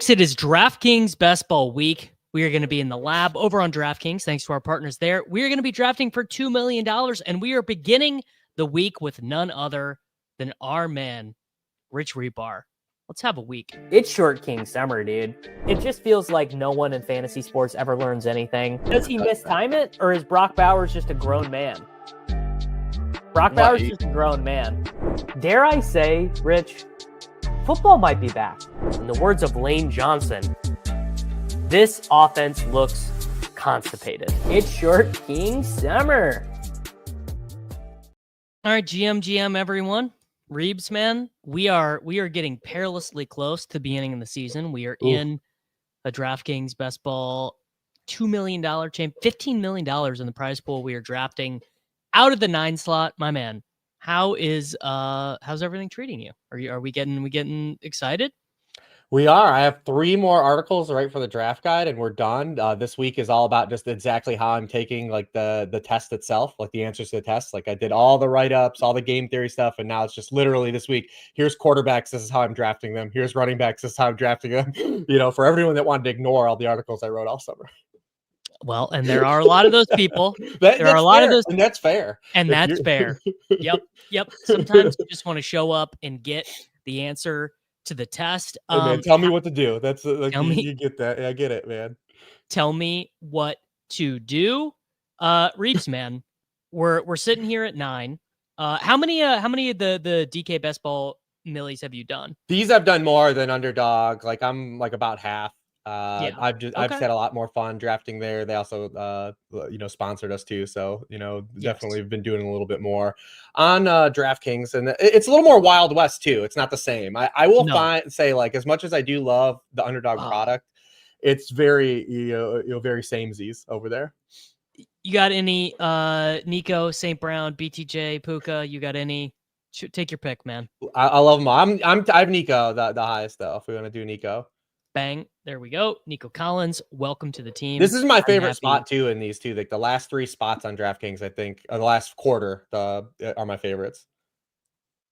Yes, it is DraftKings Best Ball Week. We are going to be in the lab over on DraftKings, thanks to our partners there. We are going to be drafting for $2 million, and we are beginning the week with none other than our man, Rich Hribar. Let's have a week. It's Short King Summer, dude. It just feels like no one in fantasy sports ever learns anything. Does he mistime it, or is Brock Bowers just a grown man? Brock Bowers is just a grown man. Dare I say, Rich, football might be back. In the words of Lane Johnson, this offense looks constipated. It's Short King Summer. All right, GM, everyone. Reebs, man, we are getting perilously close to the beginning of the season. We are in a DraftKings Best Ball $2 million champ, $15 million in the prize pool. We are drafting out of the 9 slot. My man, how's everything treating you? Are we getting excited? We are. I have 3 more articles right for the draft guide, and we're done. This week is all about just exactly how I'm taking like the test itself, like the answers to the test. Like I did all the write-ups, all the game theory stuff, and now it's just literally this week. Here's quarterbacks. This is how I'm drafting them. Here's running backs. This is how I'm drafting them. For everyone that wanted to ignore all the articles I wrote all summer. Well, and there are a lot of those people. There are a lot of those, and that's fair. And that's fair. Yep. Sometimes you just want to show up and get the answer to the test. Hey man, tell me what to do. That's like you get that. Yeah, I get it, man. Tell me what to do. Reebs, man, we're sitting here at 9. How many of the DK Best Ball millies have you done? These I've done more than Underdog. Like I'm like about half. I've had a lot more fun drafting there. They also sponsored us too, so definitely been doing a little bit more on DraftKings, and it's a little more Wild West too. It's not the same. I will say like as much as I do love the Underdog product, it's very very samesies over there. You got any Nico, St. Brown, BTJ, Puka? You got any? Take your pick, man. I love them all. I have Nico the highest though. If we want to do Nico. Bang. There we go. Nico Collins, welcome to the team. This is my favorite spot too in these two. Like the last 3 spots on DraftKings, I think, or the last quarter are my favorites.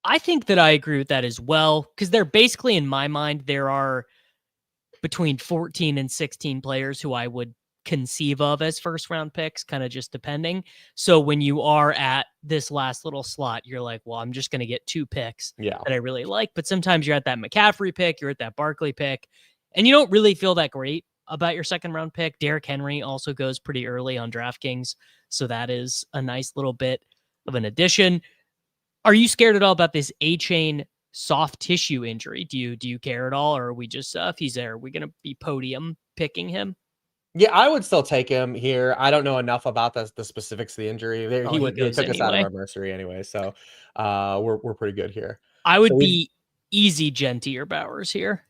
I think that I agree with that as well, because they're basically, in my mind, there are between 14 and 16 players who I would conceive of as first round picks, kind of just depending. So when you are at this last little slot, you're like, well, I'm just going to get 2 picks that I really like. But sometimes you're at that McCaffrey pick, you're at that Barkley pick, and you don't really feel that great about your second round pick. Derrick Henry also goes pretty early on DraftKings, so that is a nice little bit of an addition. Are you scared at all about this A-chain soft tissue injury? Do you care at all, or are we just if he's there, are we going to be podium picking him? Yeah, I would still take him here. I don't know enough about the specifics of the injury. He took us out of our nursery anyway, so we're pretty good here. I would be easy Jeanty or Bowers here.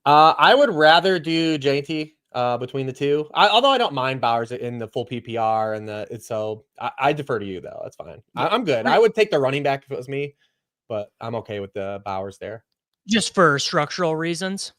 I would rather do Jeanty between the two. Although I don't mind Bowers in the full PPR and I defer to you though. That's fine. I'm good. I would take the running back if it was me, but I'm okay with the Bowers there. Just for structural reasons.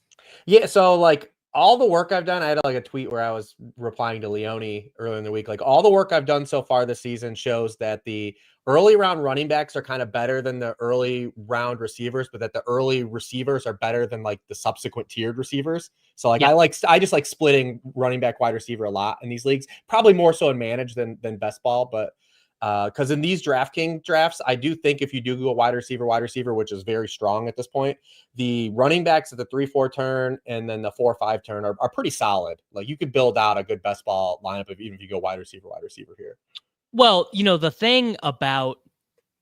Yeah. So like all the work I've done, I had like a tweet where I was replying to Leone earlier in the week. Like all the work I've done so far this season shows that the early round running backs are kind of better than the early round receivers, but that the early receivers are better than like the subsequent tiered receivers. So like I just like splitting running back wide receiver a lot in these leagues, probably more so in managed than best ball, but because in these DraftKings drafts, I do think if you do go wide receiver, which is very strong at this point, the running backs at the 3-4 turn and then the 4-5 turn are pretty solid. Like you could build out a good best ball lineup even if you go wide receiver here. Well, the thing about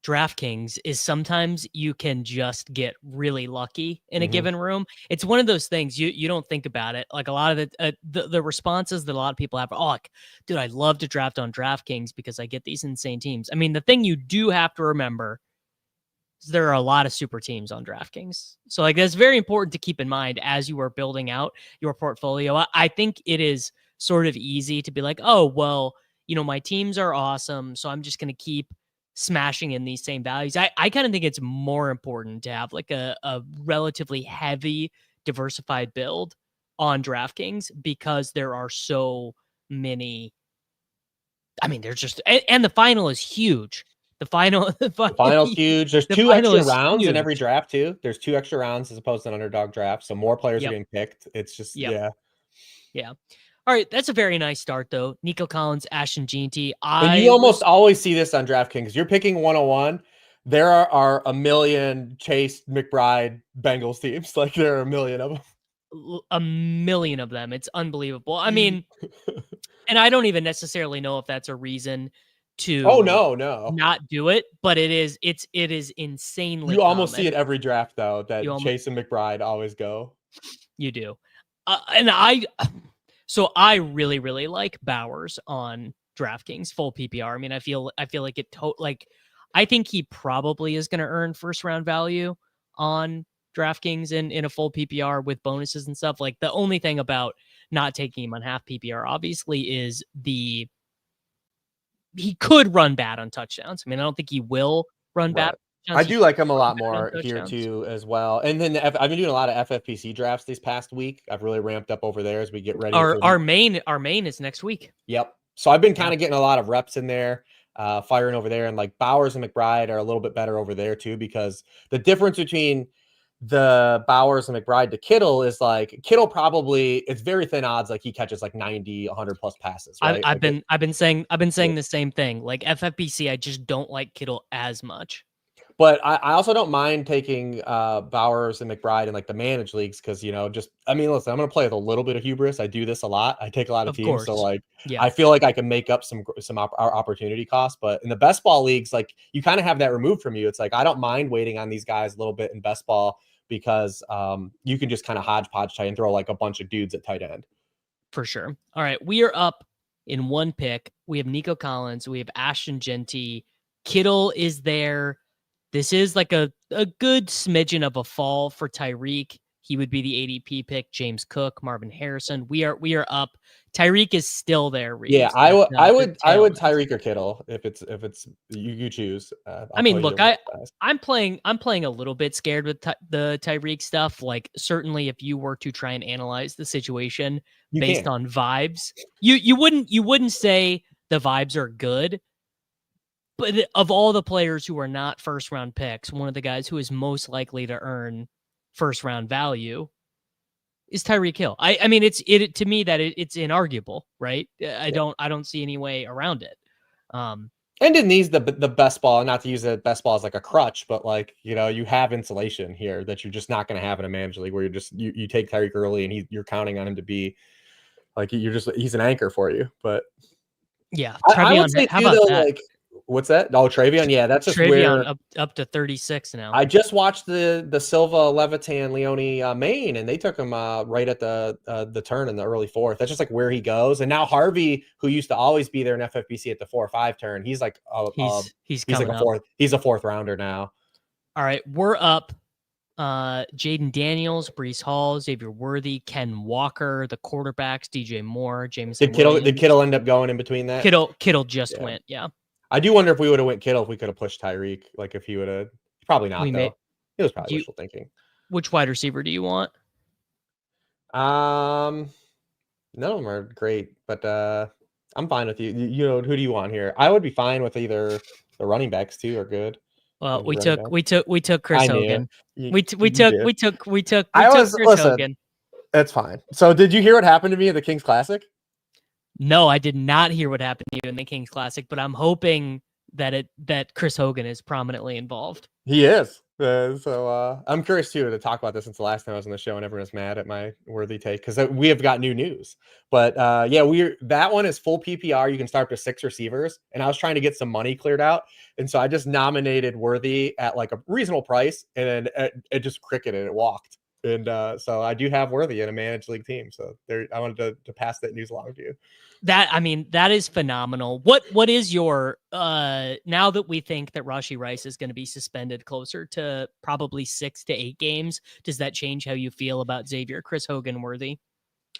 DraftKings is sometimes you can just get really lucky in a given room. It's one of those things you don't think about it. Like a lot of the responses that a lot of people have, like, dude, I love to draft on DraftKings because I get these insane teams. I mean, the thing you do have to remember is there are a lot of super teams on DraftKings. So like that's very important to keep in mind as you are building out your portfolio. I think it is sort of easy to be like, oh, well, my teams are awesome, so I'm just going to keep smashing in these same values. I kind of think it's more important to have like a relatively heavy diversified build on DraftKings because there are so many. I mean, there's just, and the final is huge The final, The final's huge. There's the 2 final extra is rounds in huge. every draft too. There's 2 extra rounds as opposed to an underdog draft. So more players are getting picked. It's just, Yeah. All right. That's a very nice start though. Nico Collins, Ashton Jeanty. And you almost always see this on DraftKings. You're picking 101. There are a million Chase McBride Bengals teams. Like there are a million of them. A million of them. It's unbelievable. I mean, and I don't even necessarily know if that's a reason to no. not do it, but it is insanely You almost common. see it every draft though, that Chase and McBride always go. You do. So I really, really like Bowers on DraftKings full PPR. I mean, I feel like I think he probably is going to earn first round value on DraftKings in a full PPR with bonuses and stuff. Like the only thing about not taking him on half PPR, obviously, is he could run bad on touchdowns. I mean, I don't think he will run bad. I do like him a lot more here too as well. And then I've been doing a lot of FFPC drafts this past week. I've really ramped up over there as we get ready. Our main is next week. Yep. So I've been kind of getting a lot of reps in there, firing over there, and like Bowers and McBride are a little bit better over there too, because the difference between the Bowers and McBride to Kittle is like Kittle probably, it's very thin odds like he catches like 90, 100 plus passes. Right? I've been saying the same thing. Like FFPC, I just don't like Kittle as much. But I also don't mind taking Bowers and McBride in like the managed leagues because, listen, I'm going to play with a little bit of hubris. I do this a lot. I take a lot of teams. So like, I feel like I can make up some opportunity costs. But in the best ball leagues, like you kind of have that removed from you. It's like, I don't mind waiting on these guys a little bit in best ball because you can just kind of hodgepodge tight and throw like a bunch of dudes at tight end. For sure. All right. We are up in one pick. We have Nico Collins. We have Ashton Jeanty. Kittle is there. This is like a good smidgen of a fall for Tyreek. He would be the ADP pick. James Cook, Marvin Harrison. We are up. Tyreek is still there. Reebs. Yeah, I would Tyreek or Kittle if it's you choose. I mean, look, I'm playing a little bit scared with the Tyreek stuff. Like certainly, if you were to try and analyze the situation based on vibes, you wouldn't say the vibes are good. But of all the players who are not first round picks, one of the guys who is most likely to earn first round value is Tyreek Hill. I mean, it's to me that it's inarguable, right? I don't see any way around it. And in these, the best ball, not to use the best ball as like a crutch, but like, you have insulation here that you're just not going to have in a manager league where you take Tyreek early and you're counting on him to be like, he's an anchor for you. But yeah, I would say how about that? Like, what's that? Oh, Travion. Yeah, that's just Travion up to 36 now. I just watched the Silva, Levitan, Leone main, and they took him right at the turn in the early fourth. That's just like where he goes. And now Harvey, who used to always be there in FFPC at the 4 or 5 turn, he's like he's like a fourth. He's a fourth rounder now. All right, we're up. Jaden Daniels, Breece Hall, Xavier Worthy, Ken Walker, the quarterbacks, DJ Moore, Jameson. Did Kittle end up going in between that? Kittle just went. Yeah. I do wonder if we would have went Kittle if we could have pushed Tyreek. Like if he would have, probably not though. It was probably wishful thinking. Which wide receiver do you want? None of them are great, but I'm fine with you. Who do you want here? I would be fine with either the running backs too. Are good. Well, we took Chris Hogan. We took Chris Hogan. That's fine. So did you hear what happened to me at the Kings Classic? No, I did not hear what happened to you in the Kings Classic, but I'm hoping that Chris Hogan is prominently involved. He is. So I'm curious too to talk about this since the last time I was on the show and everyone's mad at my worthy take because we have got new news. But that one is full PPR. You can start with 6 receivers, and I was trying to get some money cleared out, and so I just nominated Worthy at like a reasonable price, and then it just cricketed. It walked. And so I do have Worthy in a managed league team. So I wanted to pass that news along to you. That is phenomenal. What is your now that we think that Rashee Rice is going to be suspended closer to probably 6 to 8 games, does that change how you feel about Xavier, Chris Hogan, Worthy?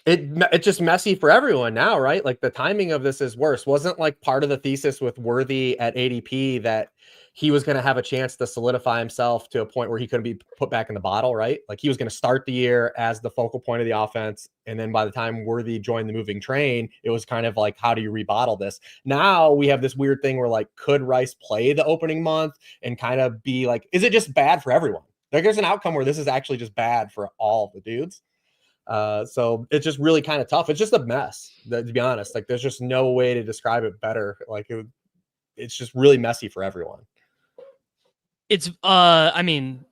it's just messy for everyone now, right? Like the timing of this is worse. Wasn't like part of the thesis with Worthy at ADP that he was going to have a chance to solidify himself to a point where he couldn't be put back in the bottle, right? Like he was going to start the year as the focal point of the offense. And then by the time Worthy joined the moving train, it was kind of like, how do you rebottle this? Now we have this weird thing where like, could Rice play the opening month and kind of be like, is it just bad for everyone? Like there's an outcome where this is actually just bad for all of the dudes. So it's just really kind of tough. It's just a mess, to be honest. Like there's just no way to describe it better. Like it's just really messy for everyone. It's I mean,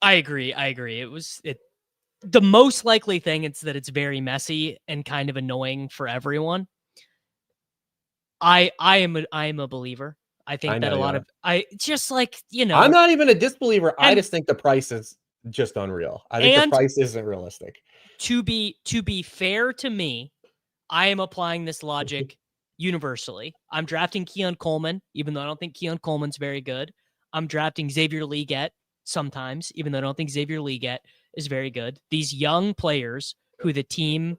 I agree. The most likely thing is that it's very messy and kind of annoying for everyone. I am a believer. I think that a lot of just like, I'm not even a disbeliever. I just think the price is just unreal. I think the price isn't realistic. To be fair to me, I am applying this logic universally. I'm drafting Keon Coleman, even though I don't think Keon Coleman's very good. I'm drafting Xavier Leggett sometimes, even though I don't think Xavier Leggett is very good. These young players who the team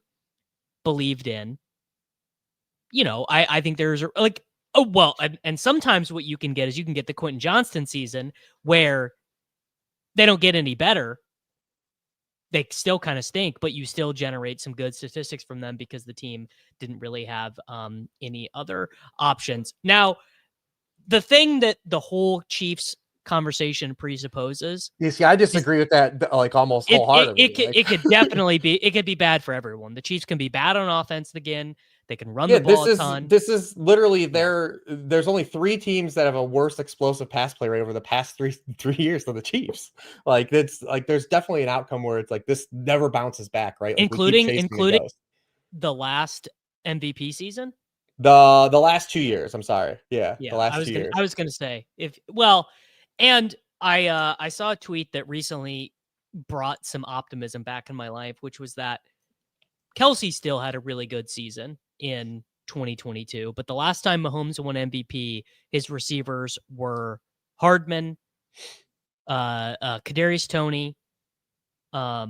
believed in, I think there's like, and sometimes what you can get is you can get the Quentin Johnston season where they don't get any better. They still kind of stink, but you still generate some good statistics from them because the team didn't really have any other options. Now, the thing that the whole Chiefs conversation presupposes. You see, I disagree with that like almost wholeheartedly. It could definitely be bad for everyone. The Chiefs can be bad on offense again. They can run the ball a ton. This is literally there's only 3 teams that have a worse explosive pass play rate over the past three years than the Chiefs. Like it's like there's definitely an outcome where it's like this never bounces back, right? Like including the last MVP season. The last 2 years. I'm sorry. Yeah. The last 2 years. I was gonna say and I saw a tweet that recently brought some optimism back in my life, which was that Kelsey still had a really good season in 2022, but the last time Mahomes won MVP, his receivers were Hardman, Kadarius Toney, I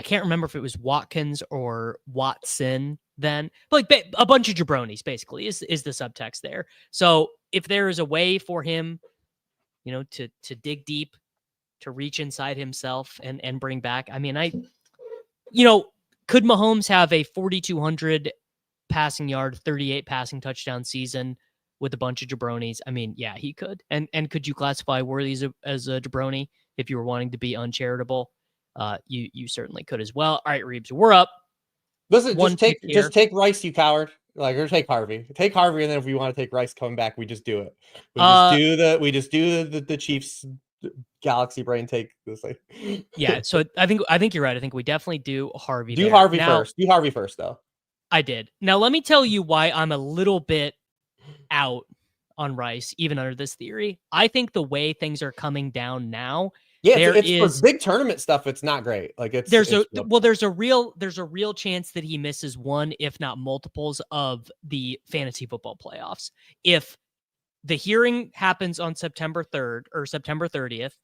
can't remember if it was Watkins or Watson then, but like a bunch of jabronis basically is the subtext there. So if there is a way for him, to dig deep, to reach inside himself and bring back, I mean, could Mahomes have a 4,200 passing yard, 38 passing touchdown season with a bunch of jabronis? I mean, yeah, he could. And could you classify Worthy as a jabroni if you were wanting to be uncharitable? You certainly could as well. All right, Reebs, we're up. Listen, just take Rice, you coward. Like, or take Harvey. Take Harvey, and then if we want to take Rice coming back, we just do it. We just do the Chiefs galaxy brain take this like. Yeah, so I think you're right. I think we definitely do Harvey. Do Harvey first. Do Harvey first, though. I did. Now let me tell you why I'm a little bit out on Rice, even under this theory. I think the way things are coming down now. Yeah, it's for big tournament stuff. It's not great. Like there's a real chance that he misses one, if not multiples, of the fantasy football playoffs. If the hearing happens on September 3rd or September 30th,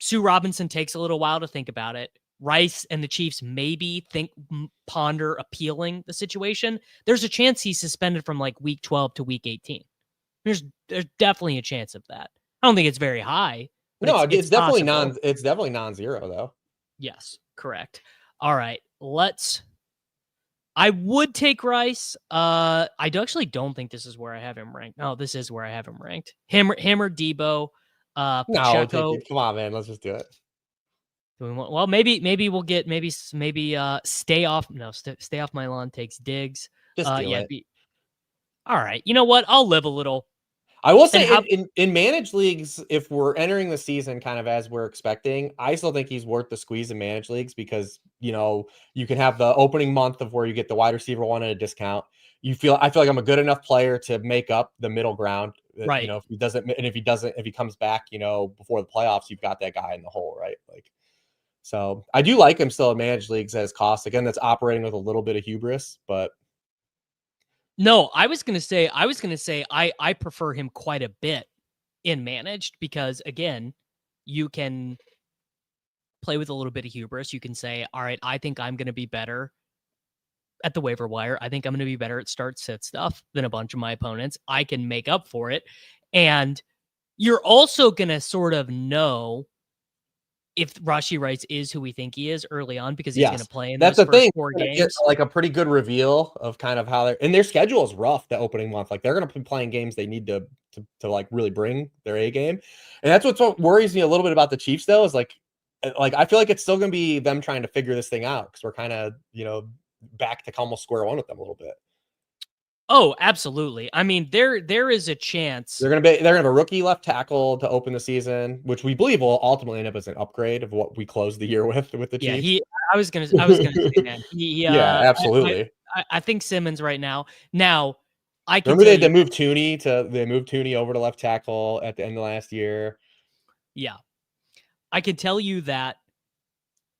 Sue Robinson takes a little while to think about it. Rice and the Chiefs maybe ponder appealing the situation. There's a chance he's suspended from like week 12 to week 18. There's definitely a chance of that. I don't think it's very high. No, it's definitely non-zero though. Yes, correct. All right, I would take Rice. I actually don't think this is where I have him ranked. No, this is where I have him ranked. Him or Deebo. Pacheco. Come on, man. Let's just do it. Well, maybe we'll get stay off. No, stay off my lawn takes Diggs. Just do it. All right. You know what? I'll live a little. I will say in managed leagues, if we're entering the season kind of as we're expecting, I still think he's worth the squeeze in managed leagues because, you can have the opening month of where you get the wide receiver one at a discount. I feel like I'm a good enough player to make up the middle ground. Right. If he comes back, before the playoffs, you've got that guy in the hole, right? Like, so I do like him still in managed leagues as cost. Again, that's operating with a little bit of hubris, but. No, I was going to say I prefer him quite a bit in managed because, again, you can play with a little bit of hubris. You can say, all right, I think I'm going to be better at the waiver wire. I think I'm going to be better at start sit stuff than a bunch of my opponents. I can make up for it. And you're also going to sort of know if Rashee Rice is who we think he is early on, because he's going to play in those first 4 games. Get like a pretty good reveal of kind of how and their schedule is rough the opening month. Like they're going to be playing games they need to like really bring their A game. And that's what worries me a little bit about the Chiefs though, is like I feel like it's still going to be them trying to figure this thing out, because we're kind of, back to almost square one with them a little bit. Oh, absolutely. I mean, there is a chance they're gonna have a rookie left tackle to open the season, which we believe will ultimately end up as an upgrade of what we closed the year with the Chiefs. Yeah, I was gonna say, man, yeah, absolutely. I think Simmons right now. Now, I can remember they moved Tooney over to left tackle at the end of last year. Yeah, I can tell you that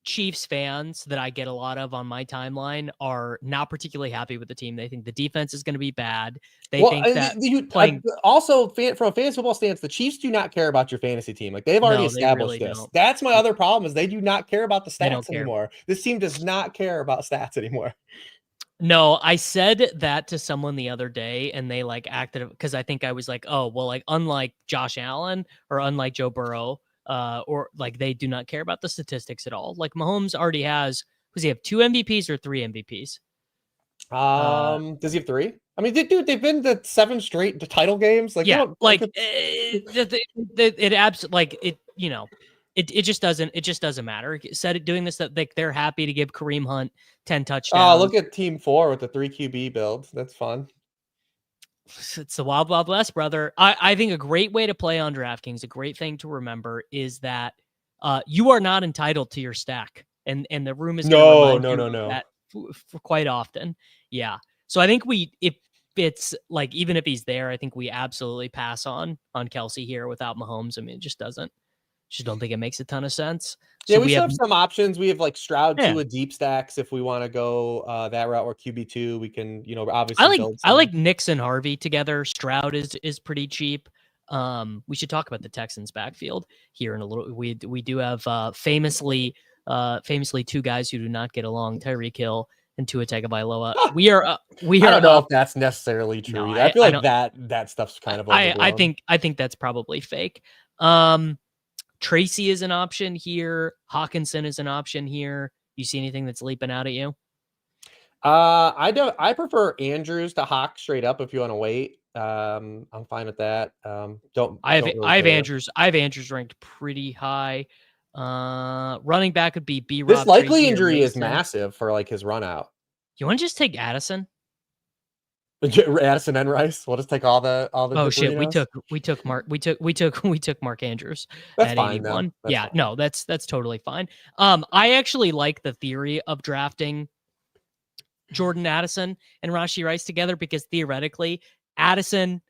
Chiefs fans that I get a lot of on my timeline are not particularly happy with the team. They think the defense is going to be bad. They think that also from a fantasy football stance, the Chiefs do not care about your fantasy team. Like they've already established this. Don't. That's my other problem, is they do not care about the stats anymore. This team does not care about stats anymore. No, I said that to someone the other day, and they like acted, because I think I was like, oh, well, like unlike Josh Allen or unlike Joe Burrow, or like they do not care about the statistics at all. Like Mahomes already has, does he have 2 MVPs or 3 MVPs? Does he have 3? I mean, dude, they've been to 7 straight title games. Like, yeah, it absolutely, like it, it just doesn't matter. Said it doing this, that they're happy to give Kareem Hunt 10 touchdowns. Oh, look at Team 4 with the 3 QB build. That's fun. It's the Wild Wild West, brother. I think a great way to play on DraftKings, a great thing to remember, is that you are not entitled to your stack, and the room is no. that for quite often. Yeah. So I think if it's like, even if he's there, I think we absolutely pass on Kelce here without Mahomes. I mean, it just don't think it makes a ton of sense. Yeah, so we have some options. We have like Stroud to a deep stacks if we want to go that route, or QB2. We can, obviously I like Nix and Harvey together. Stroud is pretty cheap. We should talk about the Texans backfield here in a little. We do have famously 2 guys who do not get along: Tyreek Hill and Tua Tagovailoa. I don't know if that's necessarily true. No, I feel like that stuff's kind of overblown. I think that's probably fake. Tracy is an option here. Hawkinson is an option here. You see anything that's leaping out at you? I prefer Andrews to Hawk straight up if you want to wait. I'm fine with that. I have Andrews. I have Andrews ranked pretty high. Running back would be B-Rob. This likely injury is massive for like his run out. You want to just take Addison? Addison and Rice. We'll just take all the. Oh shit! We took Mark Andrews. That's fine. Fine. No, that's totally fine. I actually like the theory of drafting Jordan Addison and Rashee Rice together, because theoretically Addison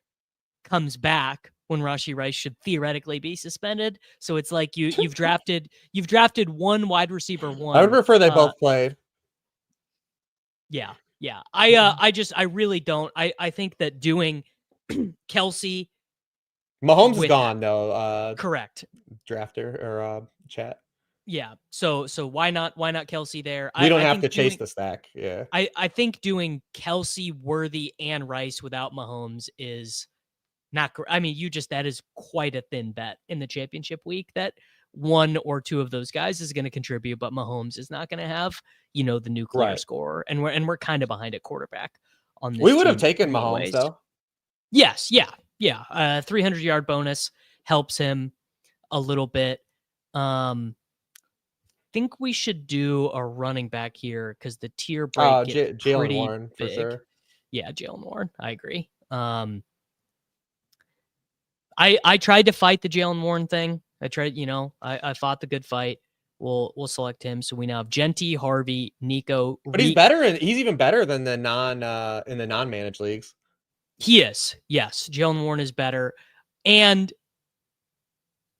comes back when Rashee Rice should theoretically be suspended. So it's like you've drafted one wide receiver one. I would prefer they both played. Yeah. Yeah. I really don't. I think that doing Kelce. Mahomes is gone though. Correct. Drafter or chat. Yeah. So why not Kelce there? We don't have to chase the stack. Yeah. I think doing Kelce, Worthy, and Rice without Mahomes is not great. I mean, that is quite a thin bet in the championship week that 1 or 2 of those guys is going to contribute, but Mahomes is not going to have, the nuclear scorer. And we're kind of behind at quarterback on this. We would have taken Mahomes though. Yes. Yeah. 300-yard bonus helps him a little bit. Think we should do a running back here, because the tier break gets Jaylen Warren big. For sure. Yeah, Jaylen Warren. I agree. I tried to fight the Jaylen Warren thing. I tried, I fought the good fight. We'll select him. So we now have Jeanty, Harvey, Nico. But he's better, and he's even better than the in the non-managed leagues. He is. Yes, Jaylen Warren is better, and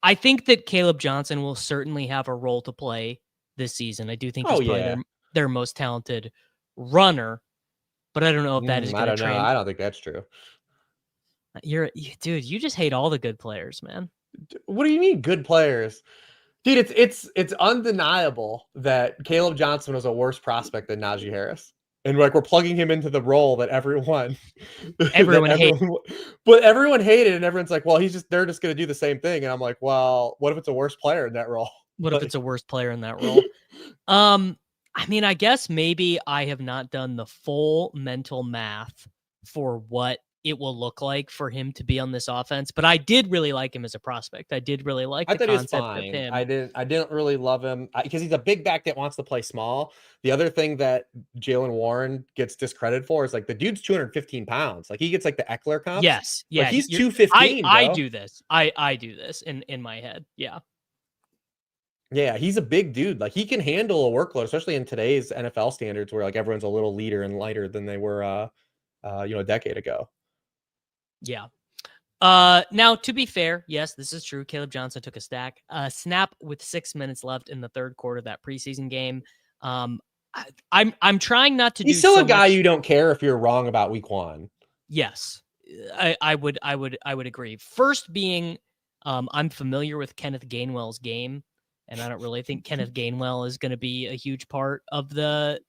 I think that Kaleb Johnson will certainly have a role to play this season. I do think he's probably their most talented runner, but I don't know if that is going to train. I don't think that's true. Dude, you just hate all the good players, man. What do you mean good players? Dude, it's undeniable that Kaleb Johnson was a worse prospect than Najee Harris. And like we're plugging him into the role that everyone Hated. But everyone hated, and everyone's like, well, they're just gonna do the same thing. And I'm like, well, what if it's a worse player in that role? What if it's a worse player in that role? I mean, I guess maybe I have not done the full mental math for what it will look like for him to be on this offense, but I did really like him as a prospect. I did really like I the thought he was concept of fine. him. I didn't really love him because he's a big back that wants to play small. The other thing that Jaylen Warren gets discredited for is like the dude's 215 pounds. Like he gets like the Ekeler comps. Yes. Yeah. Like he's 215. I do this. I do this in my head. Yeah. Yeah, he's a big dude. Like he can handle a workload, especially in today's NFL standards where like everyone's a little leaner and lighter than they were a decade ago. Yeah. Now to be fair, yes, this is true. Kaleb Johnson took a snap with 6 minutes left in the third quarter of that preseason game. I'm trying not to He's do still so a guy much... you don't care if you're wrong about week 1. Yes. I would agree. First being I'm familiar with Kenneth Gainwell's game, and I don't really think Kenneth Gainwell is going to be a huge part of the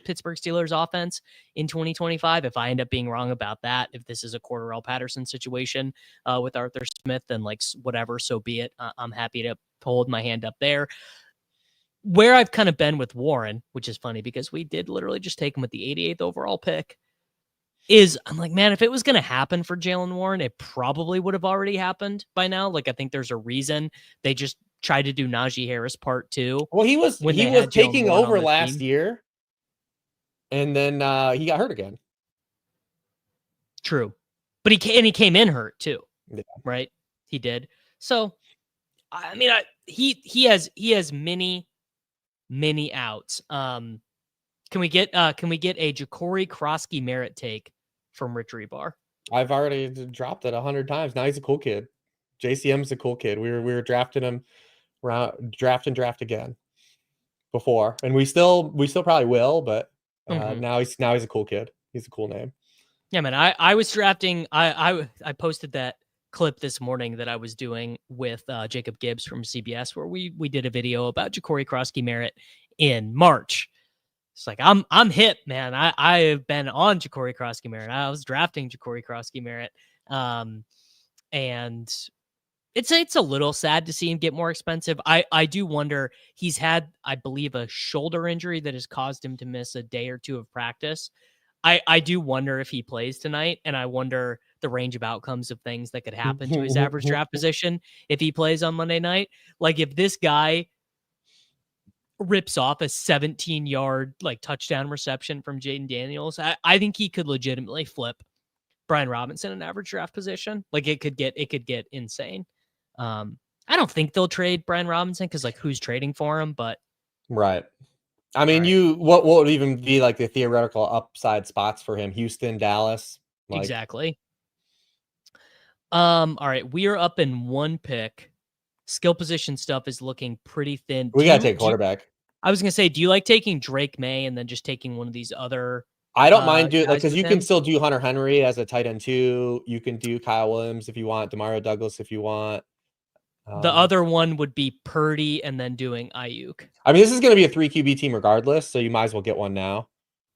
Pittsburgh Steelers offense in 2025. If I end up being wrong about that, if this is a Cordarrelle Patterson situation with Arthur Smith, then like whatever, so be it. I'm happy to hold my hand up there. Where I've kind of been with Warren, which is funny because we did literally just take him with the 88th overall pick, is I'm like, man, if it was going to happen for Jaylen Warren, it probably would have already happened by now. Like, I think there's a reason they just tried to do Najee Harris part 2. Well, he was taking over last year, and then he got hurt again. True, but he came in hurt too, yeah. Right? He did. So, I mean, he has many outs. Can we get a Jacory Krosky merit take from Rich Hribar? I've already dropped it 100 times. Now he's a cool kid. JCM's a cool kid. We were drafting him draft again before, and we still probably will, but now he's a cool kid. He's a cool name. Yeah, man. I was drafting. I posted that clip this morning that I was doing with Jacob Gibbs from CBS, where we did a video about Jacory Krosky Merritt in March. It's like I'm hip, man. I've been on Jacory Krosky Merritt. I was drafting Jacory Krosky Merritt, and it's a little sad to see him get more expensive. I do wonder. He's had, I believe, a shoulder injury that has caused him to miss a day or two of practice. I do wonder if he plays tonight, and I wonder the range of outcomes of things that could happen to his average draft position if he plays on Monday night. Like if this guy rips off a 17-yard like touchdown reception from Jaden Daniels, I think he could legitimately flip Brian Robinson an average draft position. Like it could get insane. I don't think they'll trade Brian Robinson because like who's trading for him, but right. I mean, what would even be like the theoretical upside spots for him? Houston, Dallas. Exactly. All right. We are up in 1 pick. Skill position stuff is looking pretty thin. We got to take quarterback. I was going to say, do you like taking Drake Maye and then just taking one of these other? I don't mind doing because you can still do Hunter Henry as a tight end 2. You can do Kyle Williams if you want, Demario Douglas if you want. The other one would be Purdy and then doing Ayuk. I mean, this is going to be a 3 QB team regardless, so you might as well get one now.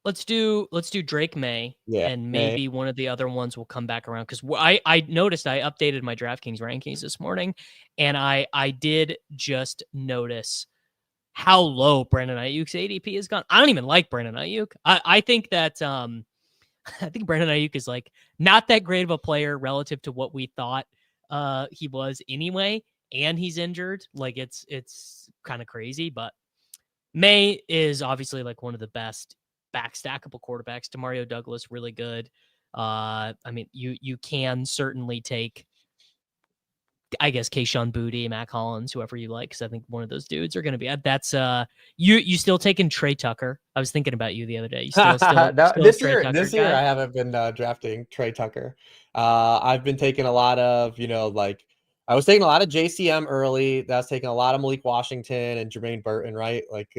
Let's do Drake Maye, and maybe one of the other ones will come back around because I noticed I updated my DraftKings rankings this morning, and I did just notice how low Brandon Ayuk's ADP has gone. I don't even like Brandon Ayuk. I think that I think Brandon Ayuk is like not that great of a player relative to what we thought he was anyway. And he's injured. Like it's kind of crazy, but Maye is obviously like one of the best back stackable quarterbacks. Demario Douglas, really good. I mean, you can certainly take, I guess, Kayshon Boutte, Mac Hollins, whoever you like, because I think one of those dudes are going to be. That's you still taking Trey Tucker? I was thinking about you the other day. You still this year I haven't been drafting Trey Tucker. I've been taking a lot of I was taking a lot of JCM early. I was taking a lot of Malik Washington and Jermaine Burton, right? Like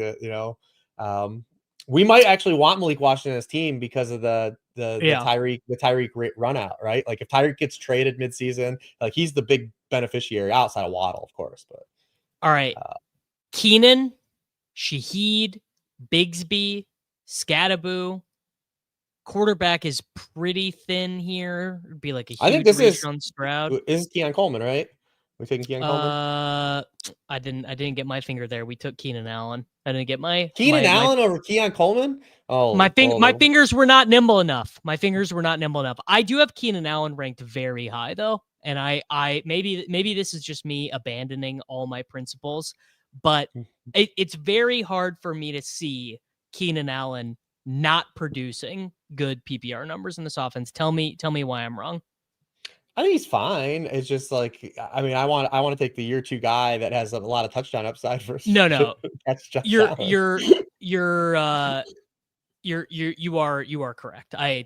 we might actually want Malik Washington as team because of the Tyreek run out, right? Like if Tyreek gets traded midseason, like he's the big beneficiary outside of Waddle, of course. But all right, Keenan, Shaheed, Bigsby, Scattaboo. Quarterback is pretty thin here. It'd be like a I think huge this reach is on Stroud. Keon Coleman, right? We're taking Keon Coleman. I didn't get my finger there. We took Keenan Allen. I didn't get my Keenan Allen over Keon Coleman. Oh, my fingers were not nimble enough. I do have Keenan Allen ranked very high though, and I maybe this is just me abandoning all my principles, but it's very hard for me to see Keenan Allen not producing good PPR numbers in this offense. Tell me why I'm wrong. I think he's fine. It's just like, I mean, I want to take the year 2 guy that has a lot of touchdown upside versus No. You are correct. I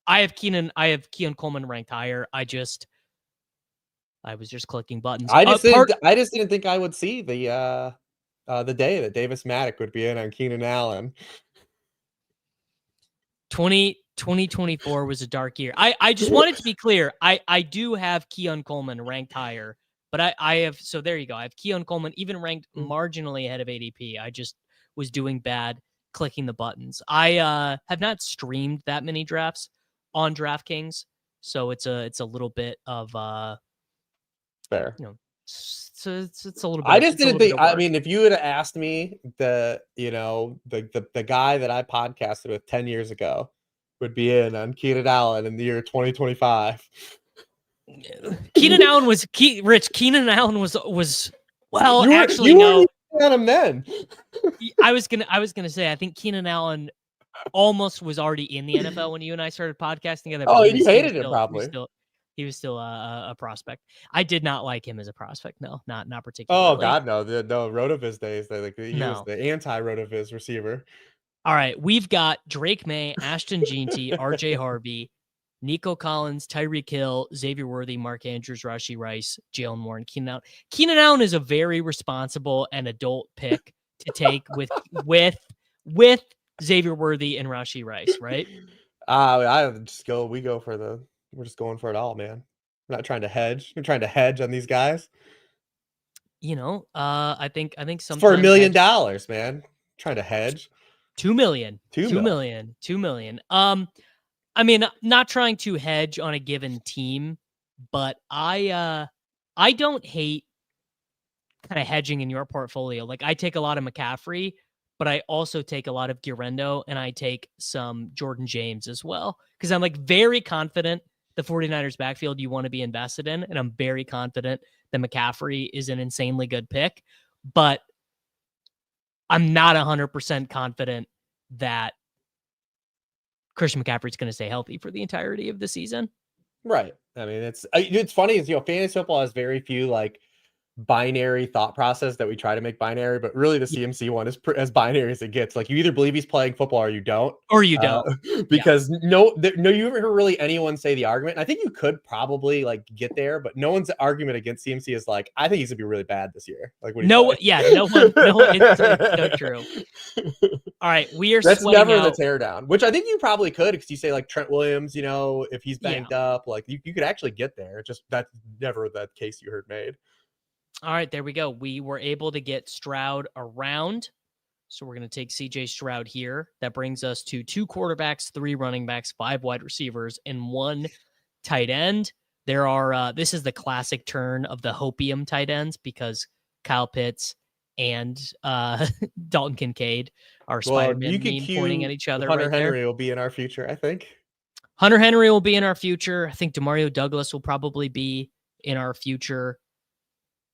have Keon Coleman ranked higher. I was just clicking buttons. I just didn't think I would see the day that Davis Maddock would be in on Keenan Allen. 2024 was a dark year. I just wanted to be clear. I do have Keon Coleman ranked higher, but I have, so there you go. I have Keon Coleman even ranked marginally ahead of ADP. I just was doing bad clicking the buttons. I have not streamed that many drafts on DraftKings, so it's a little bit of fair. So it's a little bit. I just didn't think. I mean, if you would have asked me the guy that I podcasted with 10 years ago would be in on Keenan Allen in the year 2025. Keenan Allen was Rich. Keenan Allen was well. You weren't on him then. I was gonna say I think Keenan Allen almost was already in the NFL when you and I started podcasting together. Oh, you hated him probably. He was still a prospect. I did not like him as a prospect. No, not particularly. Oh God, no. No RotoViz days. He was the anti-RotoViz receiver. All right, we've got Drake Maye, Ashton Jeanty, RJ Harvey, Nico Collins, Tyreek Hill, Xavier Worthy, Mark Andrews, Rashee Rice, Jaylen Warren, Keenan Allen. Keenan Allen is a very responsible and adult pick to take with Xavier Worthy and Rashee Rice, right? We're just going for it all, man. We're not trying to hedge. We're trying to hedge on these guys. I think sometimes for $1 million, man. Trying to hedge. $2 million. $2 million. I mean, not trying to hedge on a given team, but I don't hate kind of hedging in your portfolio. Like I take a lot of McCaffrey, but I also take a lot of Guerrero and I take some Jordan James as well. Because I'm like very confident the 49ers backfield you want to be invested in. And I'm very confident that McCaffrey is an insanely good pick, but I'm not 100% confident that Christian McCaffrey is going to stay healthy for the entirety of the season. Right. I mean, it's funny is, fantasy football has very few like binary thought process that we try to make binary, but really the CMC one is as binary as it gets. Like you either believe he's playing football or you don't. Because no, you ever hear really anyone say the argument. And I think you could probably like get there, but no one's argument against CMC is like, I think he's gonna be really bad this year. Like no one. It's so true. All right, that's never the teardown, which I think you probably could because you say like Trent Williams, if he's banged up, like you could actually get there. Just that's never the case you heard made. All right, there we go. We were able to get Stroud around. So we're going to take CJ Stroud here. That brings us to 2 quarterbacks, 3 running backs, 5 wide receivers, and 1 tight end. There are, this is the classic turn of the Hopium tight ends because Kyle Pitts and Dalton Kincaid are Spider-Man pointing at each other. Hunter Henry will be in our future, I think. Hunter Henry will be in our future. I think Demario Douglas will probably be in our future.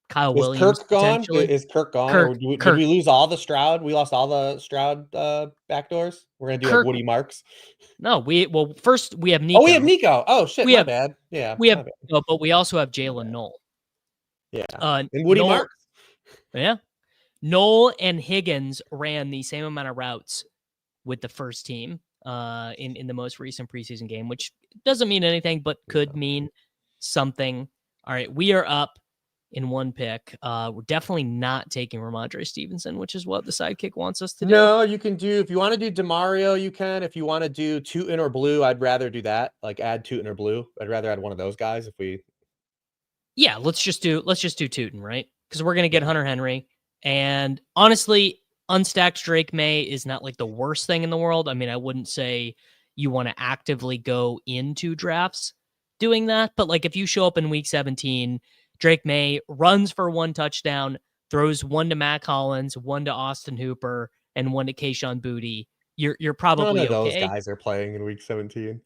Kyle Williams. Kirk gone? Is Kirk gone? Did we lose all the Stroud? We lost all the Stroud backdoors. We're gonna do like Woody Marks. No, first we have Nico. Oh, we have Nico. Oh shit, my bad. Yeah, we have, but we also have Jaylen Noel. Yeah, and Woody Marks. Yeah, Noel and Higgins ran the same amount of routes with the first team in the most recent preseason game, which doesn't mean anything, but could mean something. All right, we are up in 1 pick. We're definitely not taking Ramondre Stevenson, which is what the sidekick wants us to do. No, you can do, if you want to do DeMario, you can. If you want to do Tootin or Blue, I'd rather do that. Like add Tootin or Blue. I'd rather add one of those guys if we. Yeah, let's just do Tootin, right? Because we're gonna get Hunter Henry And honestly, unstacked Drake Maye is not like the worst thing in the world. I mean, I wouldn't say you want to actively go into drafts doing that, but like if you show up in week 17, Drake Maye runs for 1 touchdown, throws 1 to Mac Hollins, 1 to Austin Hooper, and 1 to Kayshon Boutte, you're None probably of those okay. guys are playing in week 17.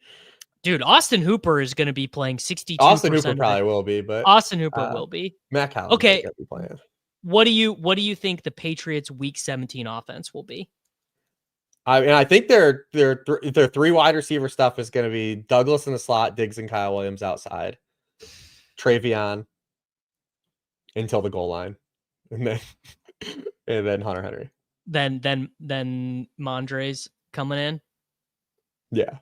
Dude, Austin Hooper is going to be playing 62%. Austin Hooper probably will be, but Austin Hooper will be. Mac Hollins okay. going to be playing. What do you think the Patriots week 17 offense will be? I think their 3 wide receiver stuff is going to be Douglas in the slot, Diggs and Kyle Williams outside, Travion until the goal line, and then Hunter Henry. Then Mondre's coming in. Yeah.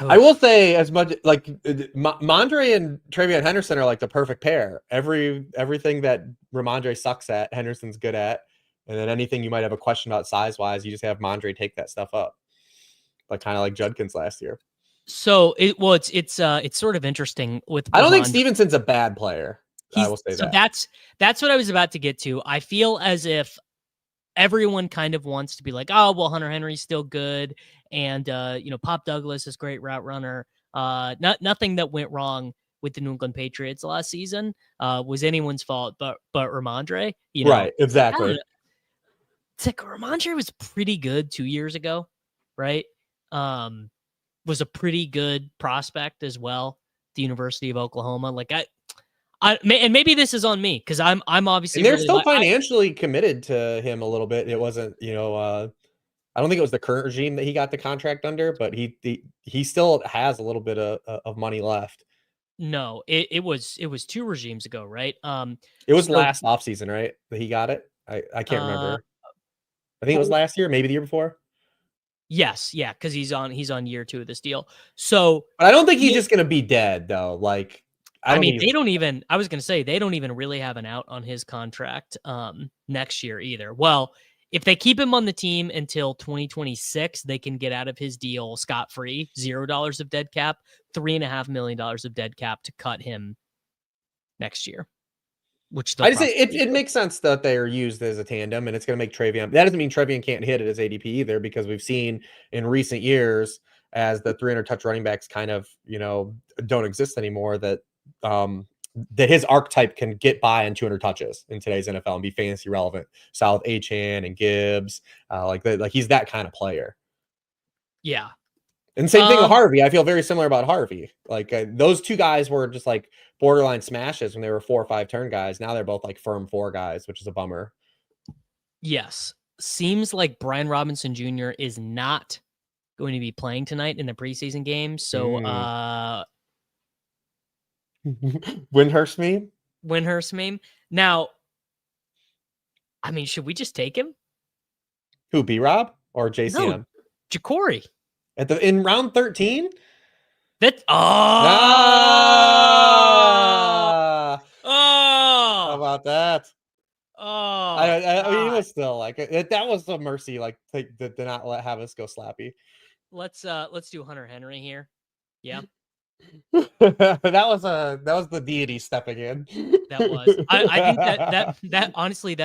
I will say, as much like Mondre and Travion Henderson are like the perfect pair. Everything that Ramondre sucks at, Henderson's good at, and then anything you might have a question about size wise, you just have Mondre take that stuff up, like kind of like Judkins last year. So it's sort of interesting with. I don't think Stevenson's a bad player. I will say that. That's what I was about to get to. I feel as if everyone kind of wants to be like, oh, well, Hunter Henry's still good. And, Pop Douglas is great route runner. Nothing that went wrong with the New England Patriots last season was anyone's fault, but Ramondre, right. Exactly. It's like Ramondre was pretty good 2 years ago, right? Was a pretty good prospect as well. The University of Oklahoma. Like and maybe this is on me because I'm obviously and they're really still financially committed to him a little bit. It wasn't, I don't think it was the current regime that he got the contract under, but he still has a little bit of money left. No, it was 2 regimes ago, right? It was last offseason, right? That he got it. I can't remember. I think it was last year, maybe the year before. Yes, yeah, because he's on year 2 of this deal. So, but I don't think he's just gonna be dead though. Like, I mean, they don't even. I was gonna say they don't even really have an out on his contract next year either. Well, if they keep him on the team until 2026, they can get out of his deal scot-free, $0 of dead cap, $3.5 million of dead cap to cut him next year. Which I just say it makes sense that they are used as a tandem, and it's going to make Travion. That doesn't mean Travion can't hit it as ADP either, because we've seen in recent years as the 300 touch running backs kind of don't exist anymore, that that his archetype can get by in 200 touches in today's NFL and be fantasy relevant. South Achane and Gibbs, like he's that kind of player. Yeah. And same thing with Harvey. I feel very similar about Harvey. Like those 2 guys were just like borderline smashes when they were 4 or 5 turn guys. Now they're both like firm 4 guys, which is a bummer. Yes. Seems like Brian Robinson Jr. is not going to be playing tonight in the preseason game. So, Windhurst meme. Now, I mean, should we just take him? Who, B-Rob or JCM? No, Jacory. In round 13? That How about that? I mean, it was still like that was a mercy, like to not have us go slappy. Let's do Hunter Henry here. Yeah. that was the deity stepping in. That was. I think that honestly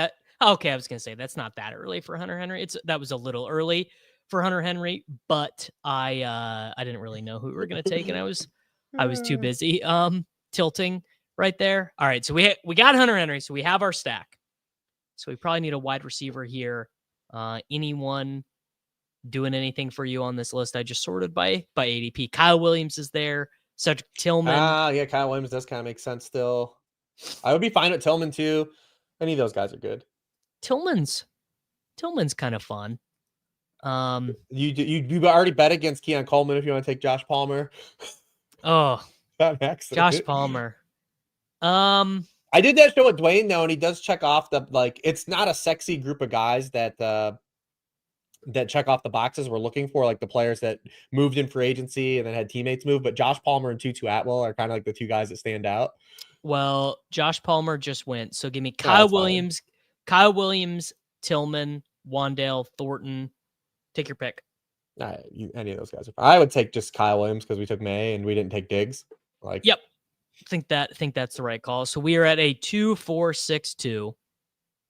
okay, I was gonna say that's not that early for Hunter Henry. That was a little early for Hunter Henry, but I didn't really know who we were gonna take, and I was too busy tilting right there. All right, so we got Hunter Henry, so we have our stack. So we probably need a wide receiver here. Anyone doing anything for you on this list? I just sorted by ADP. Kyle Williams is there. Cedric Tillman. Yeah, Kyle Williams does kind of make sense still. I would be fine with Tillman too. Any of those guys are good. Tillman's kind of fun. You already bet against Keon Coleman if you want to take Josh Palmer. Oh, Josh Palmer. I did that show with Dwayne though, and he does check off it's not a sexy group of guys that check off the boxes we're looking for, like the players that moved in free agency and then had teammates move. But Josh Palmer and Tutu Atwell are kind of like the 2 guys that stand out. Well, Josh Palmer just went, so give me Kyle Williams, Tillman, Wan'Dale, Thornton. Take your pick. Any of those guys are fine. I would take just Kyle Williams because we took Maye and we didn't take Diggs. Yep. Think that's the right call. So we are at a 2-4-6-2.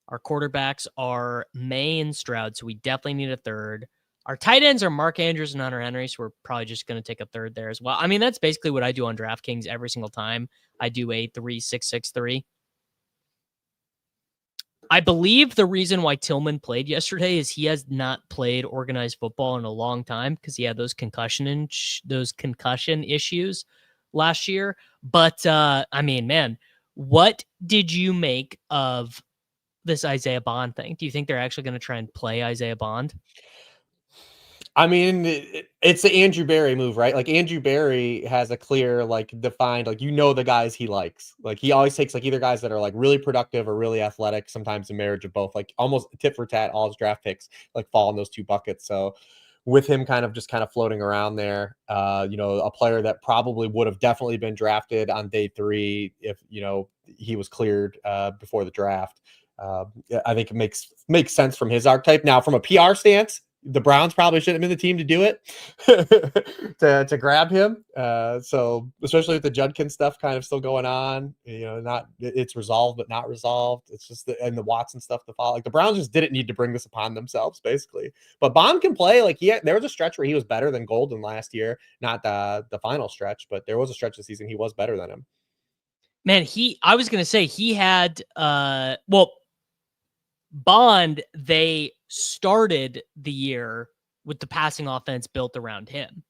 Our quarterbacks are Maye and Stroud, so we definitely need a third. Our tight ends are Mark Andrews and Hunter Henry, so we're probably just going to take a third there as well. I mean, that's basically what I do on DraftKings every single time. I do a 3-6-6-3. I believe the reason why Tillman played yesterday is he has not played organized football in a long time because he had those concussion issues last year. But I mean, man, what did you make of this Isaiah Bond thing? Do you think they're actually going to try and play Isaiah Bond? I mean, it's the Andrew Berry move, right? Like Andrew Berry has a clear, like defined, like, the guys he likes. Like he always takes like either guys that are like really productive or really athletic, sometimes a marriage of both, like almost tit for tat, all his draft picks like fall in those two buckets. So with him kind of floating around there, a player that probably would have definitely been drafted on day 3 if, he was cleared before the draft. I think it makes sense from his archetype. Now, from a PR stance, the Browns probably shouldn't have been the team to do it to grab him. So especially with the Judkins stuff kind of still going on, it's resolved but not resolved. It's just and the Watson stuff to follow. Like the Browns just didn't need to bring this upon themselves, basically. But Bond can play. Like there was a stretch where he was better than Golden last year, not the final stretch, but there was a stretch this season he was better than him. Man, I was gonna say he had Bond, they started the year with the passing offense built around him.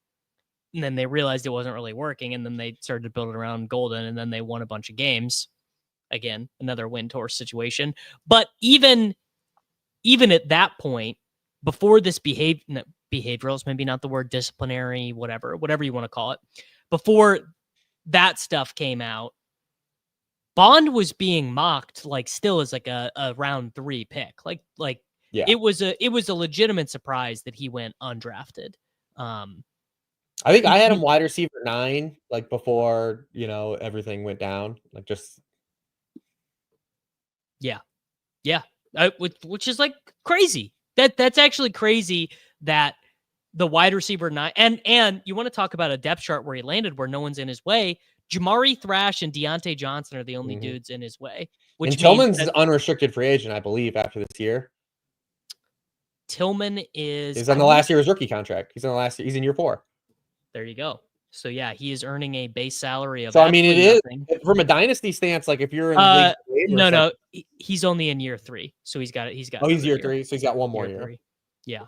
And then they realized it wasn't really working. And then they started to build it around Golden. And then they won a bunch of games. Again, another win-torch situation. But even at that point, before this behavioral is maybe not the word, disciplinary, whatever you want to call it. Before that stuff came out, Bond was being mocked still as a round 3 pick. Yeah. It was a legitimate surprise that he went undrafted. I think I had him wide receiver 9, before, everything went down. Yeah. Which is crazy. That's actually crazy that the wide receiver 9 and you want to talk about a depth chart where he landed where no one's in his way. Jamari Thrash and Deontay Johnson are the only dudes in his way. Which and Tillman's an unrestricted free agent, I believe, after this year. Tillman is on the last year of his rookie contract. He's in year 4. There you go. So yeah, he is earning a base salary of. So I mean, it is from a dynasty stance. Like if you're in league, no, he's only in year 3, so he's got. Oh, he's year 3, so he's got one more year. 3. Yeah.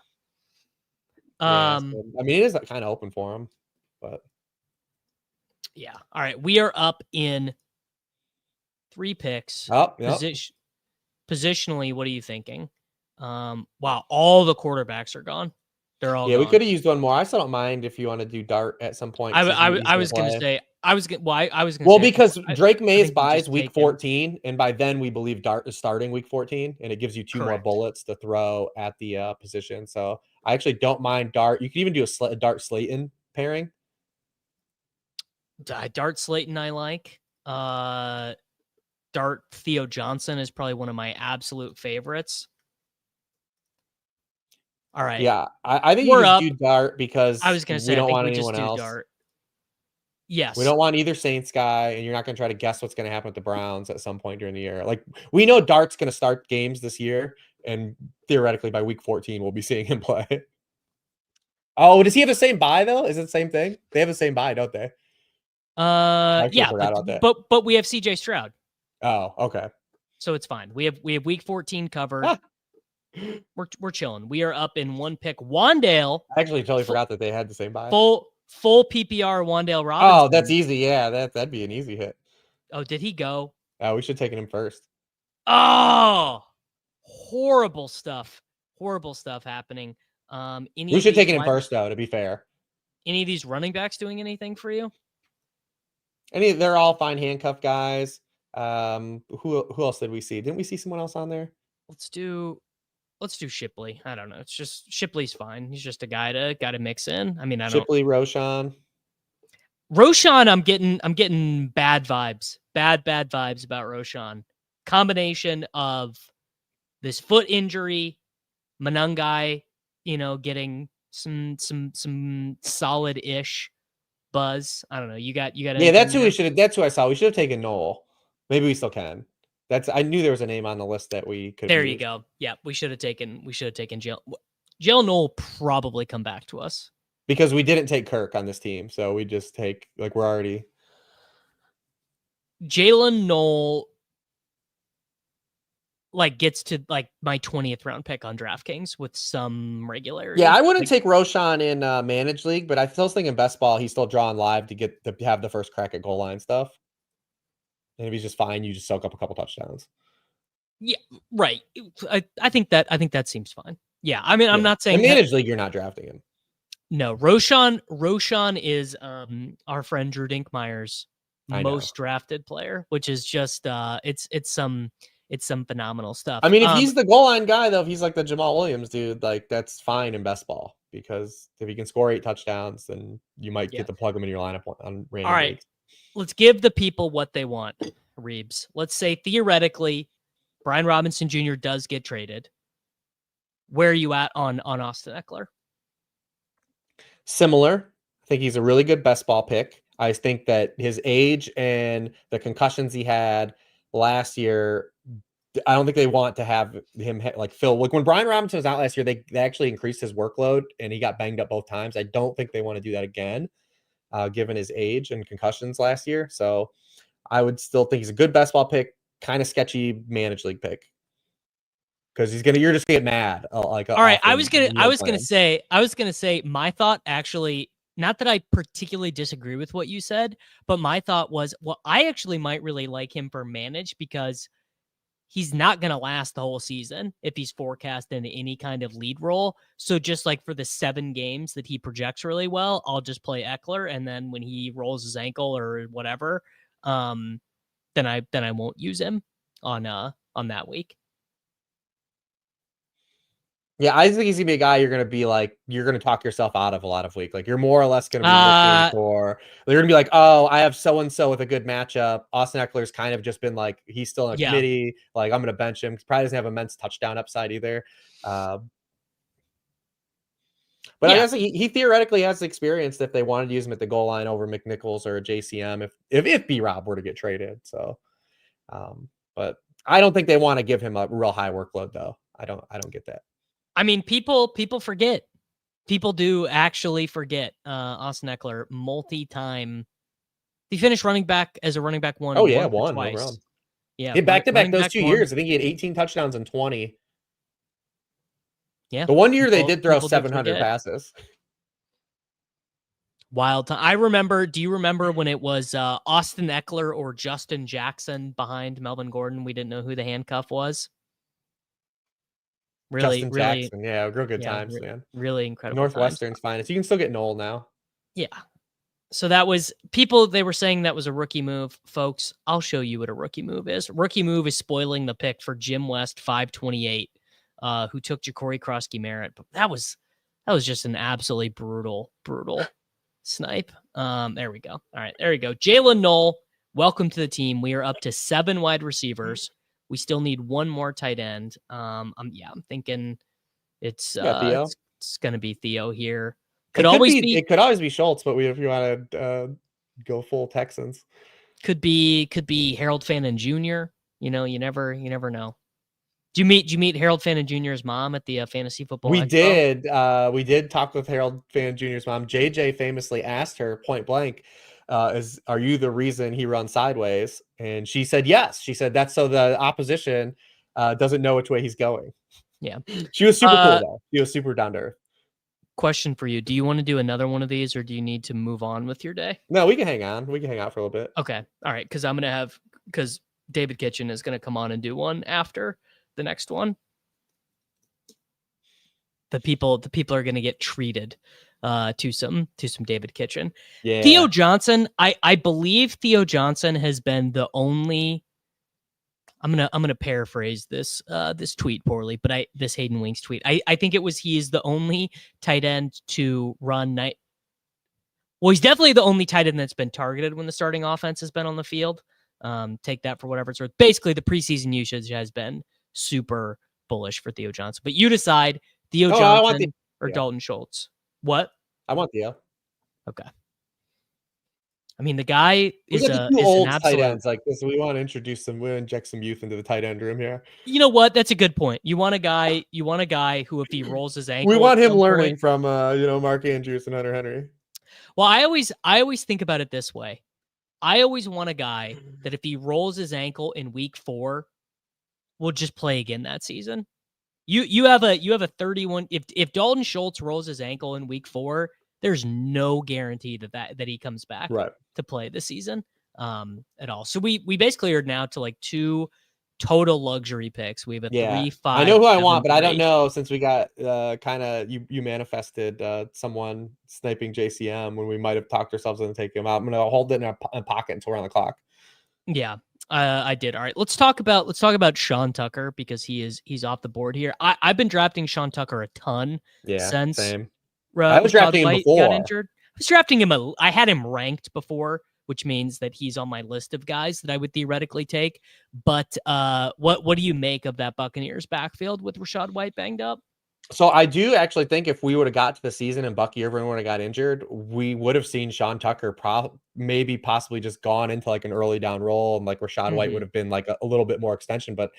So, I mean, it is kind of open for him, but. Yeah. All right. We are up in 3 picks. Oh, yep. Positionally, what are you thinking? Wow. All the quarterbacks are gone. They're all gone. We could have used one more. I still don't mind if you want to do Dart at some point. I was going to say, because Drake Maye's buys week 14, and by then we believe Dart is starting week 14, and it gives you 2 more bullets to throw at the position. So I actually don't mind Dart. You can even do a Dart Slayton pairing. Dart Slayton I like. Dart Theo Johnson is probably one of my absolute favorites. All right. Yeah, I think you just do Dart because I was going to say we don't want anyone else. Dart. Yes. We don't want either Saints guy, and you're not going to try to guess what's going to happen with the Browns at some point during the year. Like we know Dart's going to start games this year, and theoretically by week 14 we'll be seeing him play. Oh, does he have the same bye though? Is it the same thing? They have the same bye, don't they? Yeah, but we have CJ Stroud. Oh, okay. So it's fine. We have week 14 covered. We're chilling. We are up in 1 pick. Wandale. I actually totally forgot that they had the same bye. Full PPR Wandale Robinson. Oh, that's easy. Yeah, that'd be an easy hit. Oh, did he go? Oh, we should have taken him first. Oh, horrible stuff. Horrible stuff happening. We should have taken him first, though, to be fair. Any of these running backs doing anything for you? They're all fine handcuff guys. Who else did we see? Didn't we see someone else on there? Let's do Shipley. I don't know. It's just Shipley's fine. He's just a guy to mix in. I mean, Shipley, Roshan, I'm getting bad vibes. Bad vibes about Roshan. Combination of this foot injury, Manungai, getting some solid-ish buzz. I don't know. You got. Yeah, that's who we should have. That's who I saw. We should have taken Noel. Maybe we still can. I knew there was a name on the list that we could. There you go. Yeah, we should have taken Jaylen. Jaylen Noel probably come back to us because we didn't take Kirk on this team, so we just take we're already. Jaylen Noel gets to my 20th round pick on DraftKings with some regularity. Yeah, I wouldn't take Roschon in managed league, but I still think in best ball he's still drawing live to have the first crack at goal line stuff. And if he's just fine, you just soak up a couple touchdowns. Yeah, right. I think that seems fine. Yeah, I mean, I'm not saying in managed league you're not drafting him. No, Roschon is our friend Drew Dinkmeyer's most drafted player, which is just it's some phenomenal stuff. I mean, if he's the goal line guy though, if he's like the Jamal Williams dude, that's fine in best ball because if he can score 8 touchdowns, then you might get to plug him in your lineup on random. All right, leagues. Let's give the people what they want, Reebs. Let's say theoretically, Brian Robinson Jr. does get traded. Where are you at on Austin Ekeler? Similar. I think he's a really good best ball pick. I think that his age and the concussions he had last year, I don't think they want to have him fill. Like when Brian Robinson was out last year, they actually increased his workload and he got banged up both times. I don't think they want to do that again, given his age and concussions last year. So I would still think he's a good best ball pick, kind of sketchy managed league pick. Because you're just gonna get mad. All right, I was gonna say my thought actually, not that I particularly disagree with what you said, but my thought was, well, I actually might really like him for managed because he's not gonna last the whole season if he's forecast in any kind of lead role. So just for the 7 games that he projects really well, I'll just play Ekeler, and then when he rolls his ankle or whatever, then I won't use him on that week. Yeah, I think he's gonna be a guy you're gonna talk yourself out of a lot of week. You're more or less gonna be looking for. They're gonna be like, oh, I have so and so with a good matchup. Austin Eckler's kind of just been he's still in a committee. I'm gonna bench him. Probably doesn't have immense touchdown upside either. But I guess he theoretically has the experience if they wanted to use him at the goal line over McNichols or JCM if B-Rob were to get traded. So, but I don't think they want to give him a real high workload though. I don't get that. I mean, people forget. People do actually forget. Austin Ekeler, multi-time. He finished as a running back one. Oh yeah, one twice. No yeah, he back-to-back those 2 years. I think he had 18 touchdowns and 20. Yeah, the one year they did throw 700 passes. Wild time. I remember. Do you remember when it was Austin Ekeler or Justin Jackson behind Melvin Gordon? We didn't know who the handcuff was. Really, Justin Jackson. Yeah, real good times, man. Really incredible. Northwestern's finest. You can still get Noel now. Yeah. So that was they were saying that was a rookie move. Folks, I'll show you what a rookie move is. Rookie move is spoiling the pick for Jim West 528, who took Ja'Cory Krosky-Merritt. But that was just an absolutely brutal snipe. There we go. All right, there we go. Jaylen Noel, welcome to the team. We are up to 7 wide receivers. We still need 1 more tight end. I'm thinking it's going to be Theo here. It could always be Schultz, but if you want to go full Texans, could be Harold Fannin Jr. You never know. Do you meet Harold Fannin Jr.'s mom at the fantasy football? We Expo? We did talk with Harold Fannin Jr.'s mom. JJ famously asked her point blank, are you the reason he runs sideways? And she said yes. She said that's so the opposition doesn't know which way he's going. Yeah. She was super cool though. She was super down to earth. Question for you. Do you want to do another one of these or do you need to move on with your day? No, we can hang on. We can hang out for a little bit. Okay. All right. Because David Kitchen is going to come on and do one after the next one. The people are going to get treated to some David Kitchen. Yeah. Theo Johnson, I believe Theo Johnson has been the only. I'm gonna paraphrase this tweet poorly, but this Hayden Winks tweet. I think it was he is the only tight end to run night. Well, he's definitely the only tight end that's been targeted when the starting offense has been on the field. Take that for whatever it's worth. Basically, the preseason usage has been super bullish for Theo Johnson. But you decide Theo Johnson or Dalton Schultz. What? I want Theo. Okay. I mean, the guy We is got the a two is an old tight absolute. ends like this. We want to introduce some. We inject some youth into the tight end room here. You know what? That's a good point. You want a guy who, if he rolls his We ankle, want at him some learning point, from Mark Andrews and Hunter Henry. well, I always think about it this way. I always want a guy that if he rolls his ankle in week 4, will just play again that season. You have a 31. If Dalton Schultz rolls his ankle in week 4, there's no guarantee that he comes back Right. to play this season at all. So we basically are now to like 2 total luxury picks. We have a 3, 5. I know who I 7, want, but I don't 3. know since we got kind of you manifested someone sniping JCM when we might have talked ourselves into taking him out. I'm gonna hold it in a pocket until we're on the clock. Yeah, I did. All right, let's talk about Sean Tucker because he's off the board here. I've been drafting Sean Tucker a ton since same. I was drafting him before. Got injured. I was drafting him. I had him ranked before, which means that he's on my list of guys that I would theoretically take. But what do you make of that Buccaneers backfield with Rachaad White banged up? So I do actually think if we would have got to the season and Bucky Irvin would have got injured, we would have seen Sean Tucker maybe possibly just gone into like an early down role, and like Rachaad White would have been like a little bit more extension. But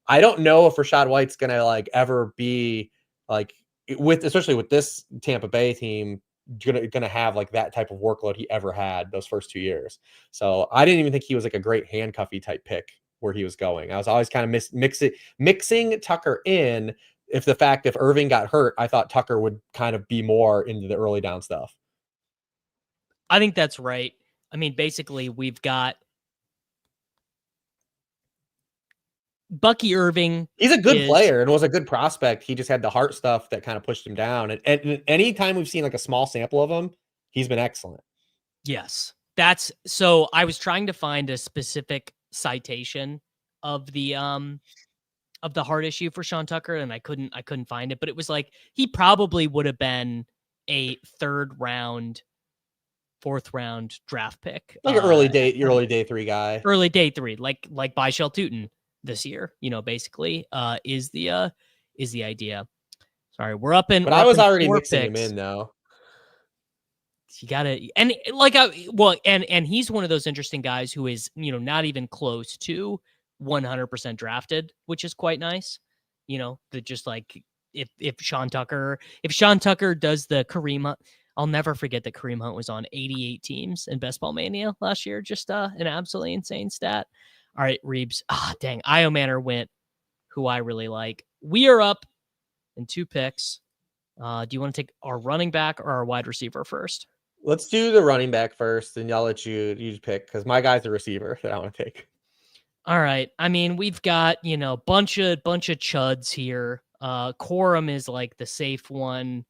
I don't know if Rachaad White's gonna like ever be like especially with this Tampa Bay team gonna have like that type of workload he ever had those first 2 years. So I didn't even think he was like a great handcuffy type pick where he was going. I was always kind of mixing Tucker in. If Irving got hurt, I thought Tucker would kind of be more into the early down stuff. I think that's right. I mean, basically, we've got Bucky Irving. He's a good player and was a good prospect. He just had the heart stuff that kind of pushed him down. And anytime we've seen like a small sample of him, he's been excellent. Yes. That's so I was trying to find a specific citation of the heart issue for Sean Tucker, and I couldn't find it, but it was like he probably would have been a 3rd round, 4th round draft pick. Like an early day 3 guy. Early day 3, like Byshell Tootin this year, basically is the idea. Sorry, we're up in. But I was already 4 mixing picks. him in though. You gotta, and like, and he's one of those interesting guys who is, not even close to 100% drafted, which is quite nice. That just like if Sean Tucker does the Kareem Hunt, I'll never forget that Kareem Hunt was on 88 teams in Best Ball Mania last year. Just an absolutely insane stat. All right, Reebs. Dang, Io Manor went, who I really like. We are up in 2 picks. Do you want to take our running back or our wide receiver first? Let's do the running back first, and I'll let you pick because my guy's a receiver that I want to take. All right. I mean, we've got, bunch of chuds here. Corum is like the safe one.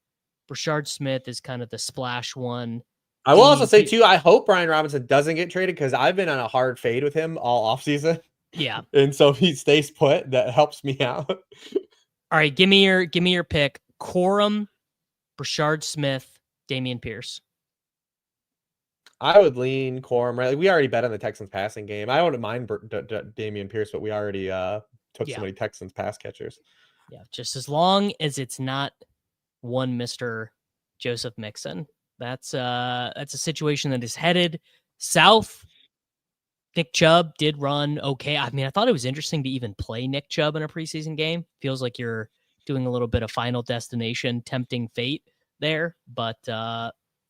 Brashard Smith is kind of the splash one. I will also say too, I hope Brian Robinson doesn't get traded because I've been on a hard fade with him all offseason. Yeah. And so if he stays put, that helps me out. All right, give me your pick. Corum, Brashard Smith, Dameon Pierce. I would lean Corum, right? Like we already bet on the Texans passing game. I wouldn't mind Dameon Pierce, but we already took so many Texans pass catchers. Yeah, just as long as it's not one Mr. Joseph Mixon. That's a situation that is headed south. Nick Chubb did run okay. I mean, I thought it was interesting to even play Nick Chubb in a preseason game. Feels like you're doing a little bit of Final Destination tempting fate there, but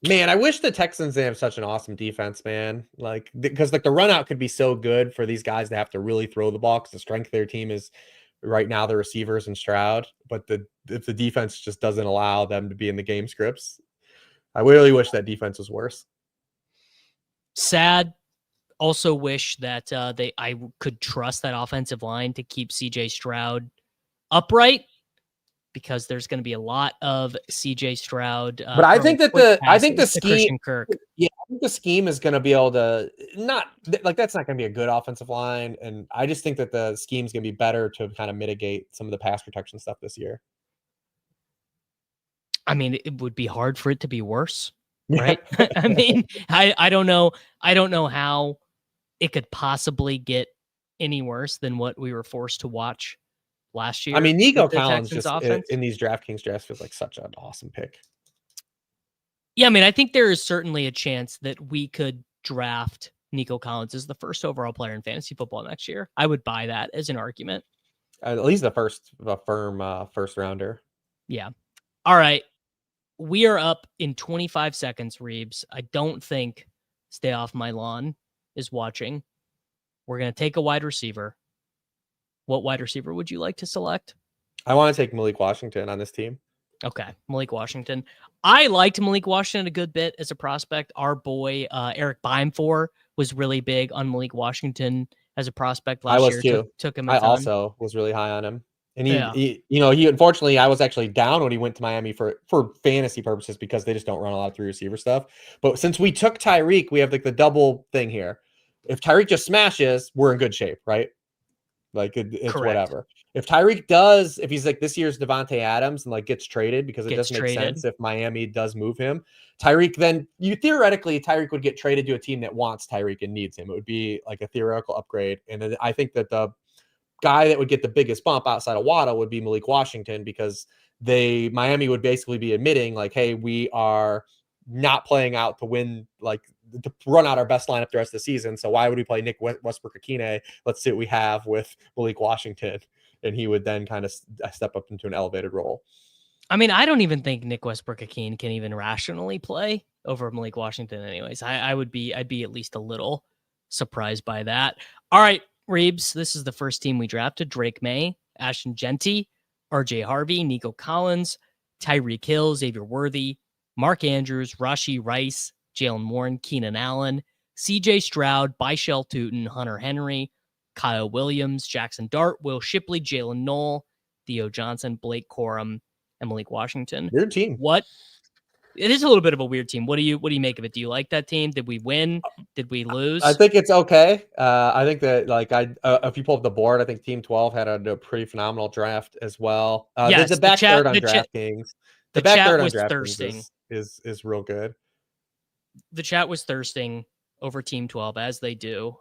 man, I wish the Texans didn't have such an awesome defense, man. Like, because like the run out could be so good for these guys to have to really throw the ball because the strength of their team is right now the receivers and Stroud. But if the defense just doesn't allow them to be in the game scripts, I really wish that defense was worse. Sad. Also wish that I could trust that offensive line to keep CJ Stroud upright, because there's going to be a lot of CJ Stroud. But I think that the scheme, Kirk. Yeah, I think the scheme is going to be able to not like that's not going to be a good offensive line, and I just think that the scheme's going to be better to kind of mitigate some of the pass protection stuff this year. I mean, it would be hard for it to be worse, right? I mean, I don't know how it could possibly get any worse than what we were forced to watch last year. I mean, Nico Collins just in these DraftKings drafts feels like such an awesome pick. Yeah, I mean, I think there is certainly a chance that we could draft Nico Collins as the first overall player in fantasy football next year. I would buy that as an argument. At least a firm first rounder. Yeah. All right. We are up in 25 seconds, Reebs. I don't think Stay Off My Lawn is watching. We're going to take a wide receiver. What wide receiver would you like to select? I want to take Malik Washington on this team. Okay, Malik Washington. I liked Malik Washington a good bit as a prospect. Our boy Eric Bimefor was really big on Malik Washington as a prospect last year. Too. Took him. I also was really high on him, and he unfortunately, I was actually down when he went to Miami for fantasy purposes because they just don't run a lot of 3 receiver stuff. But since we took Tyreek, we have like the double thing here. If Tyreek just smashes, we're in good shape, right? Like it's Correct. whatever. If Tyreek does, if he's like this year's Devontae Adams and like gets traded because it doesn't make sense if Miami does move him, Tyreek, then Tyreek would get traded to a team that wants Tyreek and needs him. It would be like a theoretical upgrade. And then I think that the guy that would get the biggest bump outside of Waddle would be Malik Washington because Miami would basically be admitting like, hey, we are not playing out to win, like to run out our best lineup the rest of the season. So why would we play Nick Westbrook-Akine? Let's see what we have with Malik Washington. And he would then kind of step up into an elevated role. I mean, I don't even think Nick Westbrook-Akine can even rationally play over Malik Washington anyways. I'd be at least a little surprised by that. All right, Reebs, this is the first team we drafted. Drake Maye, Ashton Jeanty, RJ Harvey, Nico Collins, Tyreek Hill, Xavier Worthy, Mark Andrews, Rashee Rice, Jaylen Warren, Keenan Allen, CJ Stroud, Byshell Tootin, Hunter Henry, Kyle Williams, Jackson Dart, Will Shipley, Jalen Knoll, Theo Johnson, Blake Corum, and Malik Washington. Weird team. It is a little bit of a weird team. What do you make of it? Do you like that team? Did we win? Did we lose? I think it's okay. I think that if you pull up the board, I think Team 12 had a pretty phenomenal draft as well. Yes, the back third on DraftKings. The back third on DraftKings is real good. The chat was thirsting over Team 12 as they do.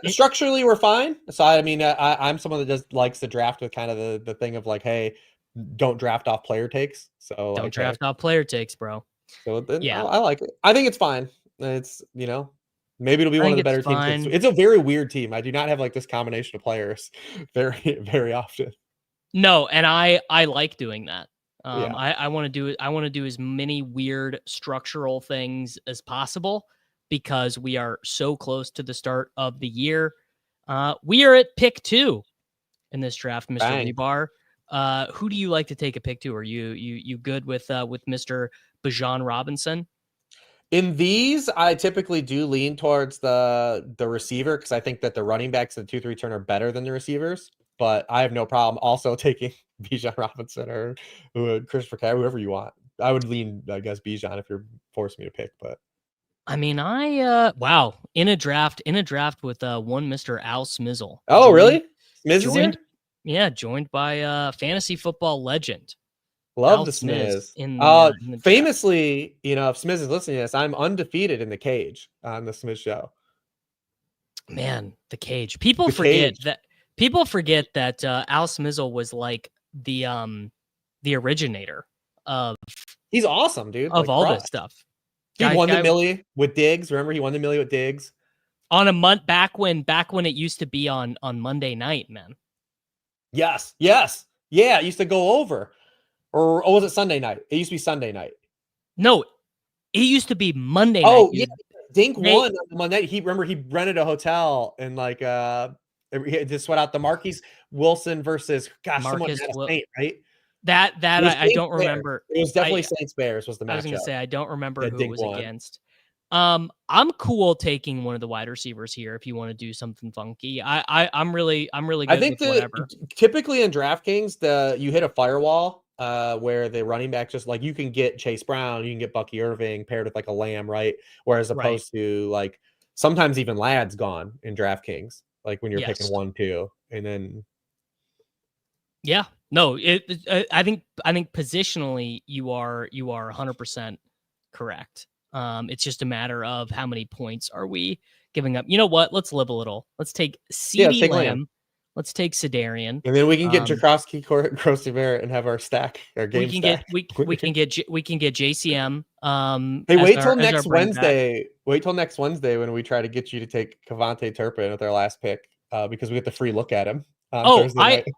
Structurally, we're fine. So I mean, I'm someone that just likes to draft with kind of the thing of like, hey, don't draft off player takes. So don't draft off player takes, bro. So then, yeah, I like it. I think it's fine. It's maybe it'll be one of the better teams. It's a very weird team. I do not have like this combination of players very, very often. No, and I like doing that. I want to do it. I want to do as many weird structural things as possible because we are so close to the start of the year. We are at pick 2 in this draft, Mr. Hribar. Who do you like to take a pick to? Are you good with Mr. Bijan Robinson? In these, I typically do lean towards the receiver because I think that the running backs and the 2-3 turn are better than the receivers. But I have no problem also taking Bijan Robinson or Christopher Cat, whoever you want. I would lean, I guess, Bijan if you're forcing me to pick. But I mean, wow, in a draft with one Mr. Al Smizzle. Oh, really? Smiz is here? Yeah, joined by fantasy football legend. Love the Smiz. Famously, if Smiz is listening to this, I'm undefeated in the cage on the Smiz show. Man, the cage. People forget that Al Smizzle was like the originator of. He's awesome, dude. Of all this stuff. He won the Millie with Diggs. Remember, he won the Millie with Diggs on a month back when it used to be on Monday night, man. Yes. Yeah, it used to go over. Or was it Sunday night? It used to be Sunday night. No, it used to be Monday night. Oh, yeah. Dink won on Monday night. He rented a hotel and he just sweat out the Marquise Wilson versus someone had a Saint, right? That I don't remember. It was definitely Saints Bears was the matchup. I was going to say I don't remember who it was against. I'm cool taking one of the wide receivers here if you want to do something funky. I'm really good. I think with whatever. Typically in DraftKings, you hit a firewall where the running back just like you can get Chase Brown, you can get Bucky Irving paired with like a Lamb, right? Whereas opposed to like sometimes even Ladd's gone in DraftKings, like when you're picking 1-2, and then I think positionally you are 100% correct. It's just a matter of how many points are we giving up. You know what? Let's live a little. Let's take CeeDee Lamb Let's take Sedarian. And then we can get Jakrowski, Crossy Barrett, and have our stack, our game stack. We can get JCM. Hey, wait till next Wednesday. Wait till next Wednesday when we try to get you to take Kavontae Turpin with our last pick, because we get the free look at him on Thursday night.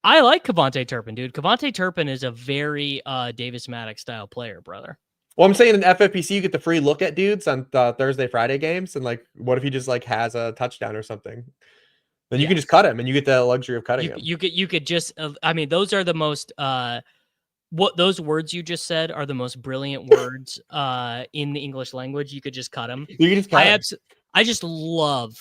I like Kavontae Turpin, dude. Kavontae Turpin is a very Davis Maddox style player, brother. Well, I'm saying in FFPC you get the free look at dudes on Thursday, Friday games, and like, what if he just like has a touchdown or something? Then you can just cut him, and you get the luxury of cutting him. You could just. I mean, those are the most. What those words you just said are the most brilliant words in the English language. You could just cut them. You can just cut him. I just love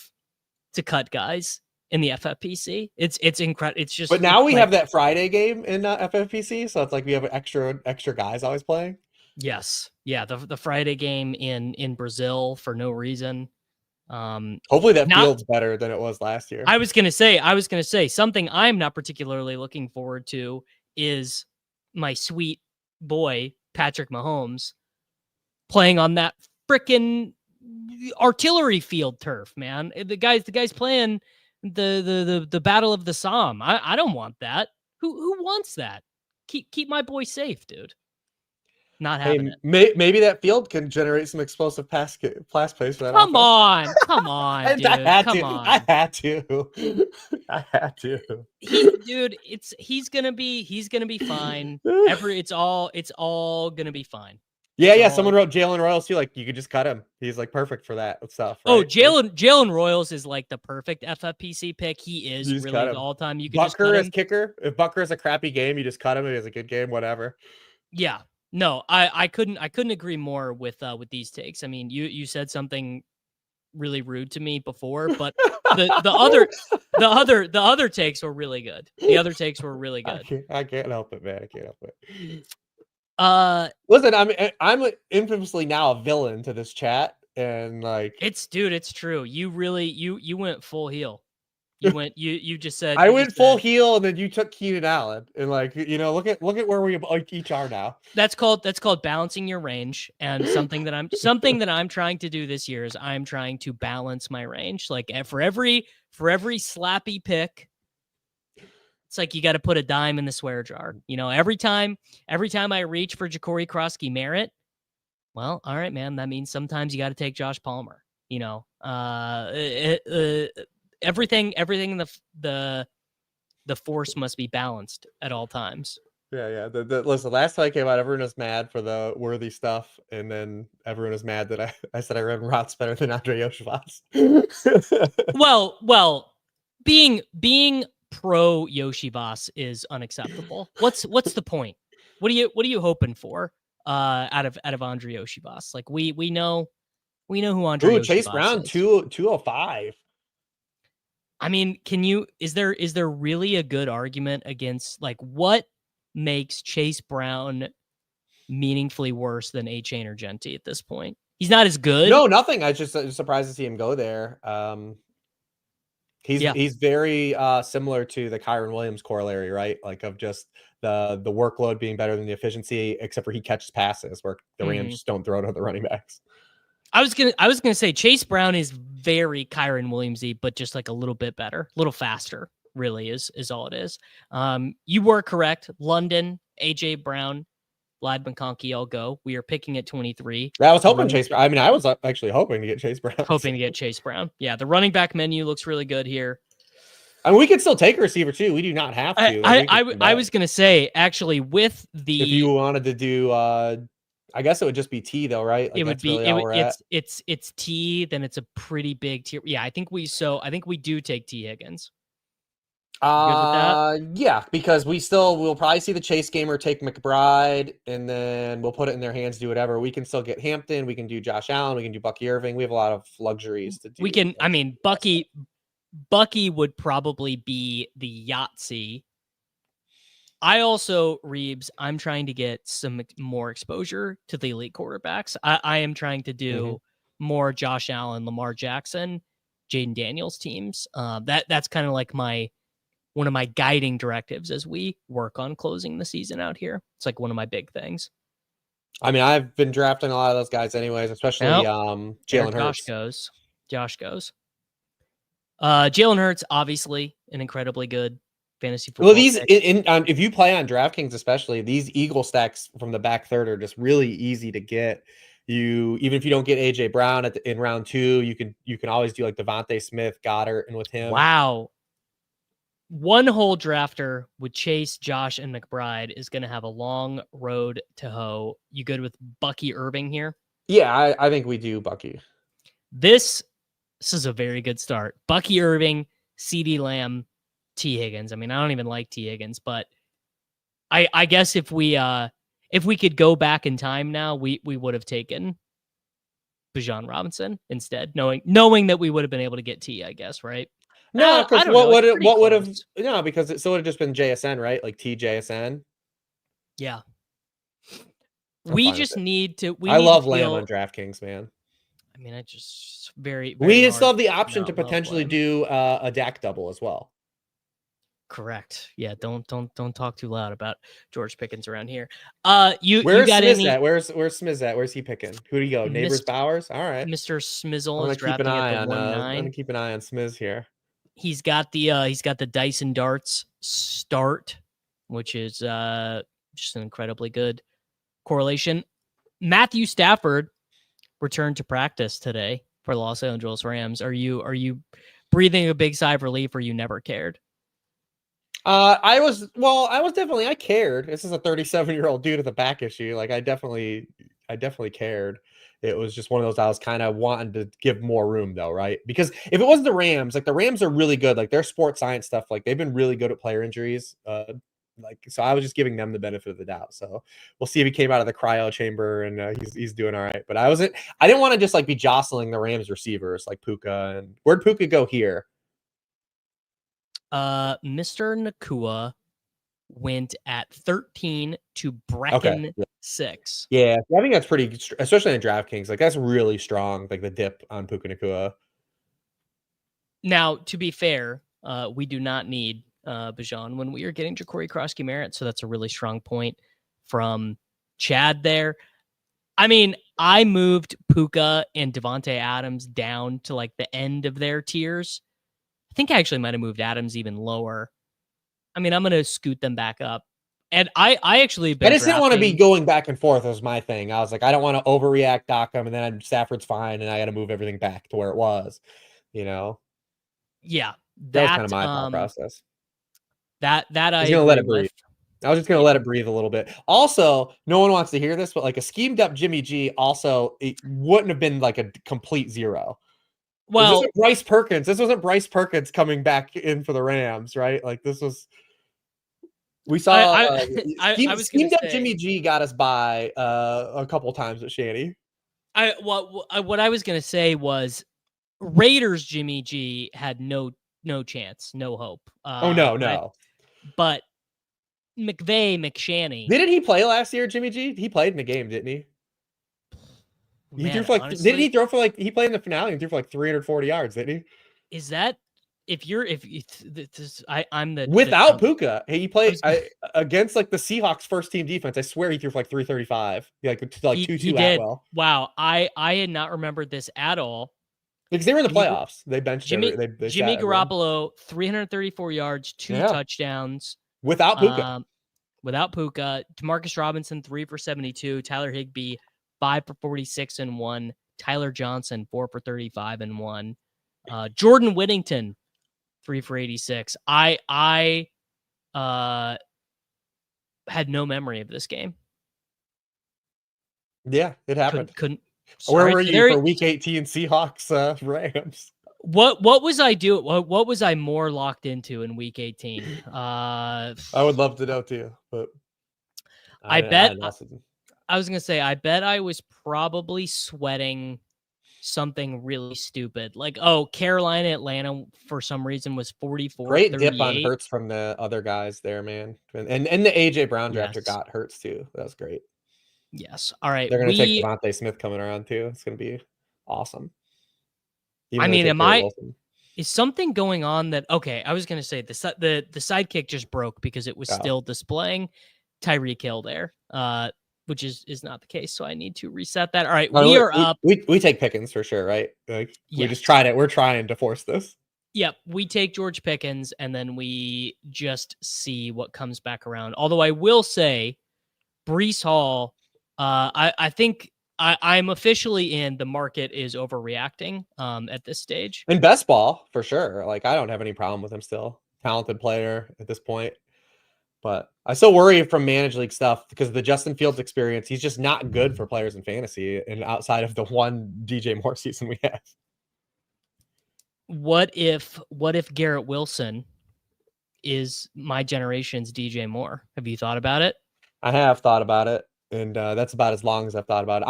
to cut guys in the FFPC. It's incredible. It's just. But now we have that Friday game in FFPC, so it's like we have extra guys always playing. Yes, yeah. The Friday game in Brazil for no reason. Hopefully that field's better than it was last year. I was gonna say something I'm not particularly looking forward to is my sweet boy Patrick Mahomes playing on that frickin' artillery field turf, man. The guy's playing the Battle of the Somme. I don't want that. Who wants that? Keep my boy safe, dude. Not having it. Maybe that field can generate some explosive pass plays for that. Come on, dude. I had to. He's gonna be fine. It's all gonna be fine. Yeah. Someone wrote Jaylen Royals too. Like, you could just cut him. He's like perfect for that stuff. Right? Oh, Jaylen Royals is like the perfect FFPC pick. He is really the all-time. You can just cut him. As kicker. If Bucker has a crappy game, you just cut him. If he has a good game, whatever. Yeah. No, I couldn't agree more with these takes. I mean, you said something really rude to me before, but the other takes were really good. The other takes were really good. I can't help it, man. I can't help it. Listen, I'm infamously now a villain to this chat, and like it's true. You really you went full heel. You just said I went full heel, and then you took Keenan Allen, and like, look at where we each are now. That's called balancing your range, and something that I'm trying to do this year is I'm trying to balance my range. Like, for every slappy pick, it's like you got to put a dime in the swear jar. Every time I reach for Ja'Cory Krosky Merritt, well, all right, man, that means sometimes you got to take Josh Palmer. Everything in the force must be balanced at all times. Yeah. Listen, last time I came out, everyone was mad for the worthy stuff, and then everyone was mad that I said I read Rots better than Andre Yoshivas. well, being pro Yoshivas is unacceptable. What's the point? What are you hoping for out of Andre Yoshivas? Like, we know who Andre Yoshivas Chase Brown is. 205. I mean, is there really a good argument against, like, what makes Chase Brown meaningfully worse than A-Chain or Jeanty at this point? He's not as good. No, nothing. I just surprised to see him go there. He's very similar to the Kyron Williams corollary, right? Like, of just the workload being better than the efficiency, except for he catches passes where the Rams just don't throw to the running backs. I was gonna say Chase Brown is very Kyron Williams-y, but just like a little bit better, a little faster. Really is all it is. You were correct. London, AJ Brown, Vlad McConkey, all go. We are picking at 23. I was hoping Chase Brown. I mean, I was actually hoping to get Chase Brown. Yeah, the running back menu looks really good here. I mean, we could still take a receiver too. We do not have to. I was gonna say, actually, with the, if you wanted to do I guess it would just be T though, right? Like, it's T, then it's a pretty big tier. Yeah, I think we do take T Higgins. Yeah, because we'll probably see the Chase gamer take McBride, and then we'll put it in their hands, do whatever. We can still get Hampton, we can do Josh Allen, we can do Bucky Irving. We have a lot of luxuries to do. We can, I mean, Bucky would probably be the Yahtzee. I also, Reebs, I'm trying to get some more exposure to the elite quarterbacks. I am trying to do more Josh Allen, Lamar Jackson, Jaden Daniels teams. That's kind of like one of my guiding directives as we work on closing the season out here. It's like one of my big things. I mean, I've been drafting a lot of those guys anyways, especially Jalen Hurts. Josh goes. Jalen Hurts, obviously an incredibly good fantasy football. Well, these pick. if you play on DraftKings, especially these Eagle stacks from the back third are just really easy to get. Even if you don't get AJ Brown in round 2, you can always do like Devontae Smith, Goddard, and with him. Wow. One whole drafter with Chase, Josh, and McBride is going to have a long road to hoe. You good with Bucky Irving here? Yeah, I think we do, Bucky. This is a very good start. Bucky Irving, CeeDee Lamb, T. Higgins. I mean, I don't even like T. Higgins, but I guess if we could go back in time now, we would have taken Bijan Robinson instead, knowing that we would have been able to get T, I guess, right? No, because what would have because it would have just been JSN, right? Like TJSN. Yeah. We just need to. I love Lamb on DraftKings, man. I mean, I just very we still have the option to potentially do a Dak double as well. Correct. Yeah. Don't talk too loud about George Pickens around here. Where's Smiz at? Where's Smiz at? Where's he picking? Who do you go? Neighbors Bowers. All right. Mr. Smizzle is drafting at the 1-9. I'm gonna keep an eye on Smiz here. He's got the Dyson Darts start, which is just an incredibly good correlation. Matthew Stafford returned to practice today for Los Angeles Rams. Are you breathing a big sigh of relief, or you never cared? I cared. This is a 37-year-old dude with a back issue. Like I definitely cared. It was just one of those I was kind of wanting to give more room though, right? Because if it wasn't the Rams, like the Rams are really good. Like their sports science stuff, like they've been really good at player injuries. So I was just giving them the benefit of the doubt. So we'll see if he came out of the cryo chamber and he's doing all right. But I didn't want to just like be jostling the Rams receivers like Puka. And where'd Puka go here? Mr. Nakua went at 13 to Brecken 6. Yeah, I think that's pretty, especially in DraftKings. Like that's really strong. Like the dip on Puka Nakua. Now, to be fair, we do not need Bijan when we are getting Ja'Cory Krosky-Merritt, so that's a really strong point from Chad there. I mean, I moved Puka and Devontae Adams down to like the end of their tiers. I think I actually might have moved Adams even lower. I mean, I'm going to scoot them back up. And I actually just didn't want to be going back and forth was my thing. I was like, I don't want to overreact, dock him, and then Stafford's fine, and I got to move everything back to where it was, you know? Yeah. That was kind of my thought process. That I was gonna let it breathe. I was just gonna let it breathe a little bit. Also, no one wants to hear this, but like a schemed up Jimmy G, also it wouldn't have been like a complete zero. Well, this Bryce Perkins. This wasn't Bryce Perkins coming back in for the Rams, right? Like this was. We saw schemed up Jimmy G got us by a couple times with Shanny. What I was gonna say was Raiders Jimmy G had no chance, no hope. No. But McShanny. Didn't he play last year, Jimmy G? He played in the game, didn't he? He threw for like, honestly, didn't he throw for like, he played in the finale and threw for like 340 yards, didn't he? Is that, I'm the without Puka, he played against like the Seahawks first team defense. I swear he threw for like 335, like 2-2 Atwell. Wow, I had not remembered this at all. Because they were in the playoffs. They benched Jimmy Garoppolo, 334 yards, 2 touchdowns. Without Puka. Demarcus Robinson, 3 for 72. Tyler Higbee, 5 for 46 and 1. Tyler Johnson, 4 for 35 and 1. Jordan Whittington, 3 for 86. I had no memory of this game. Yeah, it happened. Couldn't. Where were you for Week 18 Seahawks Rams? What was I doing? What was I more locked into in Week 18? I would love to know too, but I was gonna say I bet I was probably sweating something really stupid, like Carolina Atlanta for some reason was 44. Great dip on Hurts from the other guys there, man, and the AJ Brown drafter got Hurts too. That was great. Yes. All right. They're going to take Devontae Smith coming around too. It's going to be awesome. Is something going on that, I was going to say the sidekick just broke because it was still displaying Tyreek Hill there, which is not the case. So I need to reset that. All right. We are up. We take Pickens for sure, right? Like we just tried it. We're trying to force this. Yep, we take George Pickens, and then we just see what comes back around. Although I will say, Breece Hall, I think I'm officially in. The market is overreacting at this stage. In best ball, for sure. Like, I don't have any problem with him still. Talented player at this point. But I still worry from managed league stuff because of the Justin Fields experience. He's just not good for players in fantasy, and outside of the one DJ Moore season we have. What if Garrett Wilson is my generation's DJ Moore? Have you thought about it? I have thought about it, and that's about as long as I've thought about it.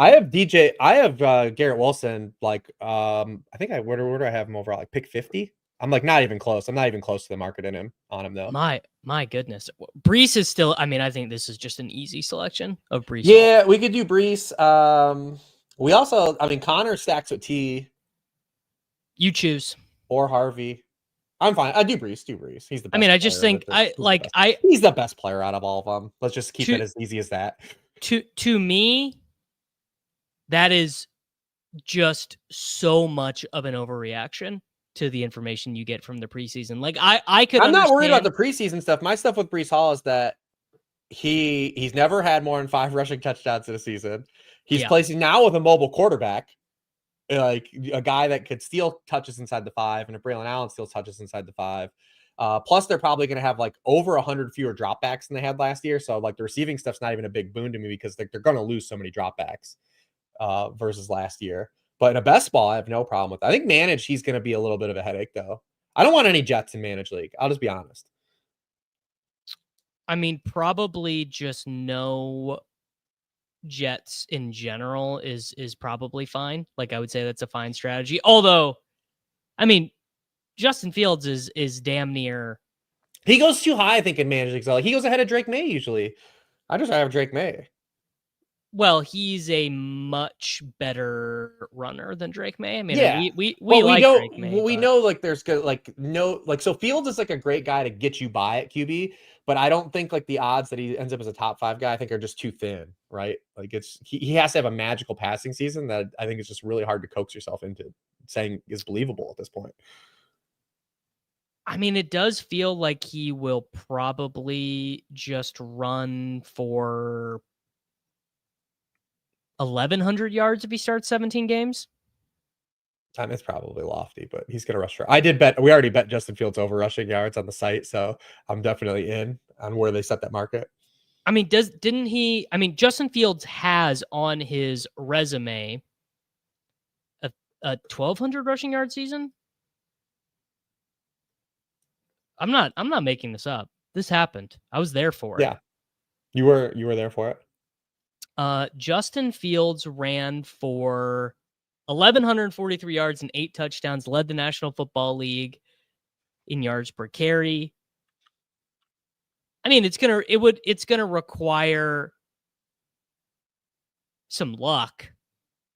I have Garrett Wilson, like, I think where do I have him overall? Like pick 50? I'm like not even close. I'm not even close to the market on him though. My goodness. Breece is still, I mean, I think this is just an easy selection of Breece. Yeah, we could do Breece. We also, I mean, Connor stacks with T. You choose. Or Harvey. I'm fine. I do Breece. He's the best. I mean, I just think he's the best player out of all of them. Let's just keep it as easy as that. To me, that is just so much of an overreaction to the information you get from the preseason. Like I'm not worried about the preseason stuff. My stuff with Breece Hall is that he's never had more than 5 rushing touchdowns in a season. He's placing now with a mobile quarterback, like a guy that could steal touches inside the 5, and if Braylon Allen steals touches inside the 5. Plus, they're probably going to have like over 100 fewer dropbacks than they had last year. So like the receiving stuff's not even a big boon to me because they're going to lose so many dropbacks versus last year. But in a best ball, I have no problem with that. I think managed, he's going to be a little bit of a headache, though. I don't want any Jets in managed league. I'll just be honest. I mean, probably just no Jets in general is probably fine. Like, I would say that's a fine strategy. Although, I mean, Justin Fields is damn near. He goes too high, I think, in managed leagues. Like, he goes ahead of Drake Maye usually. I just have Drake Maye. Well, he's a much better runner than Drake Maye. I mean, yeah, we like Drake Maye. We know like there's good so Fields is like a great guy to get you by at QB, but I don't think like the odds that he ends up as a top 5 guy I think are just too thin, right? Like he has to have a magical passing season that I think is just really hard to coax yourself into saying is believable at this point. I mean, it does feel like he will probably just run for 1,100 yards if he starts 17 games. It's probably lofty, but he's going to rush for. We already bet Justin Fields over rushing yards on the site, so I'm definitely in on where they set that market. I mean, Justin Fields has on his resume a 1,200 rushing yard season. I'm not making this up. This happened. I was there for it. Yeah. You were there for it. Justin Fields ran for 1,143 yards and 8 touchdowns, led the National Football League in yards per carry. I mean, it's gonna require some luck.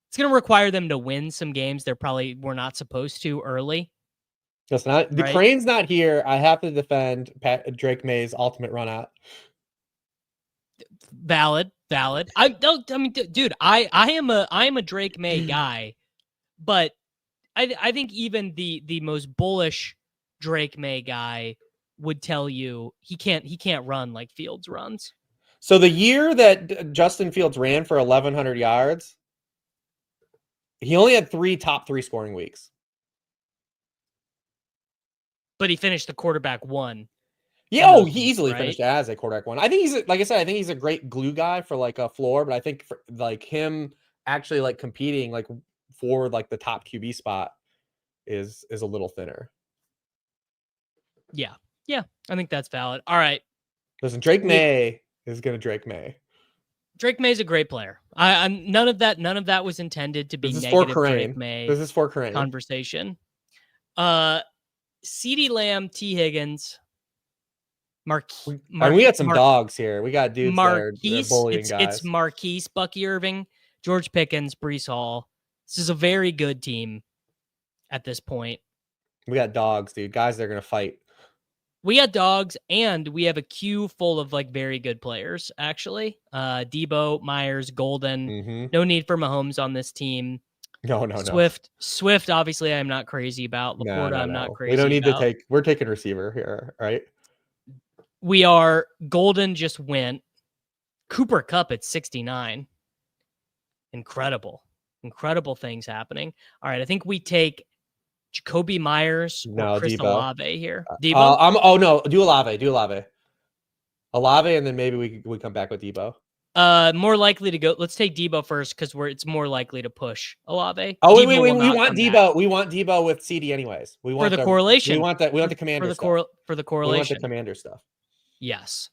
It's gonna require them to win some games they probably were not supposed to early. That's not the Crane's not here. I have to defend Drake Maye's ultimate run out. Valid. I mean, dude, I am a Drake Maye guy, but I think even the most bullish Drake Maye guy would tell you he can't run like Fields runs. So the year that Justin Fields ran for 1,100 yards, he only had 3 top 3 scoring weeks. But he finished the quarterback 1. Yeah, he easily finished as a quarterback 1. I think I think he's a great glue guy for like a floor, but I think for like him actually like competing like for like the top QB spot is a little thinner. Yeah, I think that's valid. All right, listen, Drake Maye is gonna Drake Maye. Drake Maye's a great player. None of that was intended to be negative Drake Maye. This is for Crane conversation. CeeDee Lamb, T. Higgins, and we got some dogs here. We got dudes that are bullying guys. It's Marquise, Bucky Irving, George Pickens, Breece Hall. This is a very good team at this point. We got dogs, dude. Guys, they're gonna fight. We got dogs, and we have a queue full of like very good players. Actually, Deebo, Myers, Golden. Mm-hmm. No need for Mahomes on this team. No. Swift, obviously, I'm not crazy about. Laporta, I'm not crazy We don't need about. to take. We're taking receiver here, right? We are. Golden just went. Cooper Kupp at 69. Incredible things happening. All right, I think we take Jacoby Myers or Chris Debo. Olave here. Debo? No, do Olave. Olave, and then maybe we come back with Deebo. More likely to go. Let's take Deebo first because it's more likely to push Olave. Oh, Deebo we want Deebo. Back. We want Deebo with CD anyways. We want for the correlation. We want the commander stuff. For the correlation. We want the commander stuff. Yes.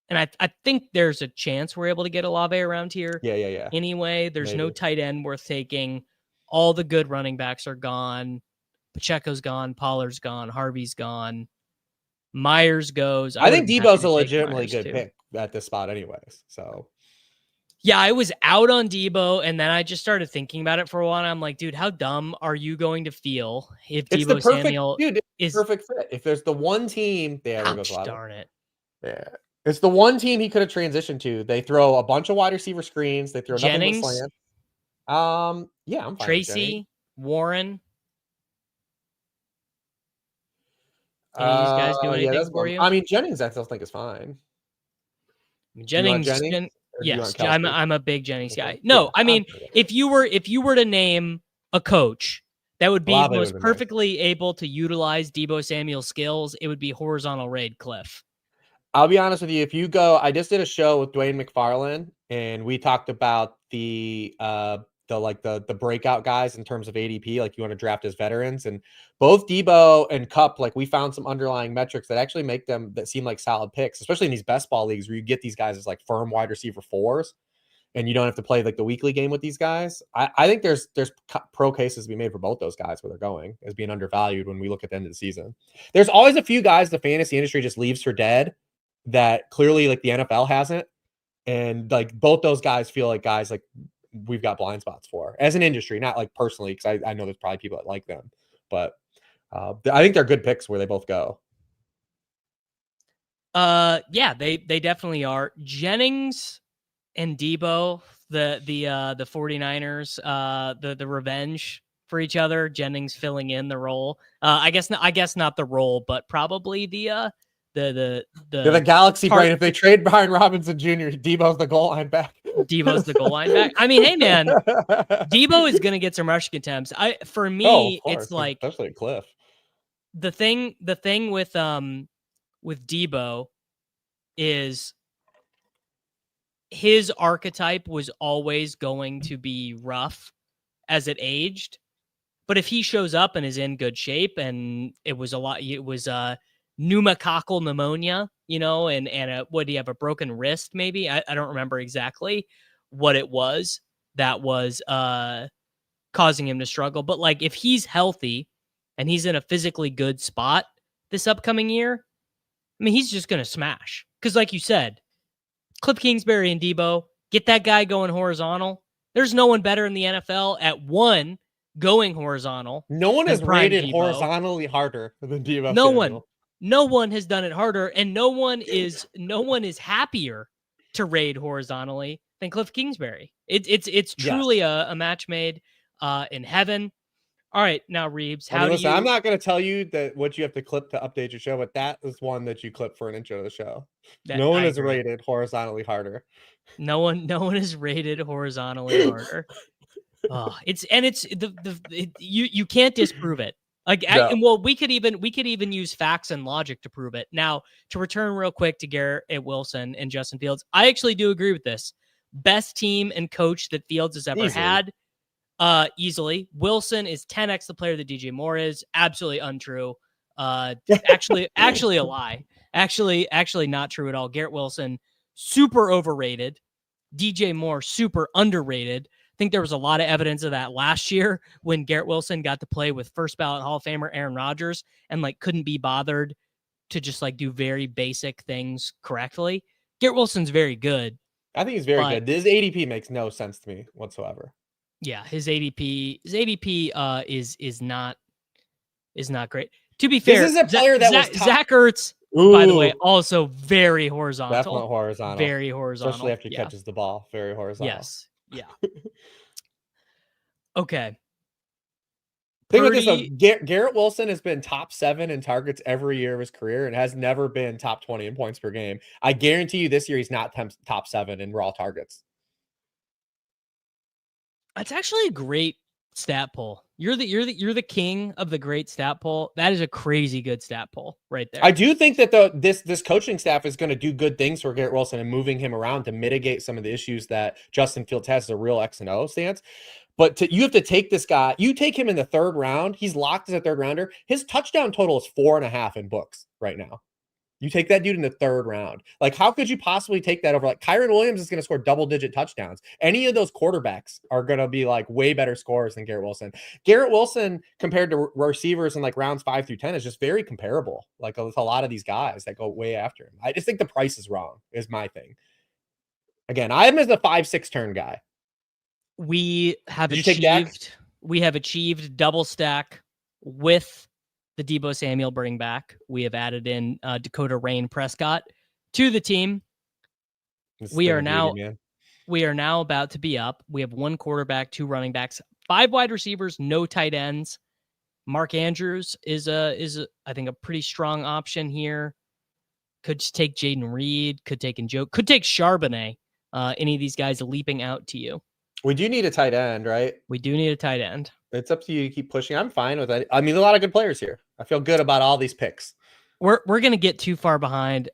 And I think there's a chance we're able to get Olave around here. Yeah. Anyway, there's no tight end worth taking. All the good running backs are gone. Pacheco's gone. Pollard's gone. Harvey's gone. Myers goes. I think Debo's a legitimately good pick at this spot anyways. So yeah, I was out on Deebo, and then I just started thinking about it for a while. And I'm like, dude, how dumb are you going to feel if Deebo Samuel is perfect fit? If there's the one team, darn it. Yeah. It's the one team he could have transitioned to. They throw a bunch of wide receiver screens. They throw Jennings, nothing but slant. Yeah, I'm fine. Tracy, Warren. Any of these guys do anything for you? I mean, Jennings, I still think is fine. Jennings, yes, I'm a big Jennings guy. No, I mean, if you were to name a coach that would be most perfectly able to utilize Deebo Samuel's skills, it would be horizontal raid Cliff. I'll be honest with you. If you go, I just did a show with Dwayne McFarland, and we talked about the breakout guys in terms of ADP, like you want to draft as veterans, and both Deebo and Kupp, like we found some underlying metrics that actually make them that seem like solid picks, especially in these best ball leagues where you get these guys as like firm wide receiver 4s, and you don't have to play like the weekly game with these guys. I think there's pro cases to be made for both those guys where they're going as being undervalued when we look at the end of the season. There's always a few guys the fantasy industry just leaves for dead that clearly like the NFL hasn't. And like both those guys feel like guys like we've got blind spots for as an industry, not like personally, because I know there's probably people that like them, but I think they're good picks where they both go. Yeah, they definitely are. Jennings and Deebo, the 49ers, the revenge for each other. Jennings filling in the role. I guess not the role, but probably the galaxy brain. If they trade Brian Robinson Jr., Deebo's the goal line back. Deebo's the goal line back. I mean, hey man, Deebo is gonna get some rushing attempts. For me, it's like especially at Cliff. The thing with Deebo is his archetype was always going to be rough as it aged. But if he shows up and is in good shape, and it was pneumococcal pneumonia, and what do you have, a broken wrist? Maybe I don't remember exactly what it was that was causing him to struggle. But like, if he's healthy and he's in a physically good spot this upcoming year, I mean, he's just going to smash. Because like you said, Cliff Kingsbury and Deebo, get that guy going horizontal. There's no one better in the NFL at going horizontal. No one has rated horizontally harder than Deebo. No one has done it harder, and no one is happier to raid horizontally than Cliff Kingsbury. It's truly a match made in heaven. All right, now Reebs, I'm not going to tell you that what you have to clip to update your show, but that is one that you clip for an intro to the show. No one is rated horizontally harder. No one is rated horizontally harder. You can't disprove it. We could even use facts and logic to prove it. Now, to return real quick to Garrett Wilson and Justin Fields, I actually do agree with this. Best team and coach that Fields has ever had. Easily. Wilson is 10x the player that DJ Moore is. Absolutely untrue. Actually a lie. Actually not true at all. Garrett Wilson, super overrated. DJ Moore, super underrated. I think there was a lot of evidence of that last year when Garrett Wilson got to play with first ballot Hall of Famer Aaron Rodgers and like couldn't be bothered to just like do very basic things correctly. Garrett Wilson's very good. I think he's very good. His ADP makes no sense to me whatsoever. Yeah, his ADP is not great. To be fair, this is a player that was Zach Ertz, by the way, also very horizontal. Definitely horizontal. Very horizontal. Especially after he catches the ball. Very horizontal. Yes. Yeah. Okay. Think of this though. Garrett Wilson has been top 7 in targets every year of his career and has never been top 20 in points per game. I guarantee you this year he's not top 7 in raw targets. That's actually a great stat poll. You're the king of the great stat poll. That is a crazy good stat poll right there. I do think that this coaching staff is going to do good things for Garrett Wilson and moving him around to mitigate some of the issues that Justin Fields has as a real X and O stance. But you have to take this guy. You take him in the 3rd round. He's locked as a 3rd rounder. His touchdown total is 4.5 in books right now. You take that dude in the 3rd round. Like, how could you possibly take that over? Like, Kyren Williams is going to score double-digit touchdowns. Any of those quarterbacks are going to be like way better scorers than Garrett Wilson. Garrett Wilson, compared to receivers in like rounds 5 through 10, is just very comparable. Like, with a lot of these guys that go way after him. I just think the price is wrong, is my thing. Again, I am as a 5-6 turn guy. We have achieved double stack with the Deebo Samuel bring back. We have added in Dakota Rain Prescott to the team. We are now about to be up. We have 1 quarterback, 2 running backs, 5 wide receivers, no tight ends. Mark Andrews is I think a pretty strong option here. Could just take Jaden Reed, could take Njoku, could take Charbonnet. Any of these guys leaping out to you. We do need a tight end, right? We do need a tight end. It's up to you to keep pushing. I'm fine with that. I mean, a lot of good players here. I feel good about all these picks. We're going to get too far behind.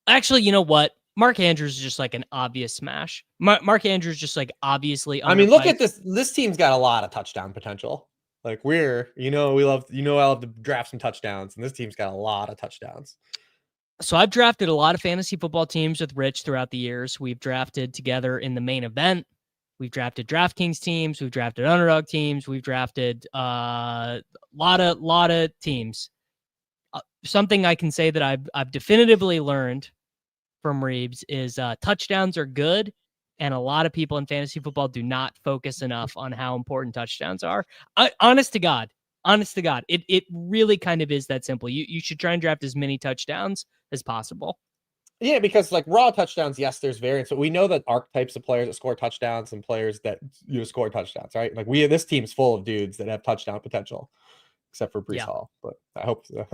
Actually, you know what? Mark Andrews is just like an obvious smash. Mark Andrews just like obviously. I mean, look at this. This team's got a lot of touchdown potential. Like I love to draft some touchdowns, and this team's got a lot of touchdowns. So I've drafted a lot of fantasy football teams with Rich throughout the years. We've drafted together in the main event. We've drafted DraftKings teams. We've drafted underdog teams. We've drafted a lot of teams. Something I can say that I've definitively learned from Reebs is touchdowns are good, and a lot of people in fantasy football do not focus enough on how important touchdowns are. Honest to God, it really kind of is that simple. You should try and draft as many touchdowns as possible. Yeah, because like raw touchdowns, yes, there's variance, but we know that archetypes of players that score touchdowns and players that score touchdowns, right? Like this team's full of dudes that have touchdown potential, except for Breece Hall. But I hope so.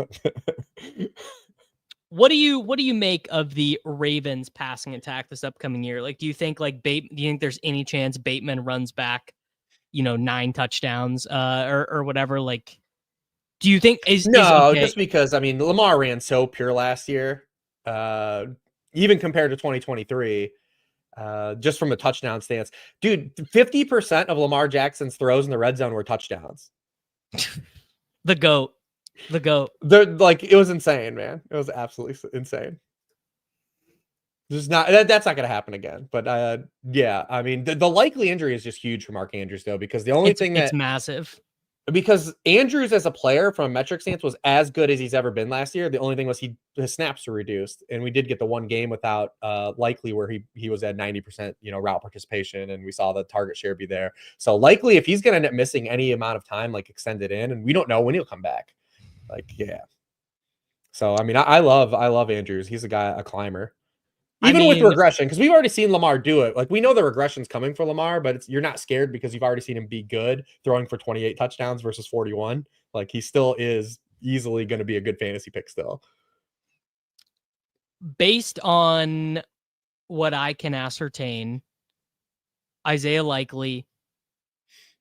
What do you make of the Ravens passing attack this upcoming year? Like, do you think do you think there's any chance Bateman runs back, 9 touchdowns, or whatever? Like, do you think just because Lamar ran so pure last year. Even compared to 2023, just from a touchdown stance, dude, 50% of Lamar Jackson's throws in the red zone were touchdowns. The GOAT. They're like, it was insane, man. It was absolutely insane. That's not going to happen again. But yeah, I mean, the likely injury is just huge for Mark Andrews though, because the only thing it's massive. Because Andrews as a player from a metric stance was as good as he's ever been last year. The only thing was his snaps were reduced, and we did get the one game without Likely where he was at 90% route participation, and we saw the target share be there. So Likely, if he's going to end up missing any amount of time, like extended in, and we don't know when he'll come back. Like, yeah. So I mean, I love Andrews. He's a climber. Even with regression, because we've already seen Lamar do it. Like, we know the regression's coming for Lamar, but you're not scared because you've already seen him be good, throwing for 28 touchdowns versus 41. Like, he still is easily going to be a good fantasy pick still. Based on what I can ascertain, Isaiah Likely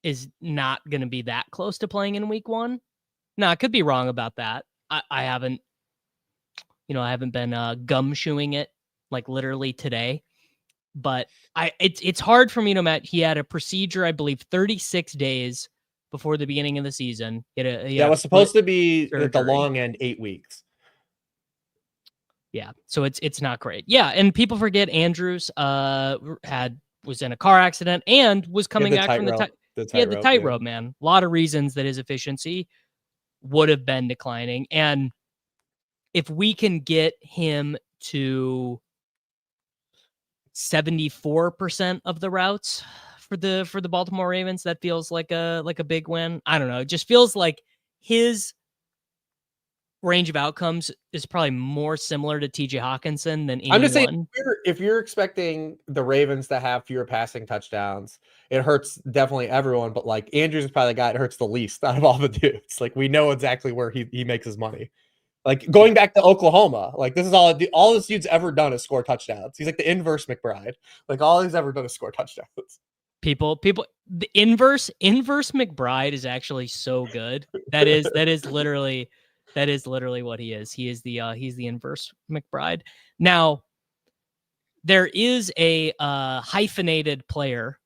is not going to be that close to playing in week 1. Now, I could be wrong about that. I haven't been gumshoeing it like literally today, but it's hard for me to imagine. He had a procedure, I believe, 36 days before the beginning of the season. That was supposed to be at the long end 8 weeks. Yeah, so it's not great. Yeah, and people forget Andrews was in a car accident and was coming back from the tightrope, man. A lot of reasons that his efficiency would have been declining, and if we can get him to 74% of the routes for the Baltimore Ravens, that feels like a big win. I don't know. It just feels like his range of outcomes is probably more similar to TJ Hawkinson than anyone. I'm just saying, if you're expecting the Ravens to have fewer passing touchdowns, it hurts definitely everyone. But like Andrews is probably the guy it hurts the least out of all the dudes. Like we know exactly where he makes his money. Like going back to Oklahoma, like this is all this dude's ever done is score touchdowns. He's like the inverse McBride. Like all he's ever done is score touchdowns. People, the inverse McBride is actually so good. That is literally what he is. He is he's the inverse McBride. Now, there is a hyphenated player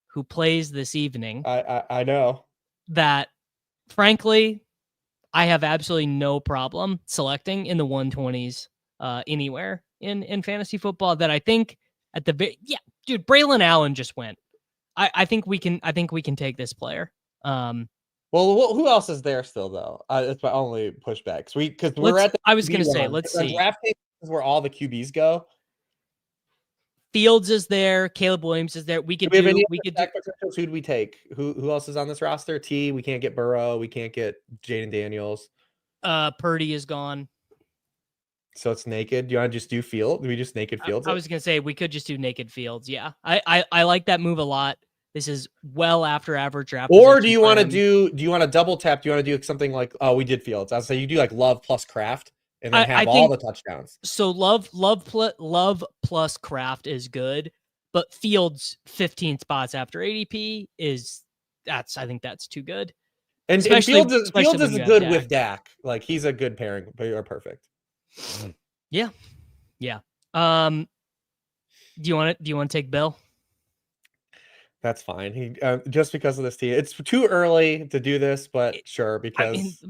who plays this evening. I know that, frankly, I have absolutely no problem selecting in the 120s anywhere in fantasy football. That I think at the dude, Braylon Allen just went. I think we can take this player. Well, who else is there still though? That's my only pushback. Because we're at the. I was gonna say, let's see. DraftKings is where all the QBs go. Fields is there. Caleb Williams is there. Who do we take? Who else is on this roster? We can't get Burrow. We can't get Jaden Daniels. Purdy is gone. So it's naked. Do you want to just do Field? Do we just naked Fields? I was gonna say we could just do naked Fields. Yeah, I like that move a lot. This is well after average draft. Or do you want to double tap? Do you want to do something like we did Fields? I'd say you do like Love plus Kraft and then have all the touchdowns. So Love plus Kraft is good, but Fields 15 spots after ADP I think that's too good. And Fields is good with Dak. Like he's a good pairing, but you're perfect. Yeah. Do you want to take Bill? That's fine. He just because of this team, it's too early to do this, but sure. Because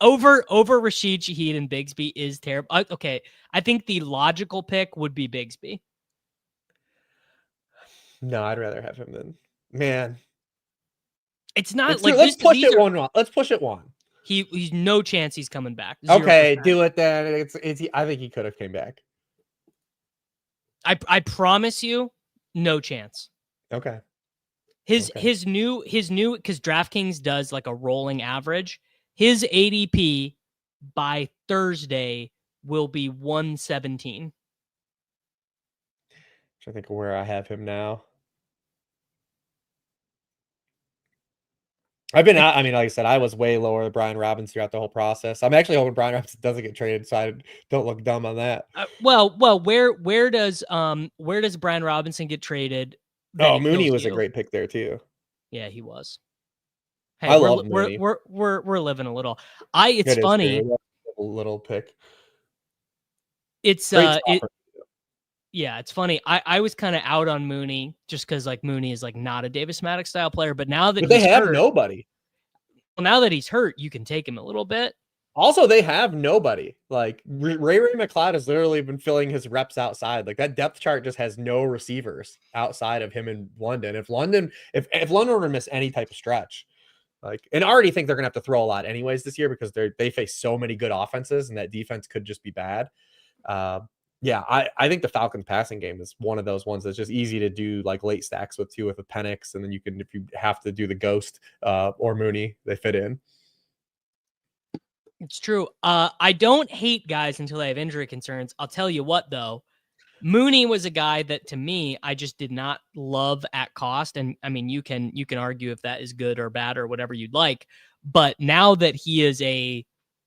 over Rashee, Shaheed, and Bigsby is terrible. Okay, I think the logical pick would be Bigsby. No, I'd rather have him than man. It's not let's push it one. Let's push it one. He's no chance he's coming back. 0%. Okay, do it then. It's I think he could have came back. I promise you, no chance. Okay. His new because DraftKings does like a rolling average. His ADP by Thursday will be 117. I think where I have him now. Like I said, I was way lower than Brian Robinson throughout the whole process. I'm actually hoping Brian Robinson doesn't get traded, so I don't look dumb on that. Where does Brian Robinson get traded? Mooney was a great pick there too. Yeah, he was. Hey, I love Mooney. We're living a little. It's funny. A little pick. It's yeah, it's funny. I was kind of out on Mooney just because like Mooney is like not a Davis Maddox style player, but now that they have nobody. Well, now that he's hurt, you can take him a little bit. Also, they have nobody. Like Ray McLeod has literally been filling his reps outside. Like that depth chart just has no receivers outside of him in London. If London were to miss any type of stretch, and I already think they're gonna have to throw a lot anyways this year because they face so many good offenses and that defense could just be bad. I think the Falcons passing game is one of those ones that's just easy to do like late stacks with a Penix, and then you can, if you have to do the Ghost or Mooney, they fit in. It's true. I don't hate guys until they have injury concerns. I'll tell you what, though. Mooney was a guy that, to me, I just did not love at cost. And, I mean, you can argue if that is good or bad or whatever you'd like. But now that he is he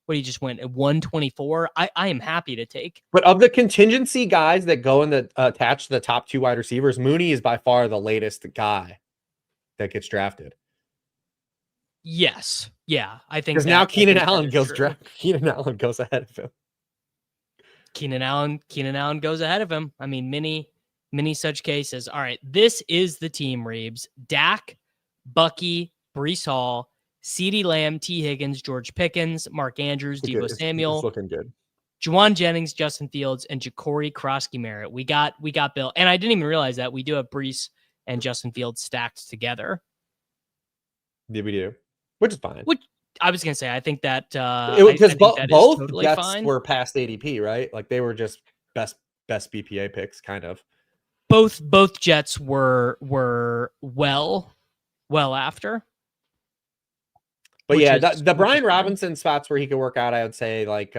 just went at 124, I am happy to take. But of the contingency guys that go in the attached to the top two wide receivers, Mooney is by far the latest guy that gets drafted. Yes. Yeah. I think because now Keenan Allen goes ahead of him. Keenan Allen goes ahead of him. I mean, many such cases. All right. This is the team, Reebs. Dak, Bucky, Breece Hall, CeeDee Lamb, T. Higgins, George Pickens, Mark Andrews, Deebo Samuel. It's looking good. Juwan Jennings, Justin Fields, and Ja'Cory Krosky-Merritt. We got Bill. And I didn't even realize that we do have Breece and Justin Fields stacked together. Yeah, we do. Which is fine. Which I was gonna say, I think that because both totally Jets fine. were past ADP, right? Like they were just best BPA picks, kind of. Both Jets were well after. But yeah, the Brian Robinson spots where he could work out, I would say like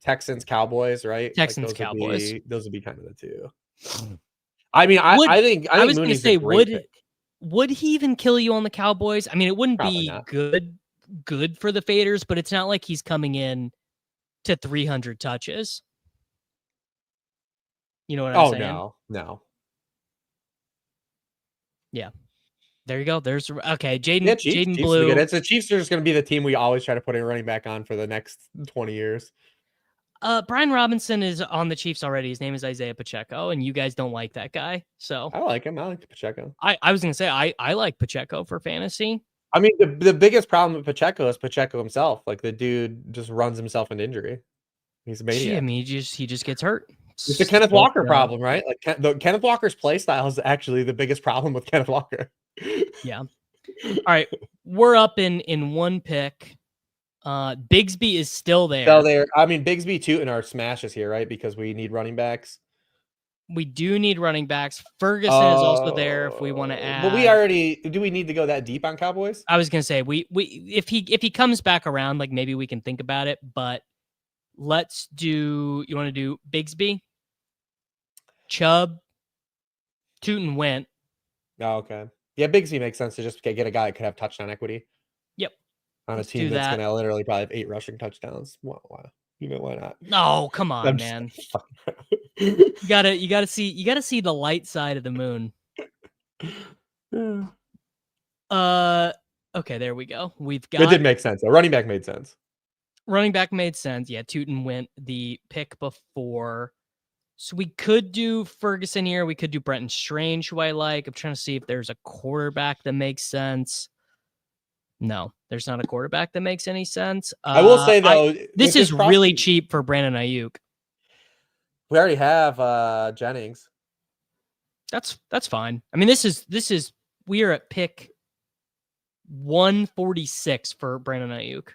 Texans, Cowboys, right? Texans, like Cowboys. Those would be kind of the two. I mean, I think was going to Mooney's say, a great pick. would he even kill you on the Cowboys? I mean, it wouldn't Probably be not. good for the Faders, but it's not like he's coming in to 300 touches. You know what I'm saying? No. Yeah. There you go. There's okay. Yeah, Jaden Chiefs Blue. It's the Chiefs are just going to be the team we always try to put a running back on for the next 20 years. Brian Robinson is on the Chiefs already. His name is Isaiah Pacheco, and you guys don't like that guy. So I like him. I like Pacheco. I was going to say, I like Pacheco for fantasy. I mean, the biggest problem with Pacheco is Pacheco himself. Like the dude just runs himself into injury. He's a maniac. I mean, he just gets hurt. It's the Kenneth Walker problem, right? Like Kenneth Walker's play style is actually the biggest problem with Kenneth Walker. Yeah. All right. We're up in one pick. Bigsby is still there. I mean, Bigsby too in our smashes here, right? Because we need running backs. We do need running backs. Ferguson is also there if we want to add. But do we need to go that deep on Cowboys? I was gonna say if he comes back around, like maybe we can think about it. But let's do. You want to do Bigsby, Chubb, Tootin Went. Oh, okay. Yeah, Bigsby makes sense to just get a guy that could have touchdown equity. Yep. On a team that's gonna literally probably have 8 rushing touchdowns. Why? Why not? No, come on, man. You gotta see the light side of the moon. Okay, there we go. We've got. It did make sense. A running back made sense. Running back made sense. Yeah, Tootin went the pick before. So we could do Ferguson here. We could do Brenton Strange, who I like. I'm trying to see if there's a quarterback that makes sense. No, there's not a quarterback that makes any sense. I will say, though, this is really cheap for Brandon Ayuk. We already have Jennings. That's fine. I mean, we are at pick 146 for Brandon Ayuk.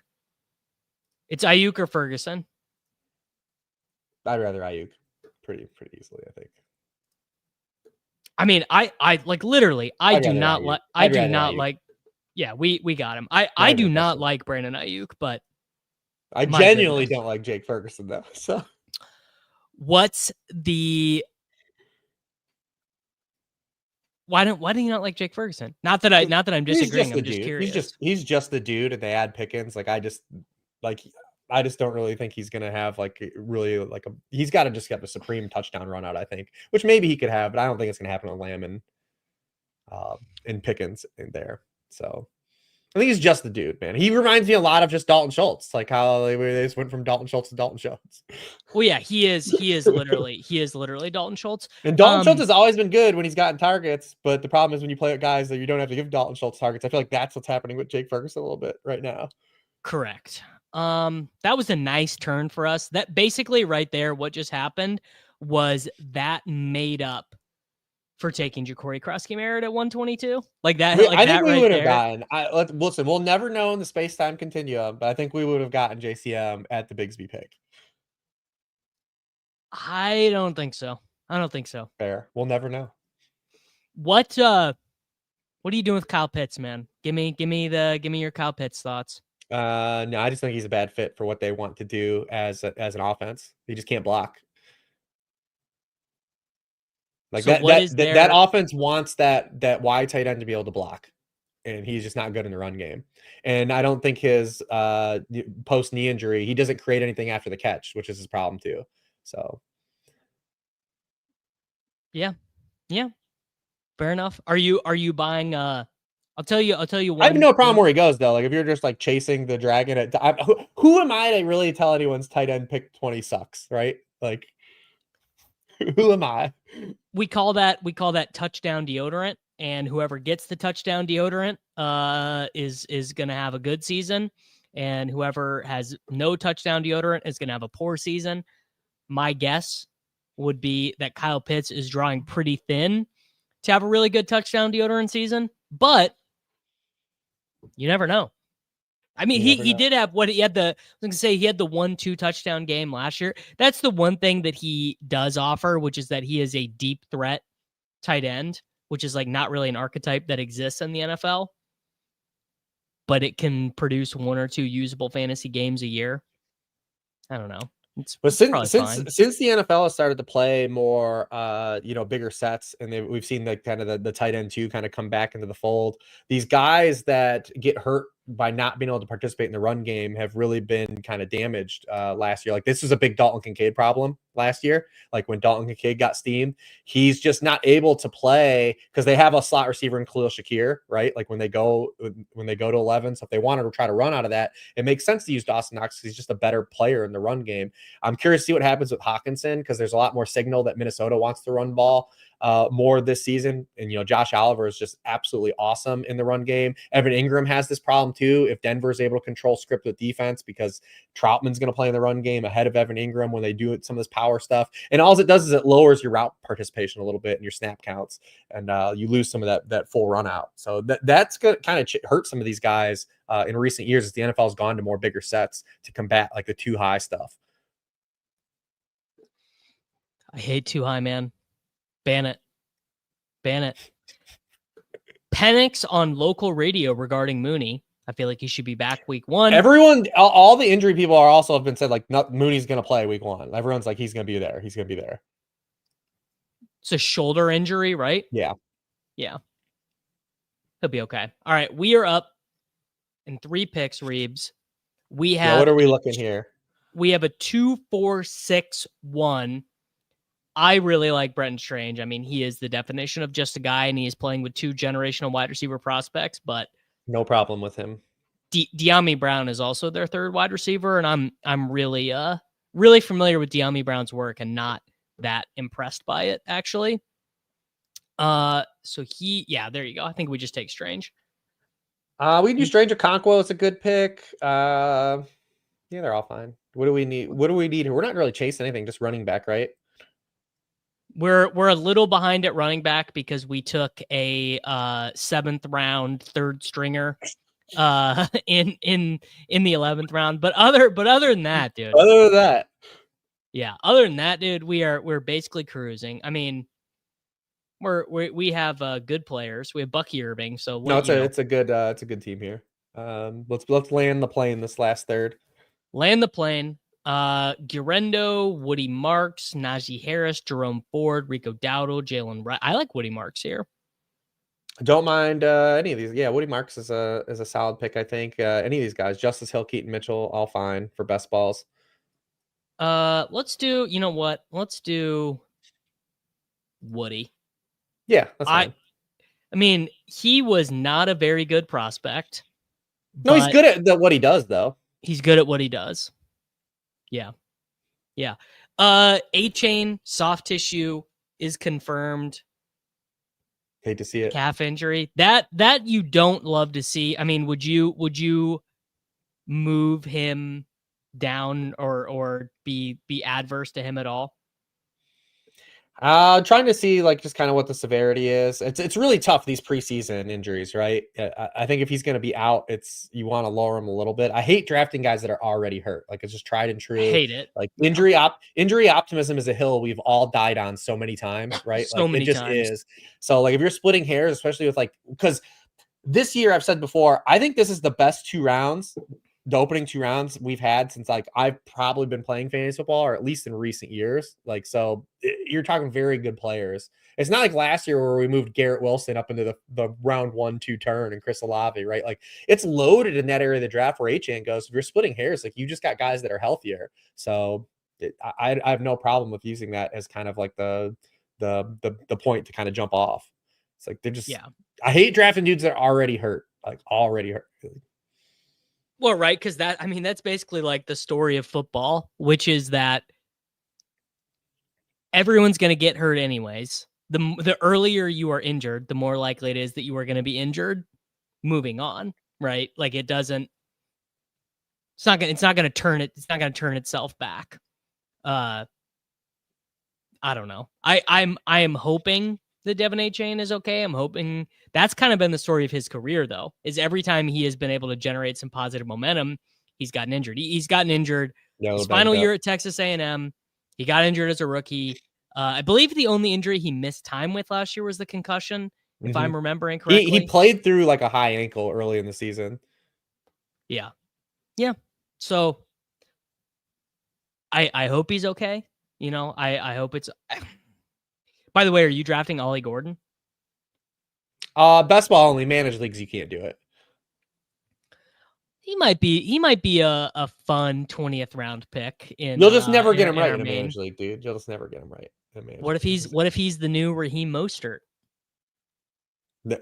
It's Ayuk or Ferguson. I'd rather Ayuk pretty easily, I think. I mean, I like literally, I do not like. Yeah, we got him. I do not like Brandon Ayuk, but I genuinely don't like Jake Ferguson though. So what's the why do you not like Jake Ferguson? Not that I'm disagreeing. I'm just curious. He's just the dude, and they add Pickens. Like I just don't really think he's gonna have he's got to just get the supreme touchdown run out, I think, which maybe he could have, but I don't think it's gonna happen on Lamb and Pickens in there. So I think he's just the dude, man. He reminds me a lot of just Dalton Schultz, like how they just went from Dalton Schultz to Dalton Schultz. Well, yeah, he is literally Dalton Schultz. And Dalton Schultz has always been good when he's gotten targets, but the problem is when you play with guys that you don't have to give Dalton Schultz targets. I feel like that's what's happening with Jake Ferguson a little bit right now. Correct. That was a nice turn for us. That basically right there, what just happened was that made up for taking Ja'Cory Krusky-Merritt at 122. Like that. I think we would have gotten. Listen, we'll never know in the space-time continuum, but I think we would have gotten JCM at the Bigsby pick. I don't think so. Fair. We'll never know. What are you doing with Kyle Pitts, man? Give me your Kyle Pitts thoughts. No, I just think he's a bad fit for what they want to do as an offense. He just can't block. Like so that offense wants that wide tight end to be able to block, and he's just not good in the run game. And I don't think his post knee injury, he doesn't create anything after the catch, which is his problem too. So yeah, fair enough. Are you buying? I'll tell you. One, I have no problem where he goes though. Like if you're just like chasing the dragon, who am I to really tell anyone's tight end pick 20 sucks, right? Like who am I? We call that touchdown deodorant, and whoever gets the touchdown deodorant is going to have a good season, and whoever has no touchdown deodorant is going to have a poor season. My guess would be that Kyle Pitts is drawing pretty thin to have a really good touchdown deodorant season, but you never know. I mean, he did have he had the 1-2 touchdown game last year. That's the one thing that he does offer, which is that he is a deep threat tight end, which is like not really an archetype that exists in the NFL. but it can produce 1 or 2 usable fantasy games a year. I don't know. But probably since fine. the NFL has started to play more, bigger sets, and we've seen the kind of the tight end too kind of come back into the fold. These guys that get hurt by not being able to participate in the run game have really been kind of damaged last year. Like this was a big Dalton Kincaid problem last year. Like when Dalton Kincaid got steamed, he's just not able to play because they have a slot receiver in Khalil Shakir, right? Like when they go to 11. So if they wanted to try to run out of that, it makes sense to use Dawson Knox because he's just a better player in the run game. I'm curious to see what happens with Hawkinson because there's a lot more signal that Minnesota wants to run ball more this season. And, Josh Oliver is just absolutely awesome in the run game. Evan Ingram has this problem too. If Denver is able to control script with defense, because Troutman's going to play in the run game ahead of Evan Ingram when they do some of this power stuff. And all it does is it lowers your route participation a little bit and your snap counts, and you lose some of that full run out. So that's going to kind of hurt some of these guys in recent years as the NFL has gone to more bigger sets to combat like the too high stuff. I hate too high, man. Ban it. Penix on local radio regarding Mooney. I feel like he should be back week 1. Everyone, all the injury people are also have been said like Mooney's going to play week 1. Everyone's like, he's going to be there. He's going to be there. It's a shoulder injury, right? Yeah. He'll be okay. All right. We are up in 3 picks, Reebs. We have. What are we looking here? We have a 2-4-6-1. I really like Brenton Strange. I mean, he is the definition of just a guy, and he is playing with 2 generational wide receiver prospects, but no problem with him. De'Ami Brown is also their 3rd wide receiver, and I'm really really familiar with De'Ami Brown's work and not that impressed by it, actually. So there you go. I think we just take Strange. We can do Strange or Conquo. It's a good pick. Yeah, they're all fine. What do we need? We're not really chasing anything, just running back, right? We're a little behind at running back because we took a 7th round 3rd stringer in the 11th round. But other than that, dude. Other than that, dude, we're basically cruising. I mean, we have good players. We have Bucky Irving, so it's a good team here. Let's land the plane this last third. Land the plane. Guerrendo, Woody Marks, Najee Harris, Jerome Ford, Rico Dowdle, Jaylen Wright. I like Woody Marks here. Don't mind any of these. Yeah, Woody Marks is a solid pick, I think. Any of these guys, Justice Hill, Keaton Mitchell, all fine for best balls. Let's do, you know what? Let's do Woody. Yeah, that's fine. I mean, he was not a very good prospect. No, he's good at what he does, though. He's good at what he does. Yeah. A-chain soft tissue is confirmed. Hate to see it. Calf injury. That you don't love to see. I mean, would you move him down or be adverse to him at all? Trying to see like just kind of what the severity is. It's really tough, these preseason injuries, right? I think if he's going to be out, you want to lower him a little bit. I hate drafting guys that are already hurt. Like it's just tried and true. I hate it. Like injury optimism is a hill we've all died on so many times, right? So many times. Is. So like if you're splitting hairs, especially with because this year I've said before, I think this is the best 2 rounds. The opening 2 rounds we've had since like I've probably been playing fantasy football, or at least in recent years. Like, so you're talking very good players. It's not like last year where we moved Garrett Wilson up into the round 1-2 turn and Chris Olave, right? Like it's loaded in that area of the draft where HN goes. If you're splitting hairs, like you just got guys that are healthier. So I have no problem with using that as kind of like the point to kind of jump off. It's like they're just, I hate drafting dudes that are already hurt. Well, right, because that's basically like the story of football, which is that everyone's going to get hurt anyways. The earlier you are injured, the more likely it is that you are going to be injured moving on, right? Like it's not going to turn itself back. I don't know. I am hoping that Devin A-Chain is okay. I'm hoping that's kind of been the story of his career, though, is every time he has been able to generate some positive momentum, he's gotten injured. He's gotten injured his final year at Texas A&M. He got injured as a rookie. I believe the only injury he missed time with last year was the concussion, if I'm remembering correctly. He played through like a high ankle early in the season. Yeah. Yeah. So I hope he's okay. You know, I hope it's. By the way, are you drafting Ollie Gordon? Best ball only managed leagues, you can't do it. He might be a fun 20th round pick in You'll just never get him right our in a main. managed league, dude. You'll just never get him right in a managed What if he's the new Raheem Mostert?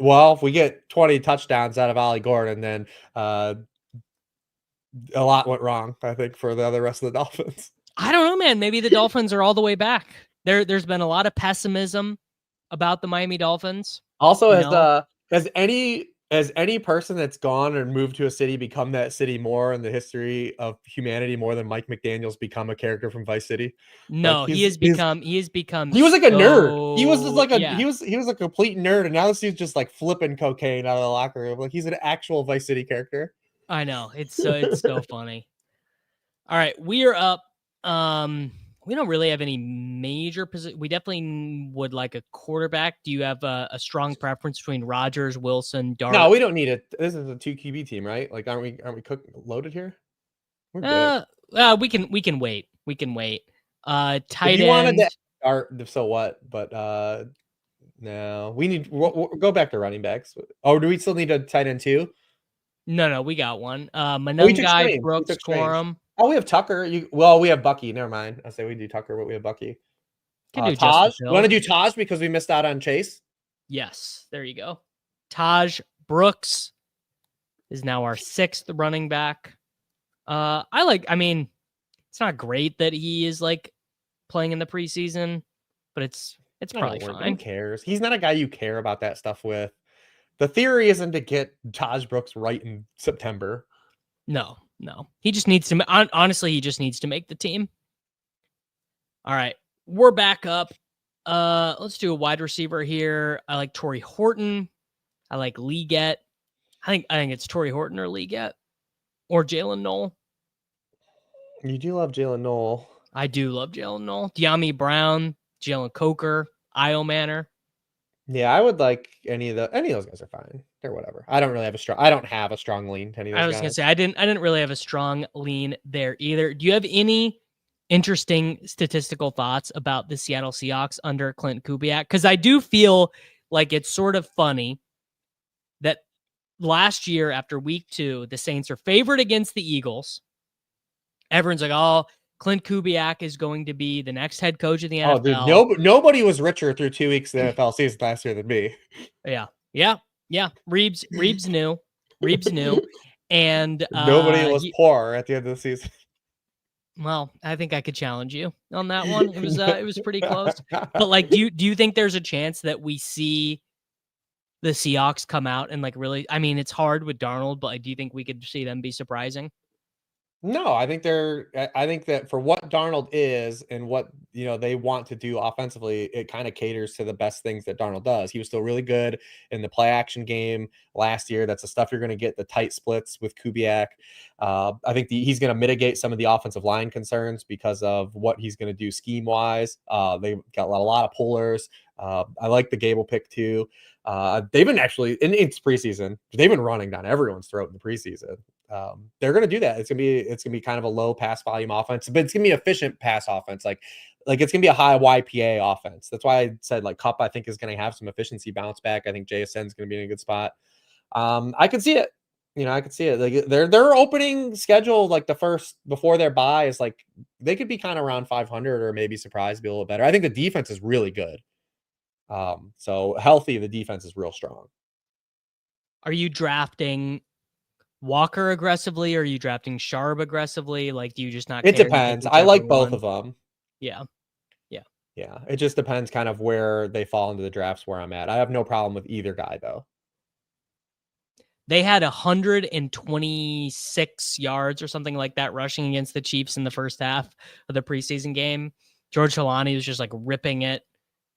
Well, if we get 20 touchdowns out of Ollie Gordon, then a lot went wrong, I think, for the other rest of the Dolphins. I don't know, man. Maybe the Dolphins are all the way back. There's been a lot of pessimism about the Miami Dolphins. Also, has any person that's gone and moved to a city become that city more in the history of humanity more than Mike McDaniel's become a character from Vice City? No, Like, he has become. he was like a nerd. He was just like yeah. he was a complete nerd, and now this dude's just like flipping cocaine out of the locker room. Like, he's an actual Vice City character. I know. It's so funny. All right, we are up. We don't really have any major position. We definitely would like a quarterback. Do you have a strong preference between Rodgers, Wilson, Dart? No, we don't need it. This is a 2 QB team, right? Like, aren't we loaded here? We're good. We can wait. We can wait. Tight if you end. Wanted to start, so what? But no, we need we'll go back to running backs. Oh, do we still need a tight end too? No, we got one. Manungai, Brooks, Corum. Oh, we have Tucker. We have Bucky. Never mind. I say we do Tucker, but we have Bucky. Can do Taj. You want to do Taj because we missed out on Chase? Yes. There you go. Taj Brooks is now our 6th running back. I mean, it's not great that he is like playing in the preseason, but it's probably fine. Who cares? He's not a guy you care about that stuff with. The theory isn't to get Taj Brooks right in September. No. He just needs to, honestly, he just needs to make the team. All right. We're back up. Let's do a wide receiver here. I like Torrey Horton. I like Leggett. I think it's Torrey Horton or Leggett or Jaylen Noel. You do love Jaylen Noel. I do love Jaylen Noel. De'Ami Brown, Jalen Coker, Io Manor. Yeah, I would like any of those guys are fine. They're whatever. I don't have a strong lean to any of those guys. I was gonna say I didn't really have a strong lean there either. Do you have any interesting statistical thoughts about the Seattle Seahawks under Clint Kubiak? Because I do feel like it's sort of funny that last year after week 2, the Saints are favored against the Eagles. Everyone's like, oh, Clint Kubiak is going to be the next head coach of the NFL. Oh, dude, nobody was richer through 2 weeks of the NFL season last year than me. Yeah. Reebs knew. And nobody was poor at the end of the season. Well, I think I could challenge you on that one. It was pretty close. But like, do you think there's a chance that we see the Seahawks come out and like really? I mean, it's hard with Darnold, but do you think we could see them be surprising? No, I think that for what Darnold is and what they want to do offensively, it kind of caters to the best things that Darnold does. He was still really good in the play action game last year. That's the stuff you're going to get, the tight splits with Kubiak. I think he's going to mitigate some of the offensive line concerns because of what he's going to do scheme wise. They've got a lot of pullers. I like the Gable pick too. They've been actually it's preseason. They've been running down everyone's throat in the preseason. They're going to do that. It's going to be kind of a low pass volume offense, but it's going to be efficient pass offense. Like it's going to be a high YPA offense. That's why I said like Kupp, I think is going to have some efficiency bounce back. I think JSN is going to be in a good spot. I can see it. I could see it. Like their opening schedule, like the first before their bye is like, they could be kind of around 500 or maybe surprised, be a little better. I think the defense is really good. So healthy, the defense is real strong. Are you drafting Walker aggressively, or are you drafting Sharp aggressively? Like, do you just not? It depends. I like both of them. Yeah. It just depends kind of where they fall into the drafts where I'm at. I have no problem with either guy though. They had 126 yards or something like that rushing against the Chiefs in the first half of the preseason game. George Halani was just like ripping it.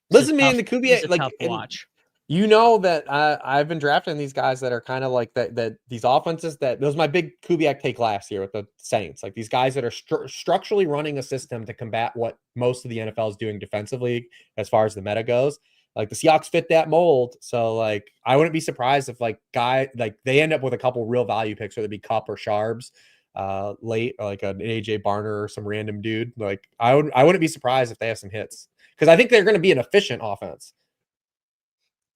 Listen, man, the Kubiak, like, tough watch. That I've been drafting these guys that are kind of like that these offenses that was my big Kubiak take last year with the Saints. Like these guys that are structurally running a system to combat what most of the NFL is doing defensively as far as the meta goes. Like the Seahawks fit that mold. So like I wouldn't be surprised if like they end up with a couple real value picks, whether it be Cup or Sharbs late, or like an AJ Barner or some random dude. Like I wouldn't be surprised if they have some hits, because I think they're going to be an efficient offense.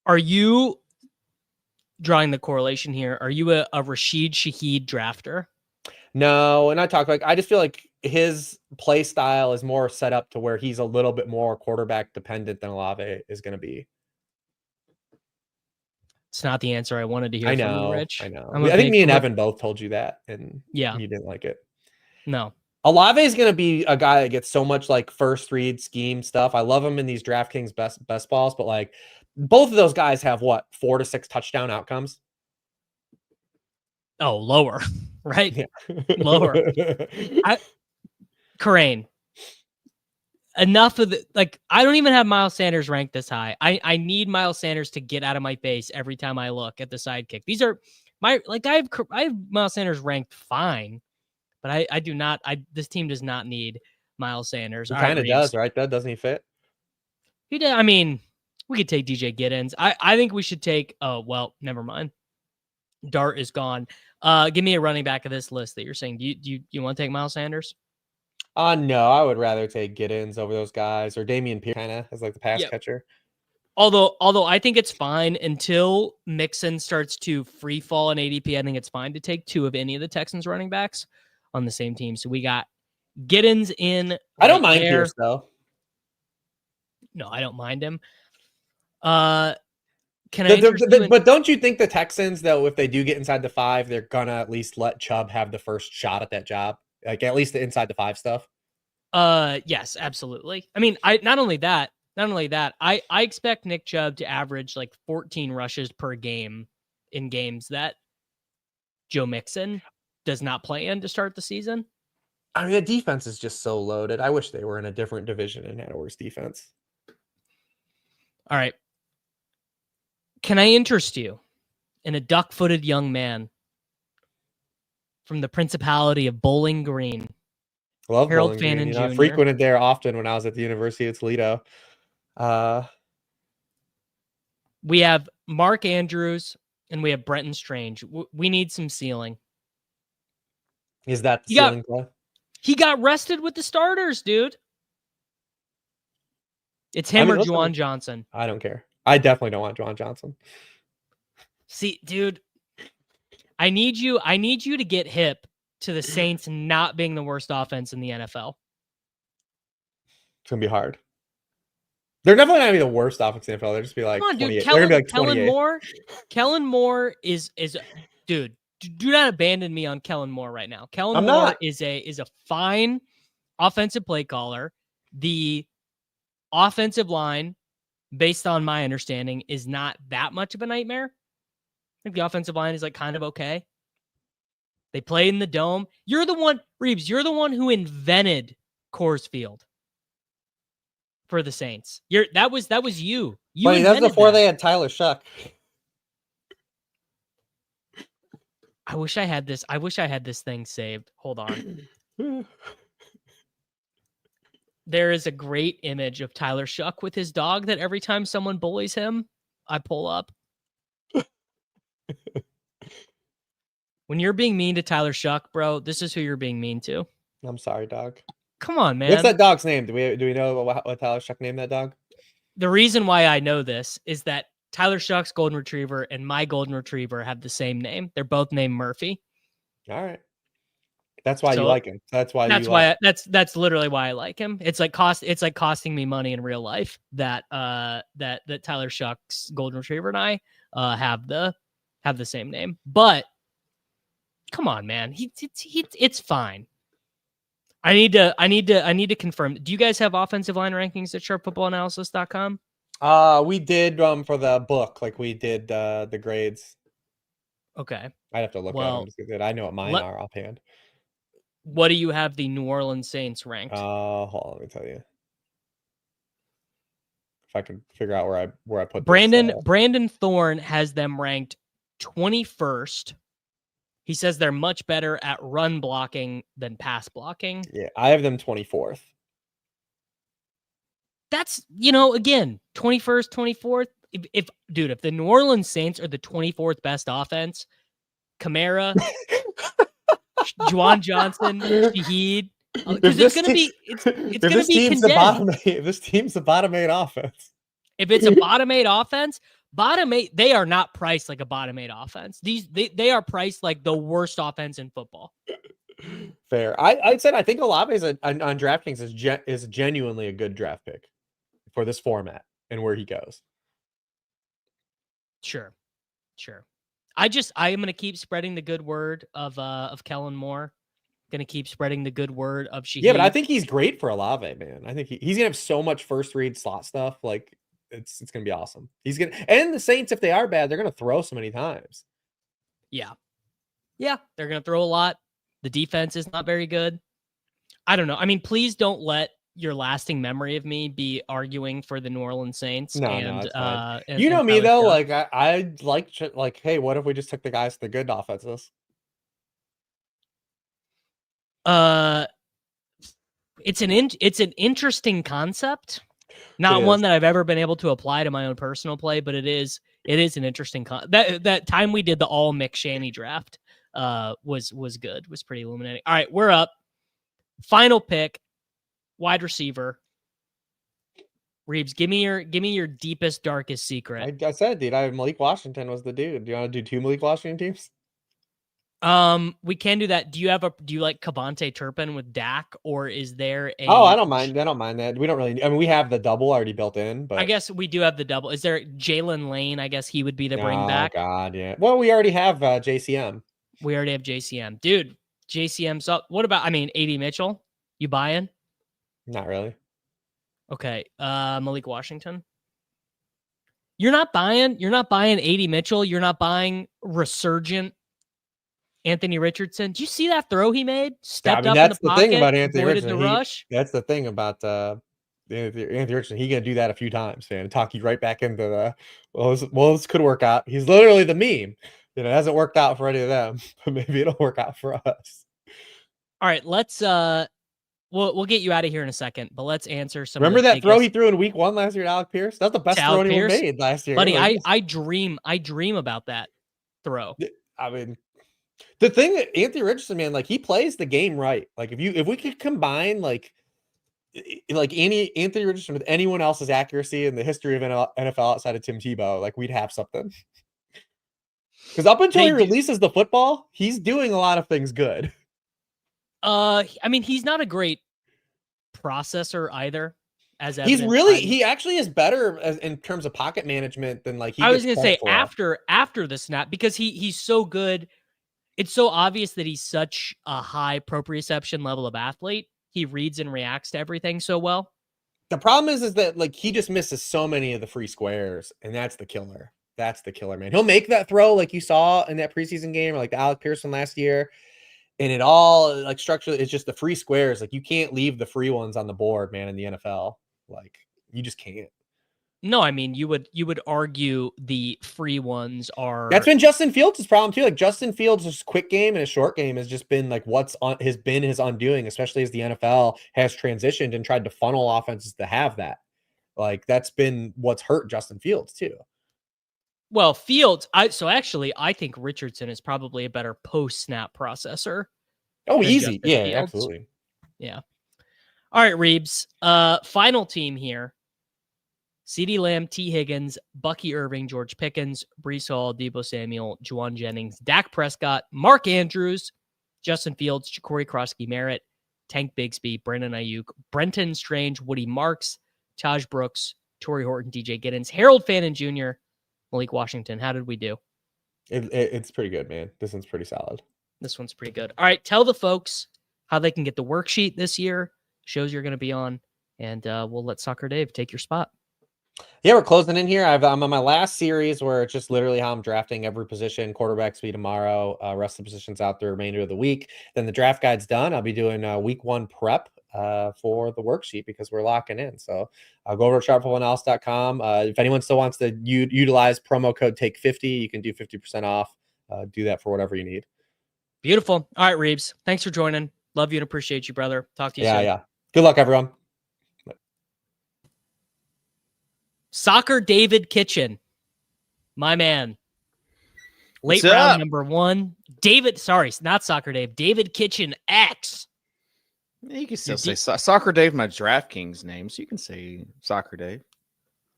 Are you drawing the correlation here? Are you a Rashid Shaheed drafter? No, and I just feel like his play style is more set up to where he's a little bit more quarterback dependent than Olave is going to be. It's not the answer I wanted to hear from you, Rich. I know. I think me and Evan both told you that, and yeah, you didn't like it. No. Olave is going to be a guy that gets so much like first read scheme stuff. I love him in these DraftKings best balls, but like both of those guys have what, 4 to 6 touchdown outcomes. Oh, lower, right? Yeah. Lower. Crane. Enough of the, like, I don't even have Miles Sanders ranked this high. I need Miles Sanders to get out of my face every time I look at the sidekick. These are my, like, I have Miles Sanders ranked fine, but I do not, this team does not need Miles Sanders. He kind of does, right? Doesn't he fit? He did. I mean, we could take DJ Giddens. I think we should take, oh, well, never mind. Dart is gone. Give me a running back of this list that you're saying. Do you want to take Miles Sanders? No, I would rather take Giddens over those guys, or Damian Pierce kind of as like the pass catcher. Although I think it's fine until Mixon starts to free fall in ADP. I think it's fine to take 2 of any of the Texans running backs on the same team. So we got Giddens in. Right, I don't mind Pierce though. No, I don't mind him. But don't you think the Texans, though, if they do get inside the 5, they're gonna at least let Chubb have the first shot at that job, like at least the inside the 5 stuff? Yes, absolutely. I mean, not only that, I expect Nick Chubb to average like 14 rushes per game in games that Joe Mixon does not play in to start the season. I mean, the defense is just so loaded. I wish they were in a different division and had a worse defense. All right. Can I interest you in a duck-footed young man from the Principality of Bowling Green? Love Harold Bowling Green. Fannin Jr. I frequented there often when I was at the University of Toledo. We have Mark Andrews and we have Brenton Strange. We need some ceiling. Is that the ceiling play? He got rested with the starters, dude. It's him or Juwan Johnson. I don't care. I definitely don't want Juwan Johnson. See, dude, I need you to get hip to the Saints not being the worst offense in the NFL. It's gonna be hard. They're definitely not gonna be the worst offense in the NFL. They'll just be like, come on, dude. They're gonna be like 28. Kellen Moore is dude. Do not abandon me on Kellen Moore right now. Kellen Moore is a fine offensive play caller. The offensive line, based on my understanding, is not that much of a nightmare. I think the offensive line is like kind of okay. They play in the dome. You're the one, Reebs, you're the one who invented Coors Field for the Saints. That was you. Wait, that's before they had Tyler Shuck. I wish I had this thing saved. Hold on. There is a great image of Tyler Shuck with his dog that every time someone bullies him, I pull up. When you're being mean to Tyler Shuck, bro, this is who you're being mean to. I'm sorry, dog. Come on, man. What's that dog's name? Do we know what Tyler Shuck named that dog? The reason why I know this is that Tyler Shuck's golden retriever and my golden retriever have the same name. They're both named Murphy. All right. That's why you like him. That's literally why I like him. It's like costing me money in real life that Tyler Shuck's golden retriever and I have the same name. But come on, man. It's fine. I need to confirm. Do you guys have offensive line rankings at sharpfootballanalysis.com? We did for the book, like we did the grades. Okay. I'd have to look at them because I know what mine are offhand. What do you have the New Orleans Saints ranked? Hold on, let me tell you. If I can figure out where I put Brandon Thorne has them ranked 21st. He says they're much better at run blocking than pass blocking. Yeah, I have them 24th. that's, again, 21st, 24th. If the New Orleans Saints are the 24th best offense, Kamara, Juwan Johnson, Shaheed, because it's going to be condensed. If this team's a bottom 8 offense. If it's a bottom 8 offense, bottom 8, they are not priced like a bottom 8 offense. They are priced like the worst offense in football. Fair. I said I think Olave is on DraftKings is genuinely a good draft pick for this format and where he goes. Sure. I am going to keep spreading the good word of Kellen Moore. Going to keep spreading the good word of Shaheed. Yeah, but I think he's great for Olave, man. I think he's going to have so much first read slot stuff. Like it's going to be awesome. And the Saints, if they are bad, they're going to throw so many times. Yeah, they're going to throw a lot. The defense is not very good. I don't know. I mean, please don't let your lasting memory of me be arguing for the New Orleans Saints. No, it's fine. You know me though. Like I like, hey, what if we just took the guys to the good offenses? It's an interesting concept. Not one that I've ever been able to apply to my own personal play, but it is an interesting that time we did the all Mick Shanny draft was good, was pretty illuminating. All right, we're up. Final pick, wide receiver. Reebs, give me your deepest, darkest secret. I said, dude, Malik Washington was the dude. Do you want to do 2 Malik Washington teams? We can do that. Do you like Cavante Turpin with Dak, or is there a? Oh, I don't mind that. We don't really. I mean, we have the double already built in, but I guess we do have the double. Is there Jaylen Lane? I guess he would be the bring back. Oh God, yeah. Well, we already have JCM. We already have JCM, dude. JCM's up. What about? I mean, AD Mitchell. You buying? Not really. Okay. Malik Washington. You're not buying AD Mitchell. You're not buying resurgent Anthony Richardson. Did you see that throw he made? Stepped up in the pocket. Thing about Anthony Richardson. Rush. That's the thing about Anthony Richardson. He's gonna do that a few times, man. Talk you right back into the this could work out. He's literally the meme. It hasn't worked out for any of them, but maybe it'll work out for us. All right, let's we'll get you out of here in a second, but let's answer some. Remember that throw he threw in week 1 last year to Alec Pierce? That's the best throw anyone made last year. Buddy, I dream about that throw. I mean, the thing that Anthony Richardson, man, like he plays the game right. Like if we could combine like Anthony Richardson with anyone else's accuracy in the history of NFL outside of Tim Tebow, like we'd have something. Because up until he releases the football, he's doing a lot of things good. I mean, he's not a great processor either. He actually is better in terms of pocket management than like I was going to say after the snap, because he's so good. It's so obvious that he's such a high proprioception level of athlete. He reads and reacts to everything so well. The problem is that like he just misses so many of the free squares, and that's the killer. That's the killer, man. He'll make that throw like you saw in that preseason game or like the Alec Pearson last year. And it all like structurally, it's just the free squares. Like you can't leave the free ones on the board, man, in the NFL. Like you just can't. No, I mean, you would argue the free ones are. That's been Justin Fields' problem too. Like Justin Fields' quick game and his short game has just been like has been his undoing, especially as the NFL has transitioned and tried to funnel offenses to have that. Like that's been what's hurt Justin Fields too. Well, Fields, I think Richardson is probably a better post-snap processor. Oh, easy. Yeah, Fields. Absolutely. Yeah. All right, Reebs. Final team here. CeeDee Lamb, T. Higgins, Bucky Irving, George Pickens, Breece Hall, Deebo Samuel, Juwan Jennings, Dak Prescott, Mark Andrews, Justin Fields, Ja'Cory Krosky-Merritt, Tank Bigsby, Brandon Ayuk, Brenton Strange, Woody Marks, Taj Brooks, Torrey Horton, DJ Giddens, Harold Fannin Jr., Malik Washington. How did we do? It's pretty good, man. This one's pretty solid. This one's pretty good. All right, tell the folks how they can get the worksheet this year, shows you're going to be on, and we'll let Soccer Dave take your spot. Yeah, we're closing in here. I'm on my last series where it's just literally how I'm drafting every position. Quarterbacks be tomorrow. Rest of the positions out the remainder of the week. Then the draft guide's done. I'll be doing week 1 prep for the worksheet because we're locking in. So I'll go over to sharpfootballanalysis.com. If anyone still wants to utilize promo code TAKE50, you can do 50% off. Do that for whatever you need. Beautiful. All right, Reebs. Thanks for joining. Love you and appreciate you, brother. Talk to you soon. Yeah. Good luck, everyone. Soccer David Kitchen, my man. Late What's round up? number 1. David, sorry, not Soccer Dave. David Kitchen X. Yeah, you can still say Soccer Dave, my DraftKings name, so you can say Soccer Dave.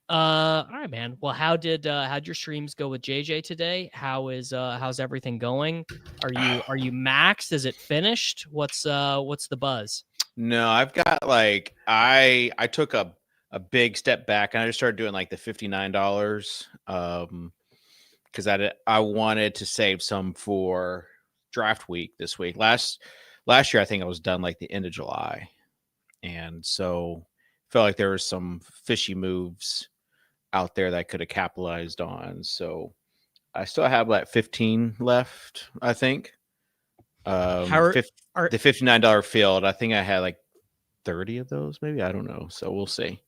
All right, man. Well, how'd your streams go with JJ today? How's everything going? Are you maxed? Is it finished? What's the buzz? No, I've got like I took a big step back and I just started doing like the $59 because I wanted to save some for draft week this week. Last year I think I was done like the end of July, and so felt like there were some fishy moves out there that I could have capitalized on. So I still have like 15 left, I think. The $59 field, I think I had like 30 of those, maybe. I don't know. So we'll see.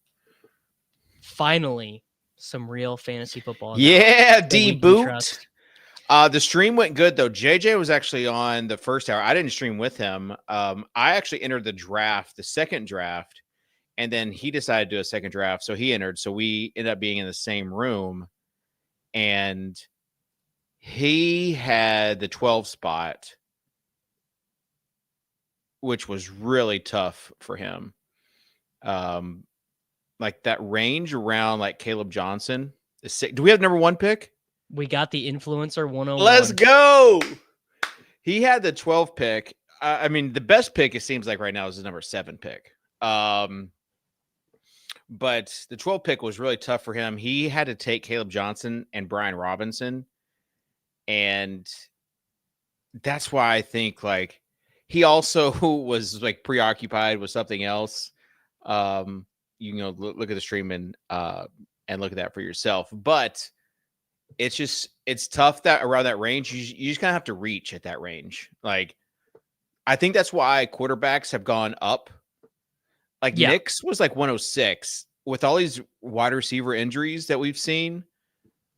Finally, some real fantasy football. Yeah, D-boot. The stream went good though. JJ was actually on the first hour. I didn't stream with him. I actually entered the second draft, and then he decided to do a second draft. So he entered. So we ended up being in the same room, and he had the 12 spot, which was really tough for him. Like that range around like Kaleb Johnson is sick. Do we have number 1 pick? We got the influencer 101. Let's go. He had the 12 pick. I mean, the best pick, it seems like right now, is the number 7 pick. But the 12 pick was really tough for him. He had to take Kaleb Johnson and Brian Robinson. And that's why I think like he also was like preoccupied with something else. You know, look at the stream and look at that for yourself. But it's tough that around that range, you just kind of have to reach at that range. Like, I think that's why quarterbacks have gone up. Like Nick's was like 106 with all these wide receiver injuries that we've seen.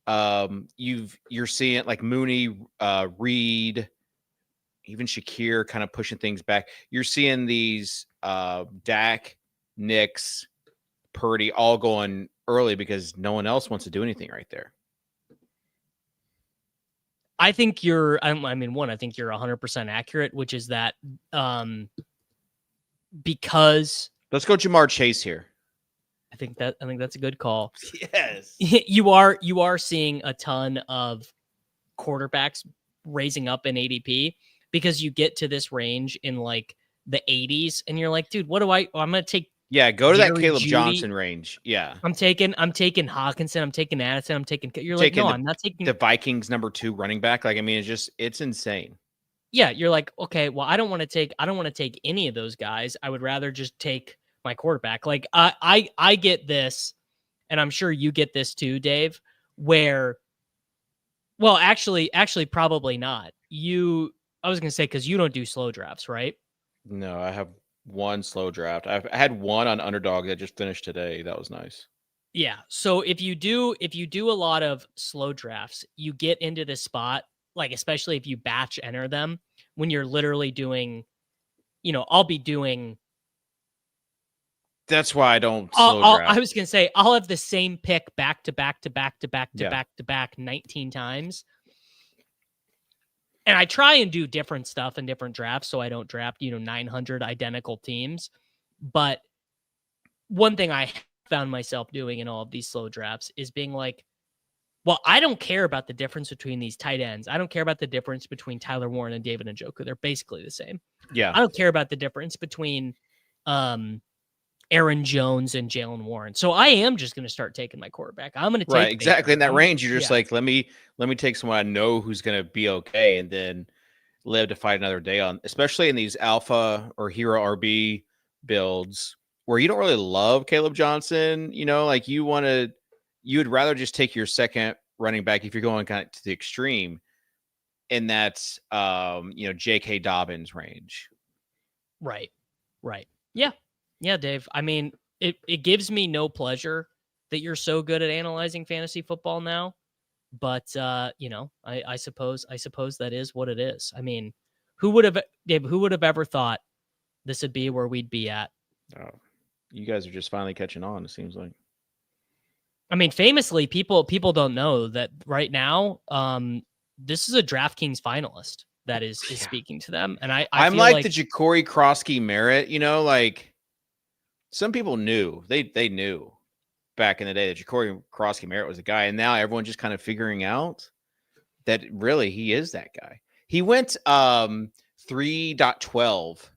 You're seeing like Mooney, Reed, even Shakir kind of pushing things back. You're seeing these Dak, Knicks, Purdy all going early because no one else wants to do anything right there. I think you're 100% accurate, which is that because let's go Jamar Chase here. I think that's a good call. Yes. You are seeing a ton of quarterbacks raising up in ADP because you get to this range in like the 80s and you're like, dude, what do I'm going to take. Yeah, go to Jerry that Kaleb Judy. Johnson range. Yeah. I'm taking Hawkinson, I'm taking Addison, you're like, no, I'm not taking the Vikings number 2 running back. Like, I mean, it's insane. Yeah, you're like, okay, well, I don't want to take any of those guys. I would rather just take my quarterback. Like I get this, and I'm sure you get this too, Dave, where, well, actually probably not. I was going to say, cause you don't do slow drafts, right? No, I have one slow draft. I had one on Underdog that just finished today. That was nice. Yeah. So if you do a lot of slow drafts, you get into this spot, like, especially if you batch enter them, when you're literally doing, I'll be doing. That's why I don't slow draft. I was going to say, I'll have the same pick back to back 19 times. And I try and do different stuff in different drafts so I don't draft, 900 identical teams. But one thing I found myself doing in all of these slow drafts is being like, well, I don't care about the difference between these tight ends. I don't care about the difference between Tyler Warren and David Njoku. They're basically the same. Yeah. I don't care about the difference between Aaron Jones and Jaylen Warren. So I am just going to start taking my quarterback. I'm going to take right exactly in that range. You're just like, let me take someone I know who's going to be okay, and then live to fight another day on. Especially in these alpha or hero RB builds where you don't really love Kaleb Johnson. Like you would rather just take your second running back if you're going kind of to the extreme, and that's J.K. Dobbins range. Right. Yeah, Dave. I mean, it gives me no pleasure that you're so good at analyzing fantasy football now, but I suppose that is what it is. I mean, who would have ever thought this would be where we'd be at? Oh, you guys are just finally catching on, it seems like. I mean, famously, people don't know that right now. This is a DraftKings finalist that is speaking to them, and I'm feel like the Ja'Cory Krosky merit. You know, like some people knew they knew back in the day that Ja'Cory Krosky merit was a guy, and now everyone's just kind of figuring out that really he is that guy. He went 3.12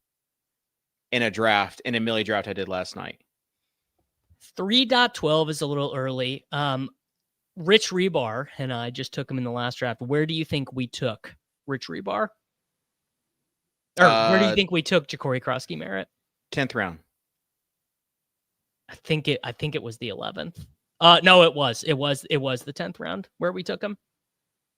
in a Millie draft I did last night. 3.12 is a little early. Rich Hribar and I just took him in the last draft. Where do you think we took Rich Hribar? Or where do you think we took Ja'Cory Krosky Merritt? 10th round. I think it was the 11th. No, it was the 10th round where we took him.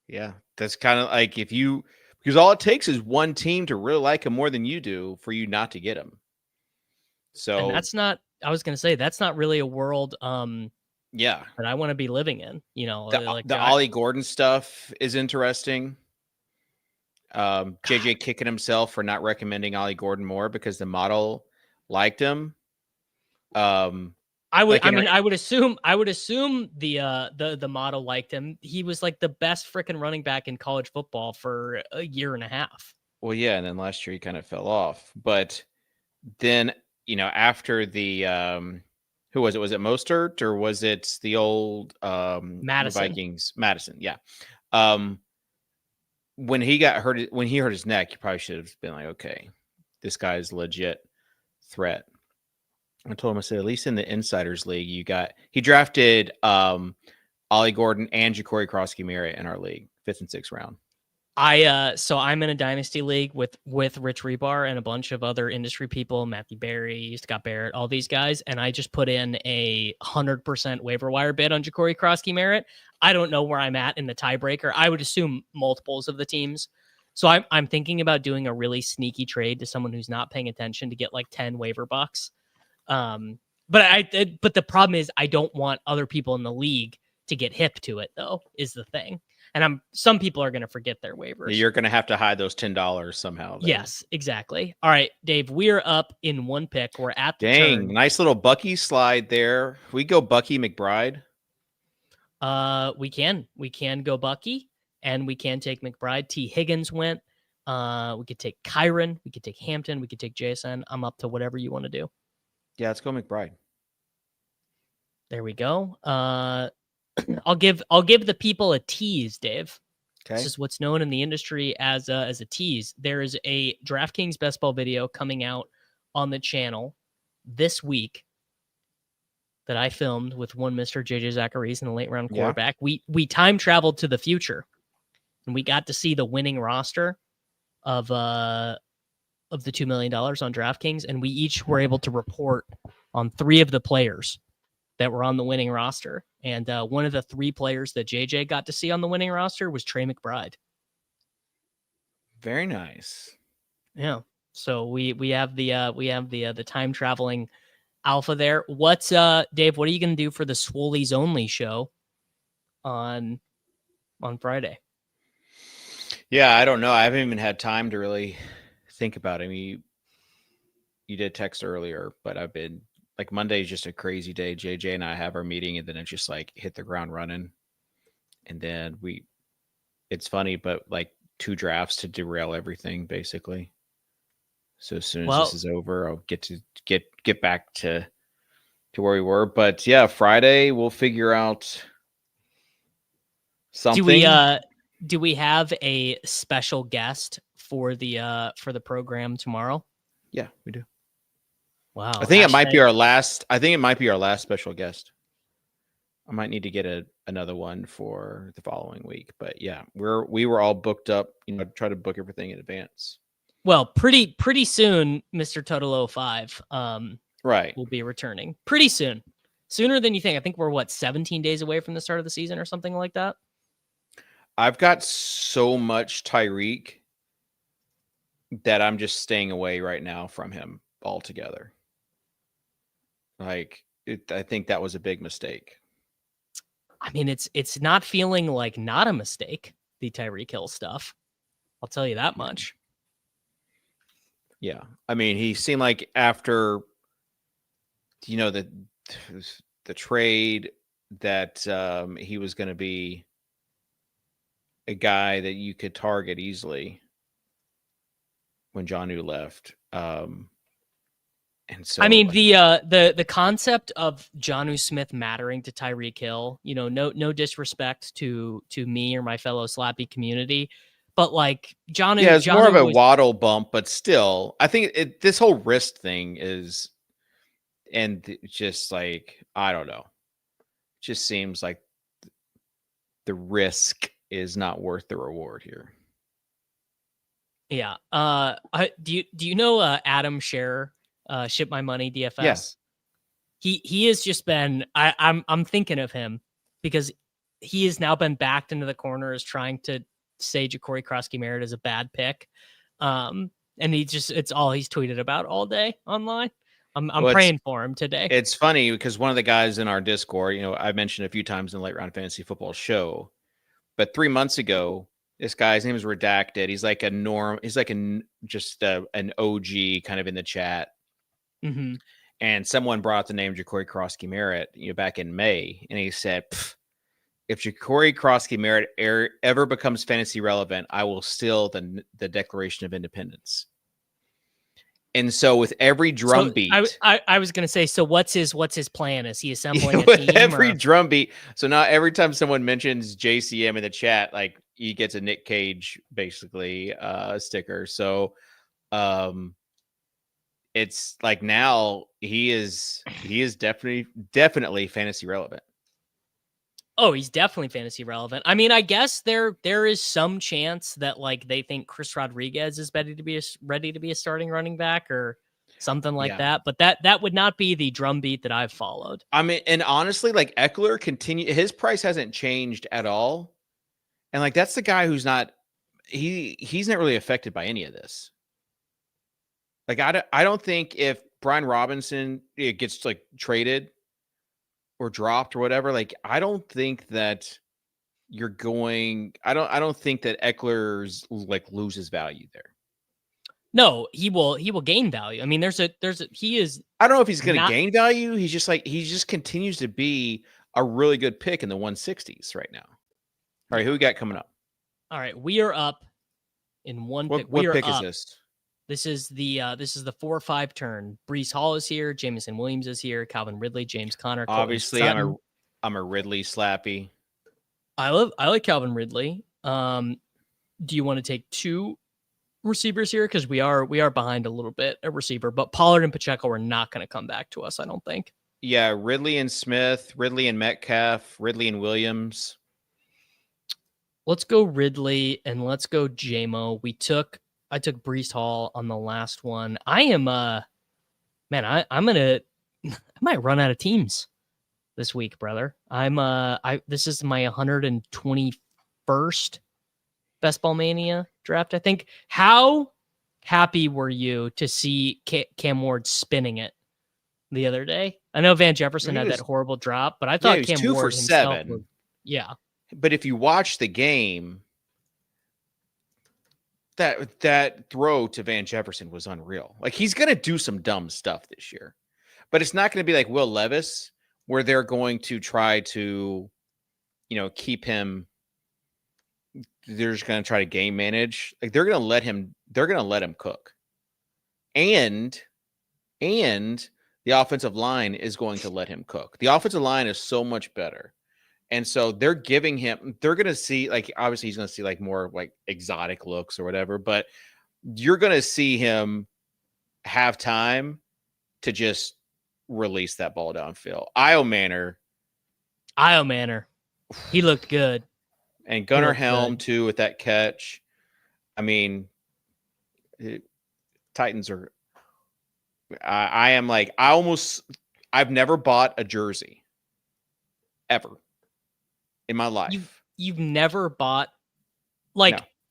Yeah, that's kind of like because all it takes is one team to really like him more than you do for you not to get him. So and I was going to say, that's not really a world that I want to be living in. You know, the Ollie Gordon stuff is interesting. JJ kicking himself for not recommending Ollie Gordon more because the model liked him. I would assume the model liked him. He was like the best freaking running back in college football for a year and a half. Well, yeah, and then last year he kind of fell off. But then, after the who was it? Was it Mostert or was it the old Madison? Vikings? Madison, yeah. When he hurt his neck, you probably should have been like, okay, this guy's legit threat. I told him, I said, at least in the Insiders League, he drafted Ollie Gordon and Ja'Cory Krosky Merritt in our league, 5th and 6th round. So I'm in a dynasty league with Rich Hribar and a bunch of other industry people, Matthew Berry, Scott Barrett, all these guys, and I just put in a 100% waiver wire bid on Ja'Cory Krosky Merritt. I don't know where I'm at in the tiebreaker. I would assume multiples of the teams. So I'm thinking about doing a really sneaky trade to someone who's not paying attention to get like 10 waiver bucks. But the problem is I don't want other people in the league to get hip to it, though, is the thing. And some people are going to forget their waivers. You're going to have to hide those $10 somehow. Then. Yes, exactly. All right, Dave, we're up in one pick. We're at the turn. Nice little Bucky slide there. We go Bucky McBride. We can go Bucky, and we can take McBride. T. Higgins went. We could take Kyron. We could take Hampton. We could take Jason. I'm up to whatever you want to do. Yeah, let's go McBride. There we go. I'll give the people a tease, Dave. Okay. This is what's known in the industry as a tease. There is a DraftKings best ball video coming out on the channel this week that I filmed with one Mr. JJ Zachary's in the late round quarterback. We time traveled to the future, and we got to see the winning roster of the $2 million on DraftKings, and we each were able to report on 3 of the players that were on the winning roster. And one of the 3 players that JJ got to see on the winning roster was Trey McBride. Very nice. Yeah. So we have the time traveling alpha there. What's Dave, what are you going to do for the Swollies Only show on Friday? Yeah, I don't know. I haven't even had time to really think about it. I mean, you did text earlier, but I've been like Monday is just a crazy day. JJ and I have our meeting, and then it's just like hit the ground running. And then it's funny, but like 2 drafts to derail everything basically. So as soon as this is over, I'll get to get back to where we were. But yeah, Friday we'll figure out something. Do we have a special guest for the program tomorrow? Yeah, we do. Wow. I think it might be our last special guest. I might need to get another one for the following week. But yeah, we were all booked up, try to book everything in advance. Well, pretty soon, Mr. Total 05 right. will be returning. Pretty soon. Sooner than you think. I think we're 17 days away from the start of the season or something like that. I've got so much Tyreek that I'm just staying away right now from him altogether. I think that was a big mistake. I mean, it's not feeling like not a mistake, the Tyreek Hill stuff. I'll tell you that much. Yeah. I mean, he seemed like after, the trade that he was going to be a guy that you could target easily when Jonnu left. And so I mean, the concept of Jonnu Smith mattering to Tyreek Hill, no disrespect to me or my fellow Slappy community, but like Jonnu, yeah, it's more of a was, Waddle bump, but still, I think this whole wrist thing is, and just like, I don't know, just seems like the risk is not worth the reward here. Yeah. Do you know Adam Scherer? Ship My Money DFS. Yes. He has just been I'm thinking of him because he has now been backed into the corner as trying to say Ja'Cory Krosky-Merritt is a bad pick. And it's all he's tweeted about all day online. I'm praying for him today. It's funny because one of the guys in our Discord, I mentioned a few times in the Late Round Fantasy Football show, but 3 months ago, this guy's name is Redacted. He's like an OG kind of in the chat. Mm-hmm. And someone brought up the name Ja'Cory Krosky-Merritt, back in May, and he said, "If Ja'Cory Krosky-Merritt ever becomes fantasy relevant, I will steal the Declaration of Independence." And so, with every drumbeat, I was gonna say, so what's his plan? Is he assembling a team? Every drumbeat. So now, every time someone mentions JCM in the chat, like he gets a Nick Cage basically sticker. So, it's like now he is definitely fantasy relevant. Oh, he's definitely fantasy relevant. I mean, I guess there is some chance that like they think Chris Rodriguez is ready to be a starting running back or something like that. But that would not be the drumbeat that I've followed. I mean, and honestly, like Ekeler his price hasn't changed at all, and like that's the guy who's he's not really affected by any of this. Like, I don't think if Brian Robinson gets like traded or dropped or whatever, like, I don't think that I don't think that Eckler's like loses value there. No, he will gain value. I mean, he is. I don't know if he's going to gain value. He just continues to be a really good pick in the 160s right now. All right, who we got coming up? All right, we are up in one pick. What pick is this? This is the 4-5 turn. Breece Hall is here. Jameson Williams is here. Calvin Ridley, James Conner. Obviously, I'm a Ridley slappy. I like Calvin Ridley. Do you want to take two receivers here? Because we are behind a little bit at receiver, but Pollard and Pacheco are not going to come back to us, I don't think. Yeah, Ridley and Smith, Ridley and Metcalf, Ridley and Williams. Let's go Ridley and let's go JMO. I took Breece Hall on the last one. I might run out of teams this week, brother. This is my 121st Best Ball Mania draft, I think. How happy were you to see Cam Ward spinning it the other day? I know Van Jefferson had that horrible drop, but I thought Cam Ward himself was, But if you watch the game, that throw to Van Jefferson was unreal. Like, he's going to do some dumb stuff this year, but it's not going to be like Will Levis, where they're going to try to, keep him. They're just going to try to game manage. Like, they're going to let him cook. And the offensive line is going to let him cook. The offensive line is so much better. And so they're going to see, like, obviously he's going to see like more like exotic looks or whatever, but you're going to see him have time to just release that ball downfield. Io Manor. He looked good. And Gunnar Helm too with that catch. I mean, Titans are, I've never bought a jersey ever in my life. You've never bought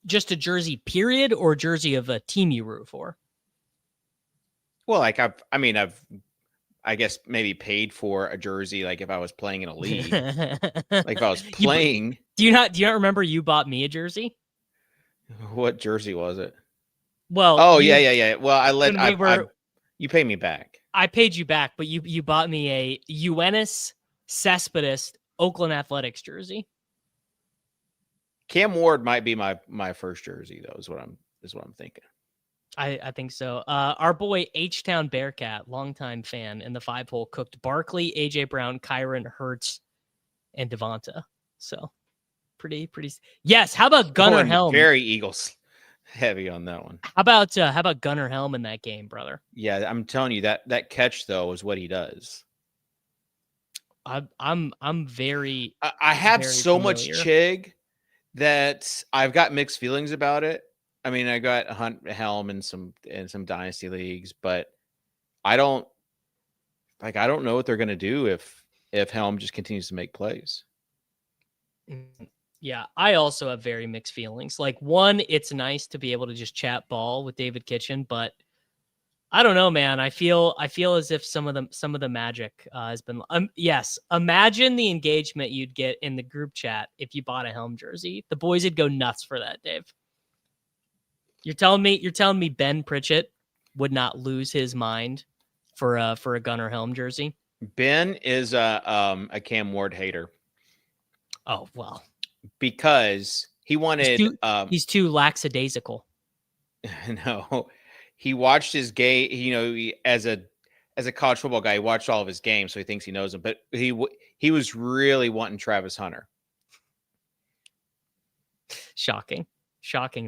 just a jersey period or a jersey of a team you root for? Well, like I guess maybe paid for a jersey, like if I was playing in a league. Like if I was playing. Do you not remember you bought me a jersey? What jersey was it? Well, yeah. Well, you pay me back. I paid you back, but you bought me a Uenis Cespedes Oakland Athletics jersey. Cam Ward might be my first jersey though. Is what I'm thinking. I think so. Our boy H-Town Bearcat, longtime fan in the 5-hole, cooked Barkley, AJ Brown, Kyron, Hurts, and Devonta. So pretty. Yes. How about Gunnar Helm? Very Eagles heavy on that one. How about Gunnar Helm in that game, brother? Yeah, I'm telling you that catch though is what he does. I'm very. I have very so familiar. much Chig that I've got mixed feelings about it. I mean, I got Helm in some dynasty leagues, but I don't know what they're going to do if Helm just continues to make plays. Yeah, I also have very mixed feelings. Like, one, it's nice to be able to just chat ball with David Kitchen, but I don't know, man. I feel as if some of the magic has been. Yes, imagine the engagement you'd get in the group chat if you bought a Helm jersey. The boys would go nuts for that, Dave. You're telling me Ben Pritchett would not lose his mind for a Gunnar Helm jersey? Ben is a Cam Ward hater. Oh, well, because he wanted he's too lackadaisical. No, he watched his game. As a college football guy, he watched all of his games, so he thinks he knows him. But he was really wanting Travis Hunter. Shocking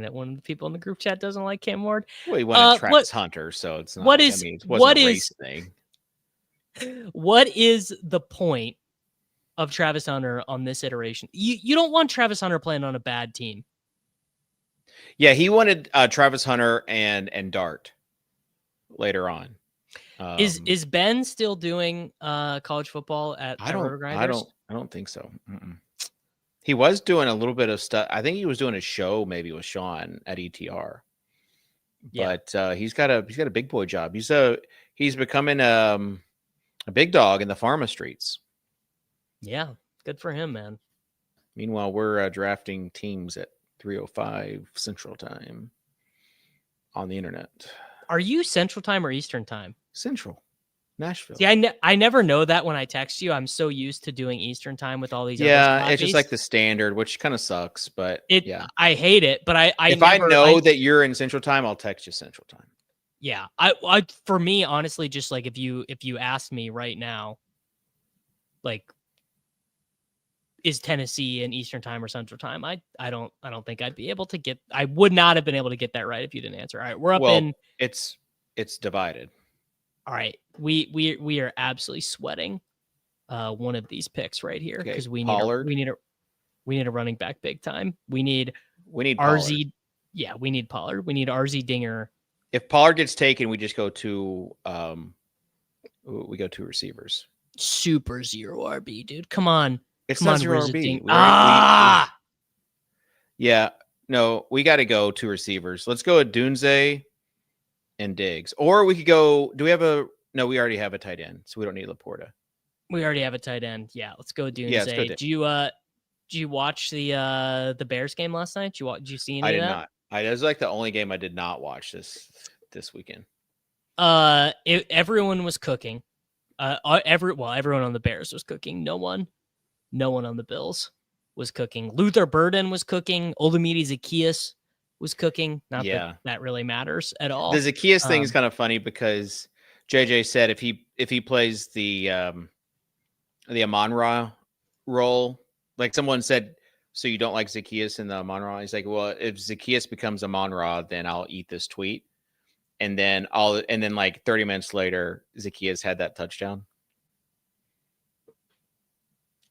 that one of the people in the group chat doesn't like Cam Ward. Well, he wanted Travis Hunter, so it's not. It wasn't a race thing. What is the point of Travis Hunter on this iteration? You don't want Travis Hunter playing on a bad team. Yeah, he wanted Travis Hunter and Dart later on. Is Ben still doing college football at Roto Grinders? I don't think so. Mm-mm. He was doing a little bit of stuff. I think he was doing a show maybe with Sean at ETR. Yeah. But he's got a big boy job. He's becoming a big dog in the pharma streets. Yeah, good for him, man. Meanwhile, we're drafting teams at 3:05 Central Time on the internet. Are you Central Time or Eastern Time? Central. Nashville. See, I never know that when I text you. I'm so used to doing Eastern Time with all these. Yeah, it's just like the standard, which kind of sucks. But yeah, I hate it. But if I know that you're in Central Time, I'll text you Central Time. Yeah, I for me, honestly, just like if you asked me right now, like, is Tennessee in Eastern Time or Central Time? I don't think I'd be able to get. I would not have been able to get that right if you didn't answer. All right, we're up in. It's divided. All right, we are absolutely sweating one of these picks right here because we need a running back big time. We need RZ. Pollard. Yeah, we need Pollard. We need RZ Dinger. If Pollard gets taken, we just go to receivers. Super zero RB, dude. Come on. It's Come not on, zero RB. Yeah, no, we got to go to receivers. Let's go with Dunze and Diggs. Or we could go, we already have a tight end, so we don't need Laporta. We already have a tight end. Yeah, let's go Dunze. Yeah, let's go do you watch the Bears game last night? Did you see any of that? I did not. That was like the only game I did not watch this weekend. Everyone was cooking. Everyone on the Bears was cooking. No one on the Bills was cooking. Luther Burden was cooking. Olamide Zaccheaus was cooking. Not that really matters at all. The Zaccheaus thing is kind of funny because JJ said if he plays the Amon-Ra role, like someone said, so you don't like Zaccheaus in the Amon-Ra? He's like, well, if Zaccheaus becomes Amon-Ra, then I'll eat this tweet. And then like 30 minutes later, Zaccheaus had that touchdown.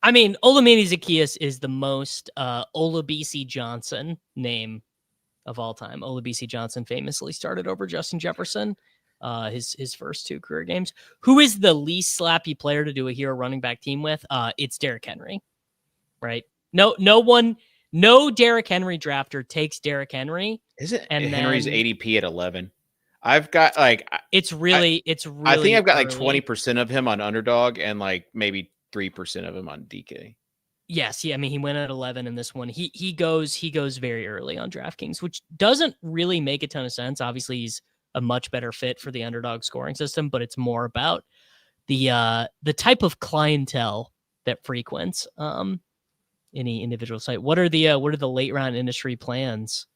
I mean, Olamide Zaccheaus is the most Olabisi Johnson name of all time. Olabisi Johnson famously started over Justin Jefferson, his first 2 career games. Who is the least slappy player to do a hero running back team with? It's Derrick Henry, right? No Derrick Henry drafter takes Derrick Henry. Is it? And Henry's ADP at 11. I've got it's really. I think I've got like 20% of him on Underdog and like maybe 3% of him on DK. Yes, yeah. I mean, he went at 11 in this one. He goes very early on DraftKings, which doesn't really make a ton of sense. Obviously, he's a much better fit for the Underdog scoring system, but it's more about the type of clientele frequents any individual site. What are the late round industry plans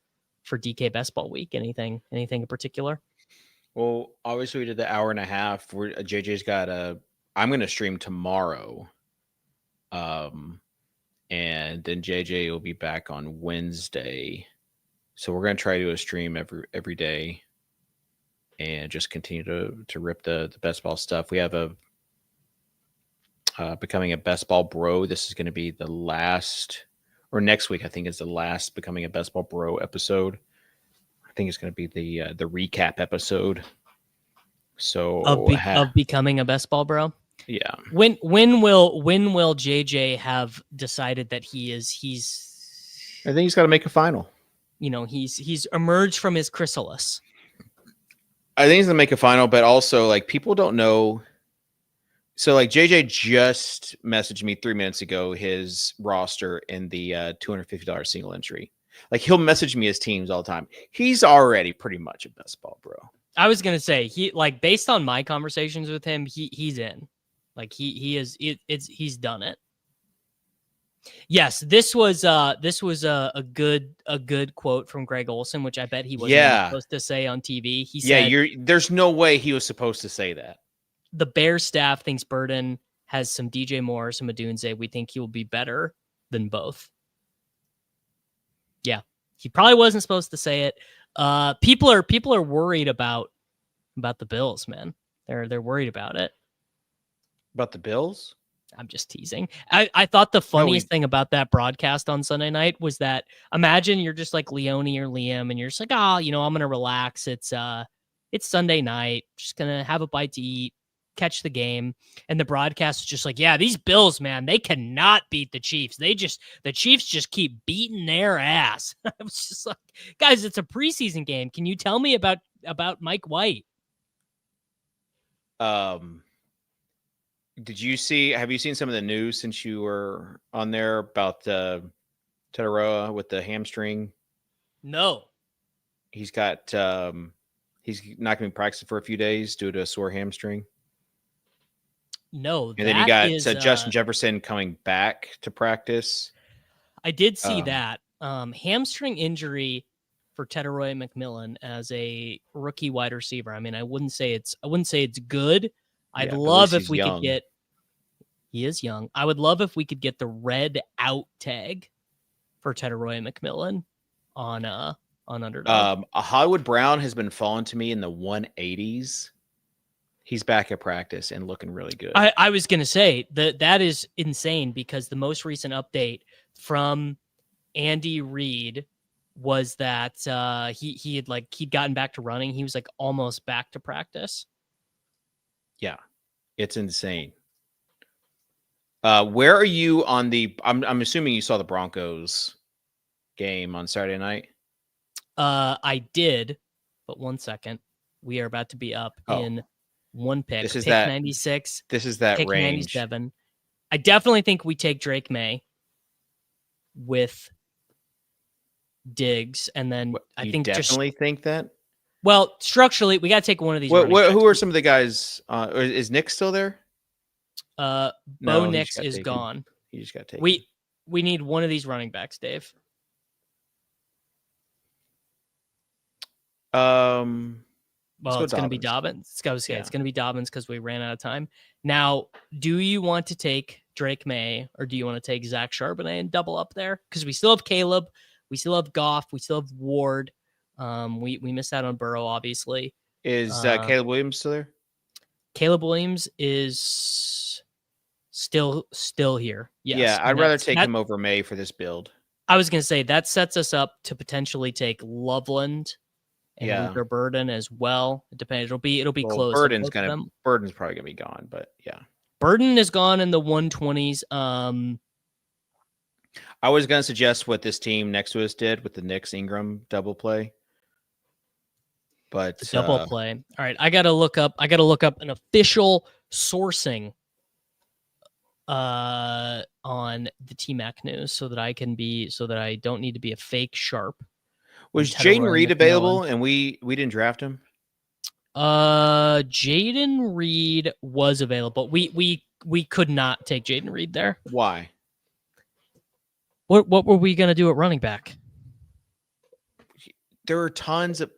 for DK Best Ball Week? Anything in particular? Well, obviously we did the hour and a half. JJ's got I'm going to stream tomorrow. And then JJ will be back on Wednesday. So we're going to try to do a stream every day and just continue to rip the best ball stuff. We have a Becoming a Best Ball Bro. This is going to be the last, or next week, I think, is the last Becoming a Best Ball Bro episode. I think it's going to be the recap episode. So of becoming a best ball bro. Yeah. When will JJ have decided that he's I think he's got to make a final. He's emerged from his chrysalis. I think he's going to make a final, but also like people don't know. So like JJ just messaged me 3 minutes ago his roster in the $250 single entry. Like he'll message me his teams all the time. He's already pretty much a best ball bro. I was gonna say he like based on my conversations with him, he's in. Like he's done it. Yes, this was a good quote from Greg Olson, which I bet he wasn't supposed to say on TV. He said, there's no way he was supposed to say that. The Bears staff thinks Burden has some DJ Moore, some Adunze. We think he will be better than both. Yeah, he probably wasn't supposed to say it. People are worried about the Bills, man. They're worried about it. About the Bills? I'm just teasing. I thought the funniest thing about that broadcast on Sunday night was that imagine you're just like Leone or Liam and you're just like, I'm going to relax. It's Sunday night. Just going to have a bite to eat, catch the game. And the broadcast is just like, yeah, these Bills, man, they cannot beat the Chiefs. The Chiefs just keep beating their ass. I was just like, guys, it's a preseason game. Can you tell me about Mike White? Have you seen some of the news since you were on there about Teteroa with the hamstring? No. He's got he's not going to be practicing for a few days due to a sore hamstring. No. And then you got Justin Jefferson coming back to practice. I did see that. Hamstring injury for Teteroa McMillan as a rookie wide receiver. I mean, I wouldn't say it's good. I'd love if we could get. He is young. I would love if we could get the red out tag for Teteroa McMillan on Underdog. Hollywood Brown has been falling to me in the 180s. He's back at practice and looking really good. I was gonna say that is insane because the most recent update from Andy Reid was that he'd gotten back to running. He was like almost back to practice. Yeah, it's insane. Where are you on the? I'm assuming you saw the Broncos game on Saturday night. I did, but 1 second. We are about to be up in one pick. This is pick 96. This is that pick range. 97. I definitely think we take Drake Maye with Diggs, and then I think think that. Well, structurally, we got to take one of these. Who are some of the guys? Is Nick still there? Bo Nix is gone. He just got taken. We need one of these running backs, Dave. Well, it's going to be Dobbins. It's going to be Dobbins because we ran out of time. Now, do you want to take Drake Maye or do you want to take Zach Charbonnet and double up there? Because we still have Kaleb, we still have Goff, we still have Ward. We missed out on Burrow, obviously. Is Kaleb Williams still there? Kaleb Williams is still here. Yes. Yeah, I'd rather take him over Maye for this build. I was going to say that sets us up to potentially take Loveland and Luther Burden as well. It'll be close. Burden's probably gonna be gone, but yeah. Burden is gone in the 120s. I was gonna suggest what this team next to us did with the Knicks Ingram double play. But double play. All right, I gotta look up an official sourcing on the TMAC news so that I don't need to be a fake sharp. Was Jaden Reed available and we didn't draft him? Jaden Reed was available. We we could not take Jayden Reed there. Why? What were we gonna do at running back? There are tons of.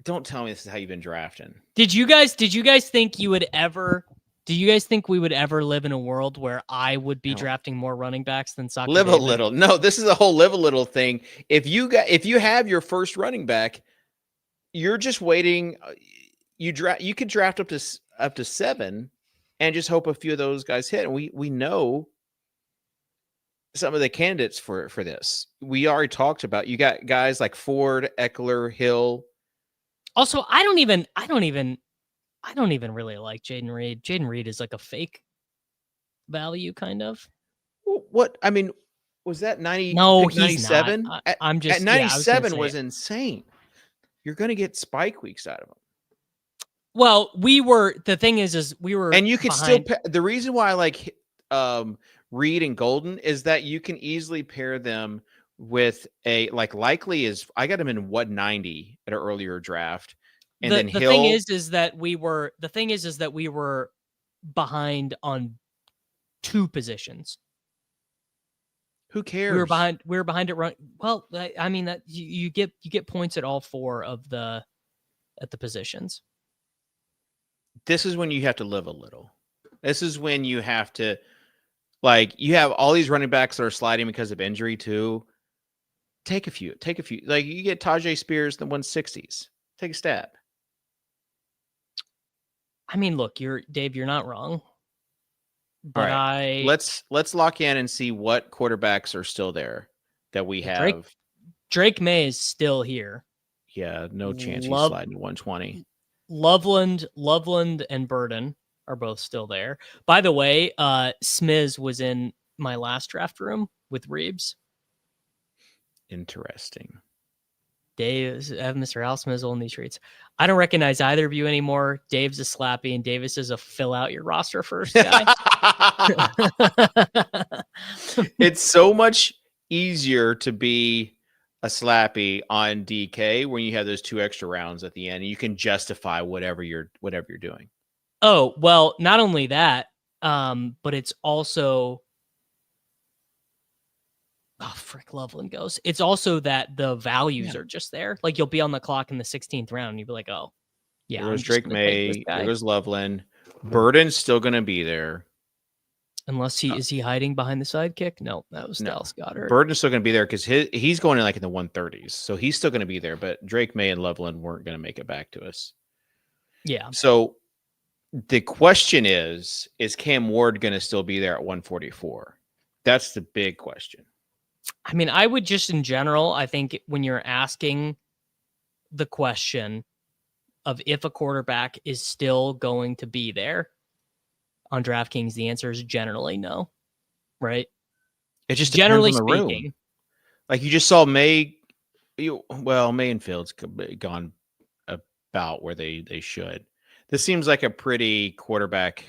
Don't tell me this is how you've been drafting. Did you guys think you would ever? Do you guys think we would ever live in a world where I would be drafting more running backs than SOCRDAVE? Live a little. No, this is a whole live a little thing. If you have your first running back, you're just waiting. You could draft up to 7, and just hope a few of those guys hit. And we know some of the candidates for this. We already talked about. You got guys like Ford, Ekeler, Hill. Also, I don't even really like Jayden Reed. Jayden Reed is like a fake value, kind of. What? I mean, was that 90? No, 97? he's not. I'm just at 97 was insane. You're going to get spike weeks out of him. Well, the thing is we were, and you could behind. still. The reason why I like Reed and Golden is that you can easily pair them with a likely is I got him in 190 at an earlier draft. And then the Hill. thing is that we were behind on 2 positions. Who cares? We were behind at run. Well, I mean that you get points at all 4 of the positions. This is when you have to live a little. This is when you have to you have all these running backs that are sliding because of injury too. Take a few. Like you get Tajay Spears in the 160s. Take a stab. I mean, look, Dave, you're not wrong. But right. Let's lock in and see what quarterbacks are still there that we have. Drake Maye is still here. Yeah, no chance he's sliding to 120. Loveland and Burden are both still there. By the way, Smiz was in my last draft room with Reebs. Interesting. Dave, I have Mr. Al Smizzle in these treats. I don't recognize either of you anymore. Dave's a slappy, and Davis is a fill out your roster first guy. It's so much easier to be a slappy on DK when you have those 2 extra rounds at the end, and you can justify whatever you're doing. Oh, well, not only that, but it's also frick, Loveland goes. It's also that the values are just there. Like you'll be on the clock in the 16th round, and you'll be like, oh, yeah. There goes Drake Maye. There goes Loveland. Burden's still going to be there. Unless is he hiding behind the sidekick? No, that was Dallas Goddard. Burden's still going to be there because he's going in the 130s. So he's still going to be there, but Drake Maye and Loveland weren't going to make it back to us. Yeah. So the question is Cam Ward going to still be there at 144? That's the big question. I mean, I would just in general, I think when you're asking the question of if a quarterback is still going to be there on DraftKings, the answer is generally no, right? It just generally depends on the speaking. Room. Like you just saw Maye, Maye and Fields gone about where they should. This seems like a pretty quarterback.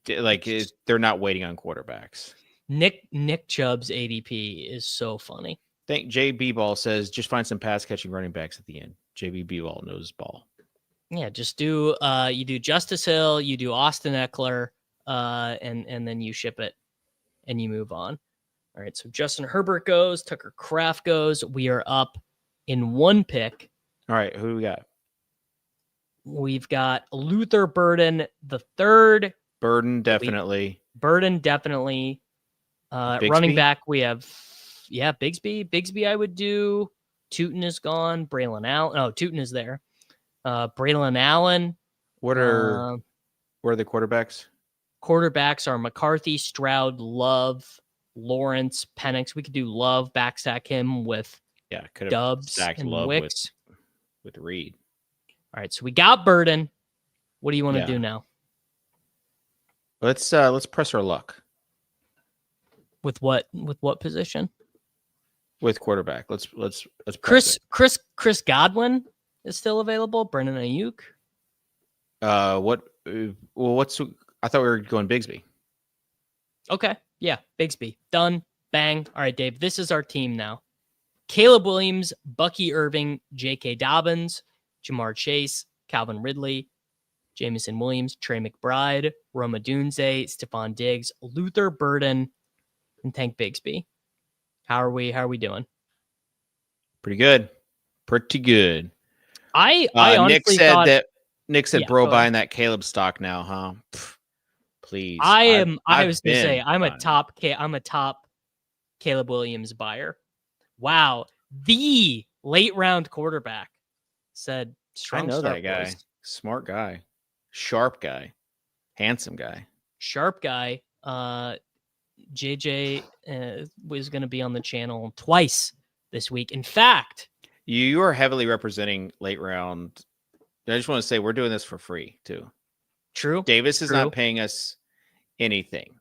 They're not waiting on quarterbacks. Nick Chubb's ADP is so funny. Think JB Ball says just find some pass catching running backs at the end. JB Ball knows ball. Yeah, just do you do Justice Hill, you do Austin Ekeler, and then you ship it and you move on. All right, so Justin Herbert goes, Tucker Kraft goes. We are up in 1 pick. All right, who do we got? We've got Luther Burden the 3rd. Burden definitely. Running back, we have Bigsby. Bigsby, I would do. Tootin is gone. Braylon Allen. Oh, Tootin is there. Braylon Allen. Where are the quarterbacks? Quarterbacks are McCarthy, Stroud, Love, Lawrence, Penix. We could do Love, backstack him with Dubs and Love Wicks. with Reed. All right, so we got Burden. What do you want to do now? Let's press our luck. With what position? With quarterback. Let's Chris Godwin is still available. Brendan Ayuk. I thought we were going Bigsby. Okay. Yeah, Bigsby. Done. Bang. All right, Dave. This is our team now. Caleb Williams, Bucky Irving, J.K. Dobbins, Jamar Chase, Calvin Ridley, Jamison Williams, Trey McBride, Roma Dunze, Stephon Diggs, Luther Burden, and Tank Bigsby. How are we doing? Pretty good. Pretty good. I Nick honestly said thought that Nick said, Yeah, bro, go ahead. buying that Kaleb stock now, huh? Pff, please. I I've was gonna say been I'm a buying. top Caleb Williams buyer. Wow. The late round quarterback said I strong know start, that guy. boys. Smart guy. Sharp guy. Handsome guy. Sharp guy. JJ was going to be on the channel twice this week. In fact, You are heavily representing late round. I just want to say we're doing this for free too. true. Davis is True. not paying us anything.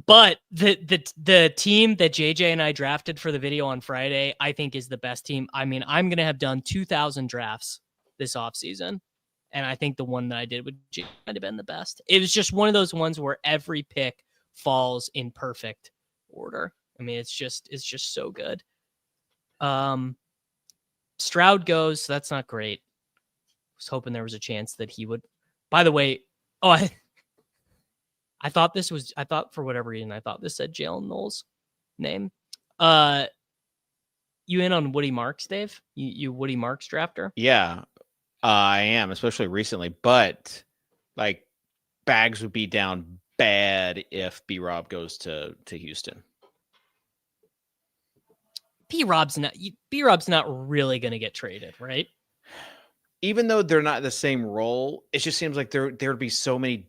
But the team that JJ and I drafted for the video on Friday, I think is the best team. I mean, I'm going to have done 2,000 drafts this offseason. And I think the one that I did with JJ might have been the best. It was just one of those ones where every pick falls in perfect order. I mean, it's just so good. Stroud goes. So that's not great. I was hoping there was a chance that he would. By the way, I thought for whatever reason, I thought this said Jaylen Knowles' name. You in on Woody Marks, Dave? You Woody Marks drafter? Yeah, I am, especially recently. But like, bags would be down bad if B-Rob goes to Houston. B-Rob's not really going to get traded, right? Even though they're not the same role, it just seems like there would be so many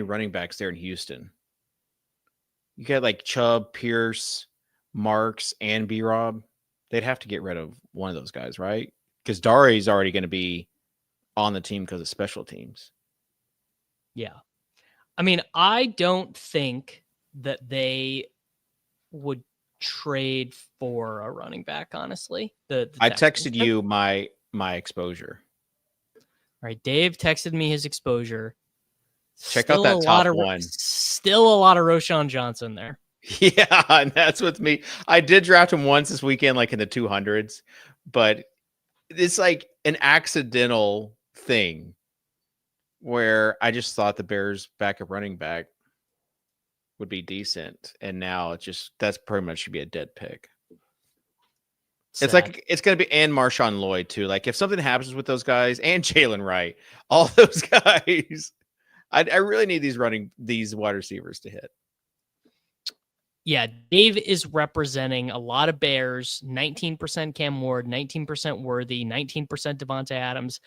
running backs there in Houston. You got like Chubb, Pierce, Marks, and B-Rob. They'd have to get rid of one of those guys, right? Because Dare's already going to be on the team because of special teams. Yeah. I mean, I don't think that they would trade for a running back, honestly. I texted you my exposure. All right, Dave texted me his exposure. Check out that top one. Still a lot of Roschon Johnson there. Yeah, and that's with me. I did draft him once this weekend, like in the 200s, but it's like an accidental thing where I just thought the Bears' backup running back would be decent, and now that's pretty much should be a dead pick. It's like it's going to be and Marshawn Lloyd too. Like if something happens with those guys and Jalen Wright, all those guys, I really need these wide receivers to hit. Yeah, Dave is representing a lot of Bears. 19% Cam Ward, 19% Worthy, 19% Devontae Adams.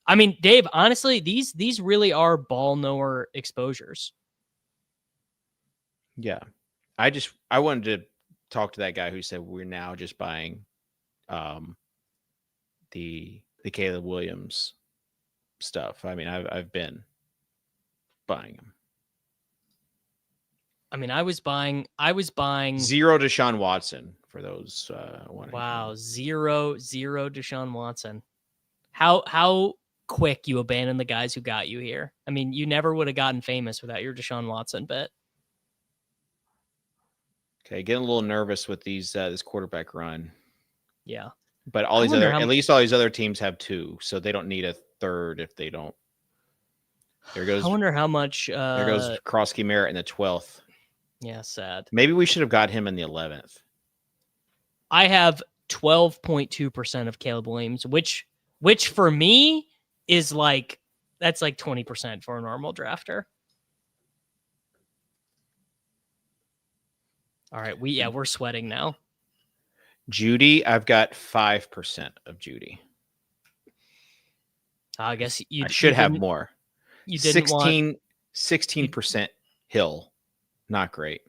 I mean, Dave, honestly, these really are ball knower exposures. Yeah, I wanted to talk to that guy who said we're now just buying the Caleb Williams stuff. I mean, I've been buying him. I mean, I was buying zero Deshaun Watson for those. Wow, zero Deshaun Watson. How quick you abandon the guys who got you here. I mean, you never would have gotten famous without your Deshaun Watson bet. Okay, getting a little nervous with this quarterback run. Yeah, but at least all these other teams have two, so they don't need a third if they don't. There goes. I wonder how much. There goes Krosky Merritt in the 12th. Yeah, sad. Maybe we should have got him in the 11th. I have 12.2% of Caleb Williams, which for me is like that's like 20% for a normal drafter. All right, we're sweating now. Judy, I've got 5% of Judy. I guess I should have more. You didn't 16% Hill. Not great.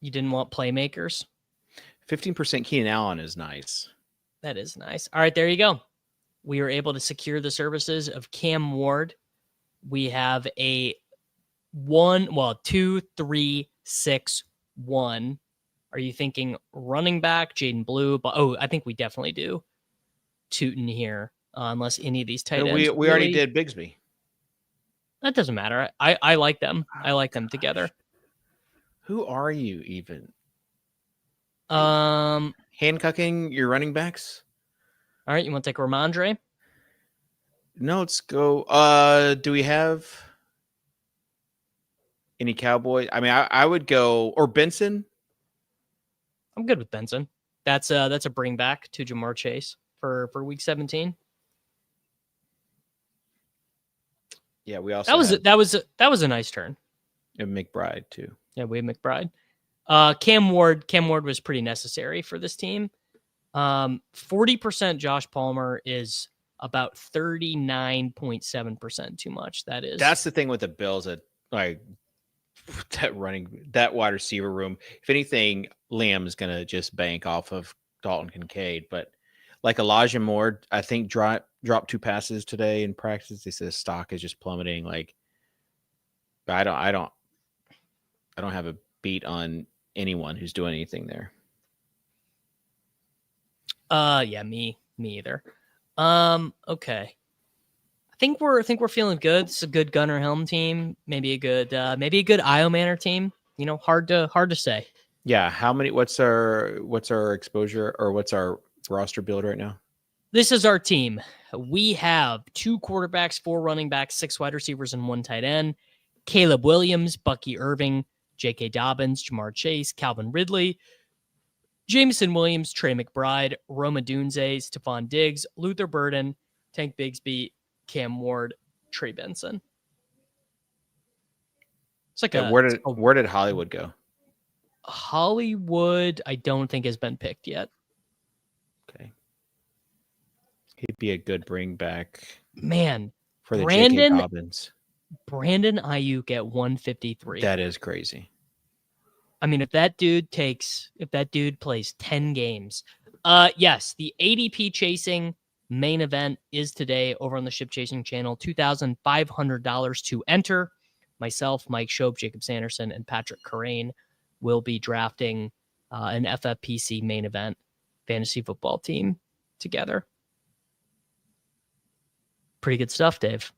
You didn't want playmakers? 15% Keenan Allen is nice. That is nice. All right, there you go. We were able to secure the services of Cam Ward. We have a 2, 3, 6, 1. Are you thinking running back, Jaden Blue? I think we definitely do. Tootin here, unless any of these tight ends. We already did Bigsby. That doesn't matter. I like them. I like them together. Who are you even? Handcuffing your running backs? All right, you want to take Ramondre? No, let's go. Do we have any Cowboys? I mean, I would go or Benson. I'm good with Benson. That's a bring back to Jamar Chase for week 17. Yeah, we also that was a nice turn. and McBride too. Yeah, we have McBride. Cam Ward was pretty necessary for this team. 40% Josh Palmer is about 39.7% too much. That's the thing with the Bills, that like that wide receiver room. If anything, Liam is gonna just bank off of Dalton Kincaid, but like Elijah Moore, I think dropped 2 passes today in practice. They said stock is just plummeting. Like I don't have a beat on anyone who's doing anything there. Yeah, me either. Okay. I think we're feeling good. It's a good Gunnar Helm team. Maybe a good Io Manor team. You know, hard to say. Yeah. How many? What's our exposure, or what's our roster build right now? This is our team. We have 2 quarterbacks, 4 running backs, 6 wide receivers, and 1 tight end. Kaleb Williams, Bucky Irving, J.K. Dobbins, Jamar Chase, Calvin Ridley, Jameson Williams, Trey McBride, Roma Dunze, Stephon Diggs, Luther Burden, Tank Bigsby, Cam Ward, Trey Benson. It's like where did Hollywood go? Hollywood, I don't think has been picked yet. Okay. He'd be a good bring back. Man, for the J.K. Dobbins. Brandon Ayuk at 153. That is crazy. I mean, if that dude plays 10 games, yes, the ADP chasing main event is today over on the Ship Chasing channel. $2,500 to enter. Myself, Mike Shope, Jacob Sanderson, and Patrick Carrain will be drafting an FFPC main event fantasy football team together. Pretty good stuff, Dave.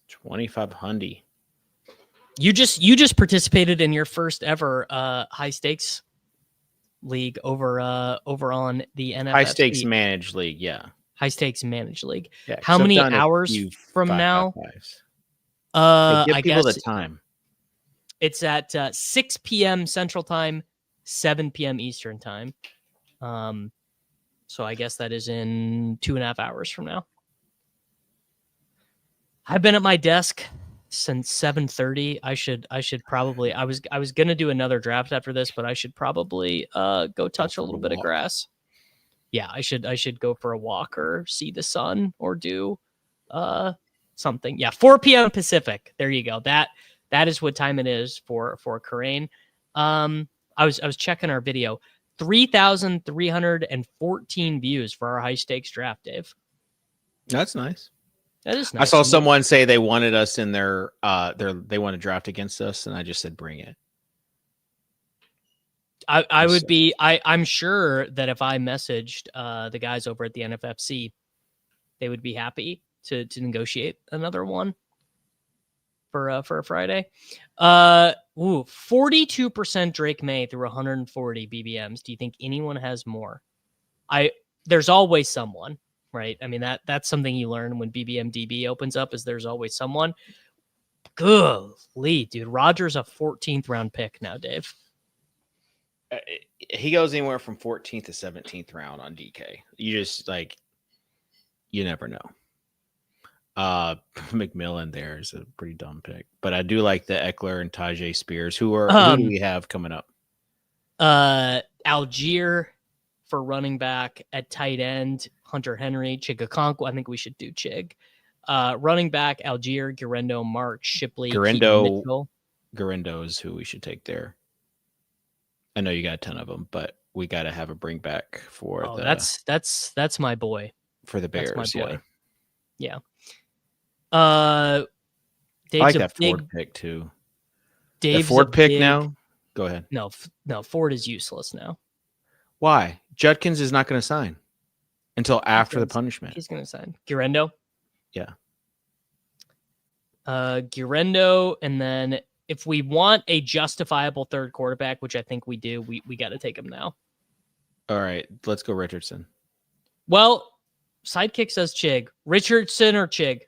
2,500. You just participated in your first ever high stakes league over on the NFFC. High stakes managed league, yeah. High stakes managed league. Yeah, how many hours from now? Give I people guess the time. It's at 6 p.m. Central Time, 7 p.m. Eastern Time. So I guess that is in 2.5 hours from now. I've been at my desk since 7:30. I should probably. I was gonna do another draft after this, but I should probably go touch a little bit of grass. Yeah, I should go for a walk or see the sun or do something. Yeah, 4 p.m. Pacific. There you go. That is what time it is for Karain. I was checking our video. 3,314 views for our high stakes draft, Dave. That's nice. That is nice. I saw someone say they wanted us in they want to draft against us, and I just said bring it. I would be. I'm sure that if I messaged the guys over at the NFFC, they would be happy to negotiate another one for a Friday. 42% Drake Maye through 140 BBMs. Do you think anyone has more? There's always someone, right? I mean that's something you learn when BBMDB opens up, is there's always someone. Golly, dude, Rodgers a 14th round pick now, Dave. He goes anywhere from 14th to 17th round on DK. You just you never know. McMillan there is a pretty dumb pick, but I do like the Ekeler and Tajay Spears. Who do we have coming up? Algier for running back. At tight end, Hunter Henry, Chigakonkwo. I think we should do Chig. Running back, Algier, Garendo, Mark, Shipley, Garendo is who we should take there. I know you got a ton of them, but we got to have a bring back for that's my boy for the Bears. That's my boy. Yeah. I like that Ford pick too. Dave's Ford pick now. Go ahead. No, Ford is useless now. Why? Judkins is not going to sign until after the punishment. He's going to sign. Garendo. Yeah. Garendo, and then if we want a justifiable third quarterback, which I think we do, we got to take him now. All right, let's go Richardson. Well, Sidekick says Chig. Richardson or Chig?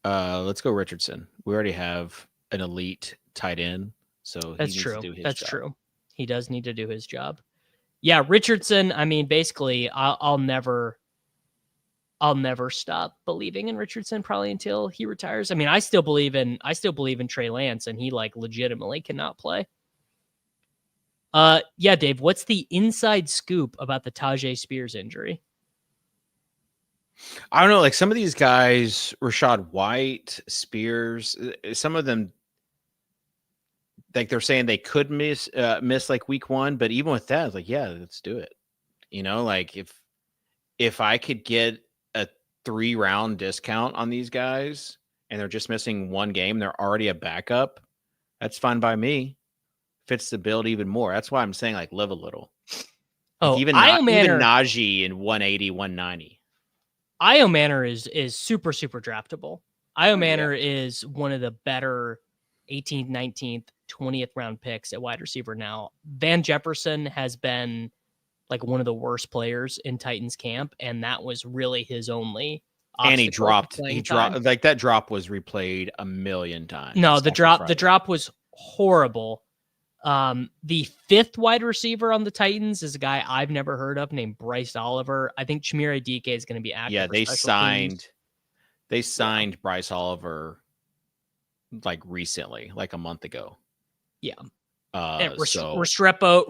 Let's go Richardson. We already have an elite tight end, so That's he needs true. to do his That's job. true. He does need to do his job. Yeah, Richardson. I mean, basically, I'll never stop believing in Richardson probably until he retires. I mean, I still believe in Trey Lance, and he like legitimately cannot play. Yeah, Dave, what's the inside scoop about the Tajay Spears injury? I don't know, like some of these guys, Rachaad White, Spears, some of them, like they're saying they could miss like week 1, but even with that, it's like, yeah, let's do it. You know, like if I could get a 3-round discount on these guys and they're just missing 1 game, they're already a backup, that's fine by me. Fits the build even more. That's why I'm saying like live a little. Like even Najee in 180, 190. Io Manor is super, super draftable. Io Manor is one of the better 18th, 19th, 20th round picks at wide receiver now. Van Jefferson has been like one of the worst players in Titans camp, and that was really his only and he dropped like that drop was replayed a million times. No, the drop was horrible. The 5th wide receiver on the Titans is a guy I've never heard of named Bryce Oliver. I think Chimere Dike is going to be active. Yeah, they signed Bryce Oliver like recently, like a month ago. Yeah. Restrepo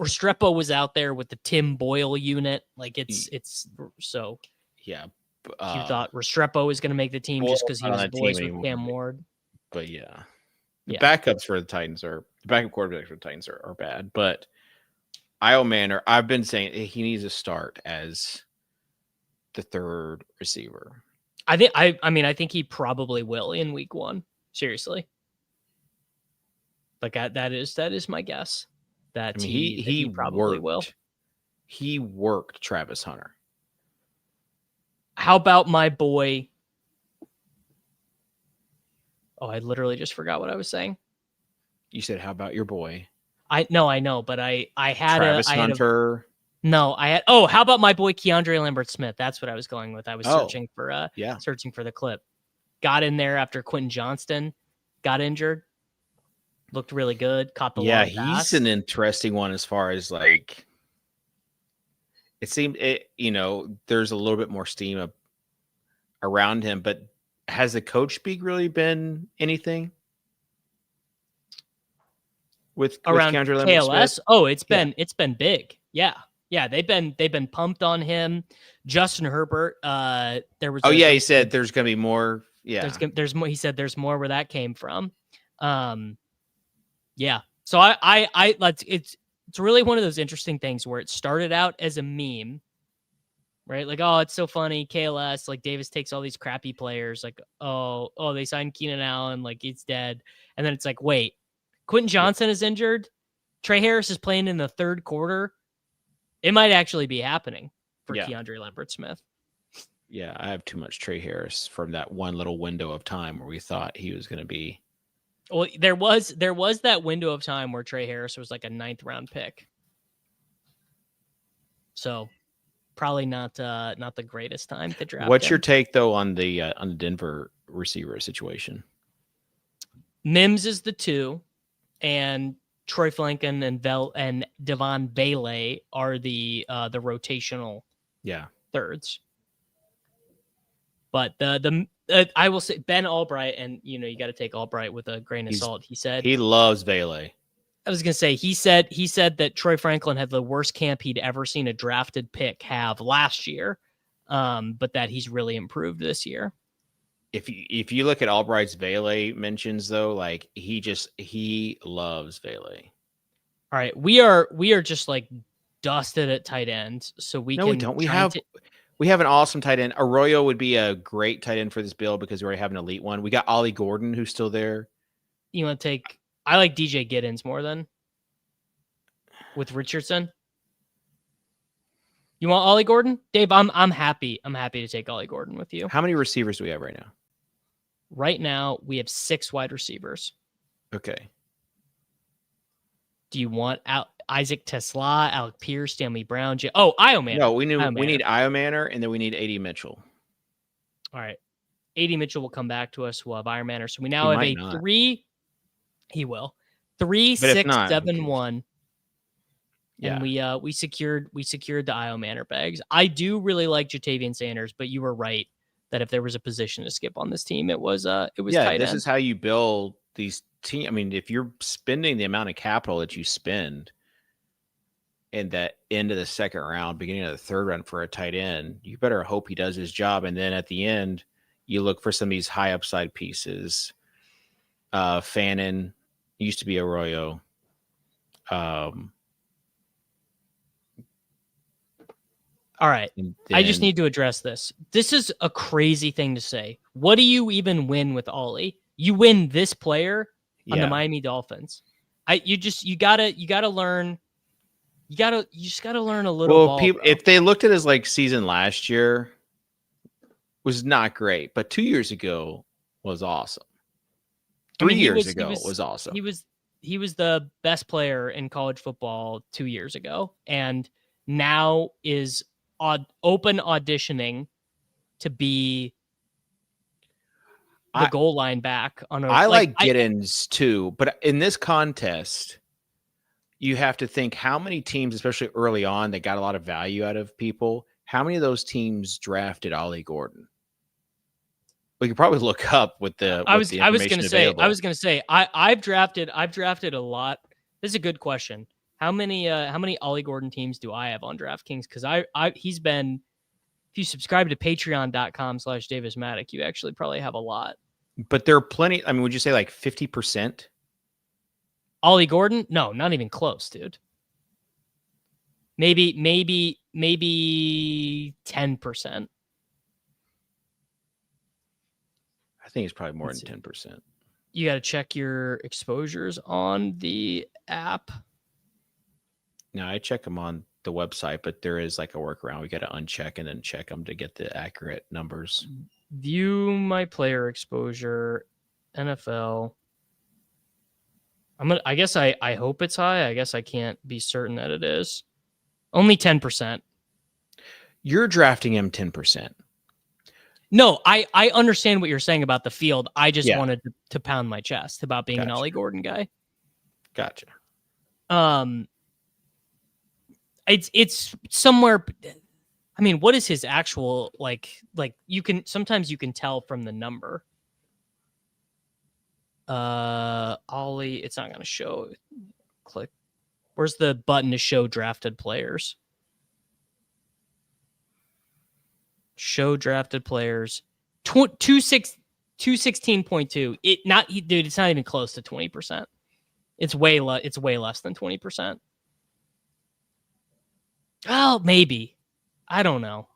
was out there with the Tim Boyle unit. Like it's so yeah. You thought Restrepo was going to make the team just because he was boys with Cam Ward. But yeah. The backups for the Titans the backup quarterbacks for the Titans are bad, but Io Manor, I've been saying he needs to start as the 3rd receiver. I think he probably will in week 1. Seriously. Like that is my guess. That he probably will. He worked Travis Hunter. How about my boy? Oh, I literally just forgot what I was saying. You said, "How about your boy?" I know, but I had Travis Hunter. How about my boy Keandre Lambert-Smith? That's what I was going with. I was searching for the clip. Got in there after Quentin Johnston got injured. Looked really good. Caught the long pass. He's an interesting one as far as like. It seemed there's a little bit more steam around him, but has the coach speak really been anything with Keandre Lambert-Smith? Oh, it's been big. Yeah. They've been pumped on him. Justin Herbert. There was. He said there's gonna be more. Yeah, there's more. He said there's more where that came from. Yeah. So it's really one of those interesting things where it started out as a meme, right? Like, oh, it's so funny. KLS, like Davis takes all these crappy players. Like, oh, they signed Keenan Allen. Like he's dead. And then it's like, wait, Quentin Johnson is injured. Trey Harris is playing in the 3rd quarter. It might actually be happening for Keandre Lambert-Smith. Yeah, I have too much Trey Harris from that one little window of time where we thought he was going to be. Well, there was that window of time where Trey Harris was like a 9th round pick. So probably not the greatest time to draft. What's your take though on the Denver receiver situation? Mims is the 2, and Troy Flanken and Devon Bailey are the rotational thirds. But I will say Ben Albright, and you got to take Albright with a grain of salt. He said he loves Bailey. I was gonna say he said that Troy Franklin had the worst camp he'd ever seen a drafted pick have last year, but that he's really improved this year. If you look at Albright's Bailey mentions though, like he loves Bailey. All right, we are just like dusted at tight ends, so we don't. We have an awesome tight end. Arroyo would be a great tight end for this build because we already have an elite one. We got Ollie Gordon, who's still there. You want to take? I like DJ Giddens more than with Richardson. You want Ollie Gordon, Dave? I'm happy. I'm happy to take Ollie Gordon with you. How many receivers do we have right now? Right now, we have 6 wide receivers. Okay. Do you want out? Isaac Tesla, Alec Pierce, Stanley Brown. Io Manor. No, we need Io Manor, and then we need AD Mitchell. All right. AD Mitchell will come back to us. We'll have Io Manor. So we now He have might a not. 3. He will. 3, But if 6, not, who 7, cares? 1. Yeah. And we secured the Io Manor bags. I do really like Jatavian Sanders, but you were right that if there was a position to skip on this team, it was tight This end. is how you build these teams. I mean, if you're spending the amount of capital that you spend in that end of the second round, beginning of the third round for a tight end, you better hope he does his job. And then at the end, you look for some of these high upside pieces. Fannin used to be Arroyo. All right. I just need to address this. This is a crazy thing to say. What do you even win with Ollie? You win this player on the Miami Dolphins. You just gotta learn. You just gotta learn a little. Well, if they looked at his like season last year, was not great, but 2 years ago was awesome. 3 years ago was awesome. He was the best player in college football 2 years ago, and now is open auditioning to be the goal line back on a. I like Giddens too, but in this contest, you have to think how many teams, especially early on, that got a lot of value out of people. How many of those teams drafted Ollie Gordon? We could probably look up with the. I was going to say I've drafted a lot. This is a good question. How many Ollie Gordon teams do I have on DraftKings? Because he's been, if you subscribe to patreon.com/Davis Maddock, you actually probably have a lot. But there are plenty. I mean, would you say like 50%? Ollie Gordon? No, not even close, dude. Maybe 10%. I think it's probably more than 10%. You got to check your exposures on the app. No, I check them on the website, but there is like a workaround. We got to uncheck and then check them to get the accurate numbers. View my player exposure, NFL. I guess I hope it's high. I guess I can't be certain that it is. Only 10%. You're drafting him 10%. No, I understand what you're saying about the field. I just wanted to pound my chest about being an Ollie Gordon guy. Gotcha. It's somewhere. I mean, what is his actual like you can tell from the number. Ollie, it's not going to show. Click. Where's the button to show drafted players? Show drafted players. 216.2. It's not even close to 20%. It's way less than 20%. Oh, maybe. I don't know.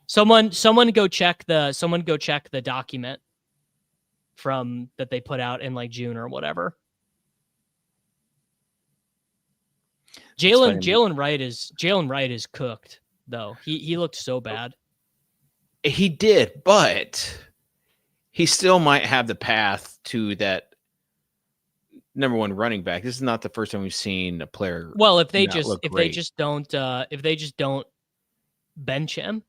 Someone go check the document from that they put out in like June or whatever. Jaylen Wright is cooked though. He looked so bad. He did, but he still might have the path to that number one running back. This is not the first time we've seen a player. Well, if they just don't bench him,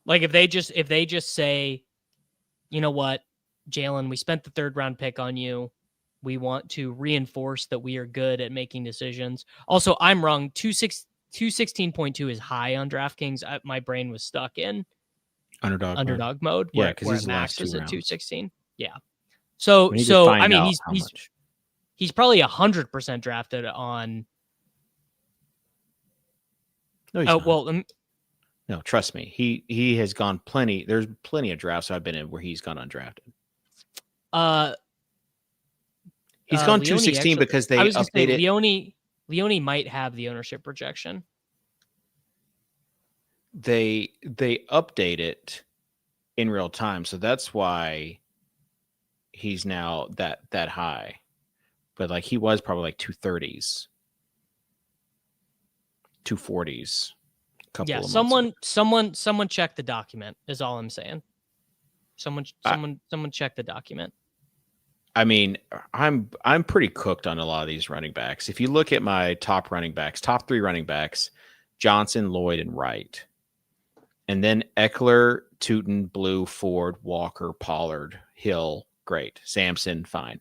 like if they just say, you know what, Jaylen, we spent the third round pick on you. We want to reinforce that we are good at making decisions. Also, I'm wrong. 216.2 is high on DraftKings. My brain was stuck in underdog mode. Yeah, because his max last is two at rounds. 216. Yeah. So I mean, he's probably 100% drafted on. No, he's not. Well, no, trust me. He has gone plenty. There's plenty of drafts I've been in where he's gone undrafted. He's gone 216 because they updated. Leone might have the ownership projection. They update it in real time, so that's why he's now that high. But like he was probably like 230s, 240s. Yeah, someone check the document is all I'm saying. Someone check the document. I mean, I'm pretty cooked on a lot of these running backs. If you look at my top 3 running backs, Johnson, Lloyd, and Wright. And then Ekeler, Tootin, Blue, Ford, Walker, Pollard, Hill, great. Samson, fine.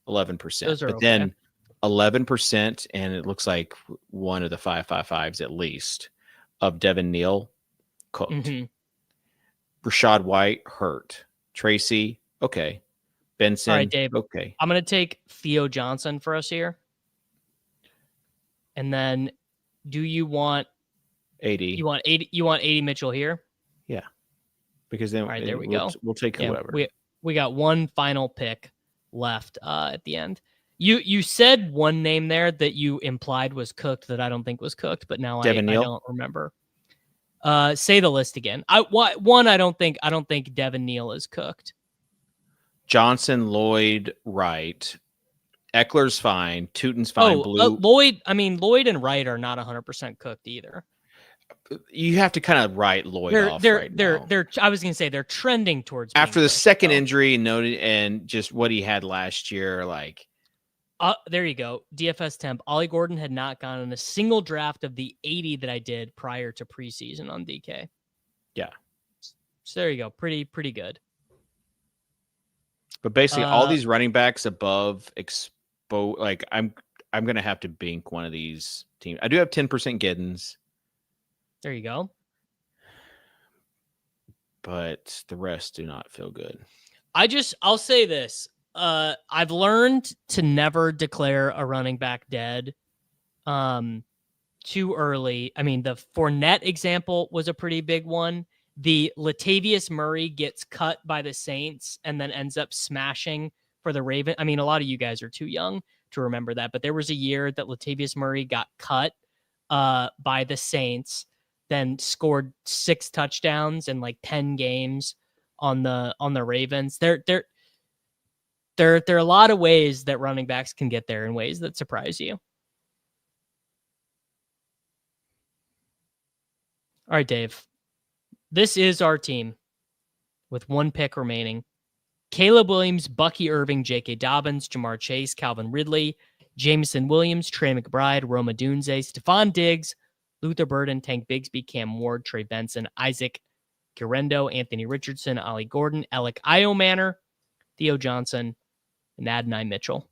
11%. Those are but okay. then 11%, and it looks like one of the 5.55s at least, of Devin Neal, cooked. Mm-hmm. Rachaad White, hurt. Tracy, okay. Benson, all right, Dave. Okay. I'm going to take Theo Johnson for us here. And then do you want 80? You want 80 Mitchell here? Yeah. Because then all right, there we go. We'll take whoever. We got one final pick left at the end. You said one name there that you implied was cooked that I don't think was cooked, but now I don't remember. Say the list again. I don't think Devin Neal is cooked. Johnson, Lloyd, Wright. Eckler's fine. Tootin's fine. Blue. Lloyd and Wright are not 100% cooked either. You have to kind of write Lloyd off. They're. I was going to say they're trending towards after the second injury and just what he had last year. Like, there you go. DFS temp. Ollie Gordon had not gone in a single draft of the 80 that I did prior to preseason on DK. Yeah. So there you go. Pretty good. But basically, all these running backs above like I'm gonna have to bink one of these teams. I do have 10% Giddens. There you go. But the rest do not feel good. I'll say this. I've learned to never declare a running back dead too early. I mean, the Fournette example was a pretty big one. The Latavius Murray gets cut by the Saints and then ends up smashing for the Ravens. I mean, a lot of you guys are too young to remember that, but there was a year that Latavius Murray got cut by the Saints, then scored 6 touchdowns in like 10 games on the Ravens. There are a lot of ways that running backs can get there in ways that surprise you. All right, Dave. This is our team with 1 pick remaining. Caleb Williams, Bucky Irving, J.K. Dobbins, Jamar Chase, Calvin Ridley, Jameson Williams, Trey McBride, Roma Dunze, Stephon Diggs, Luther Burden, Tank Bigsby, Cam Ward, Trey Benson, Isaac Guerrero, Anthony Richardson, Ollie Gordon, Alec Iomanner, Theo Johnson, and Adonai Mitchell.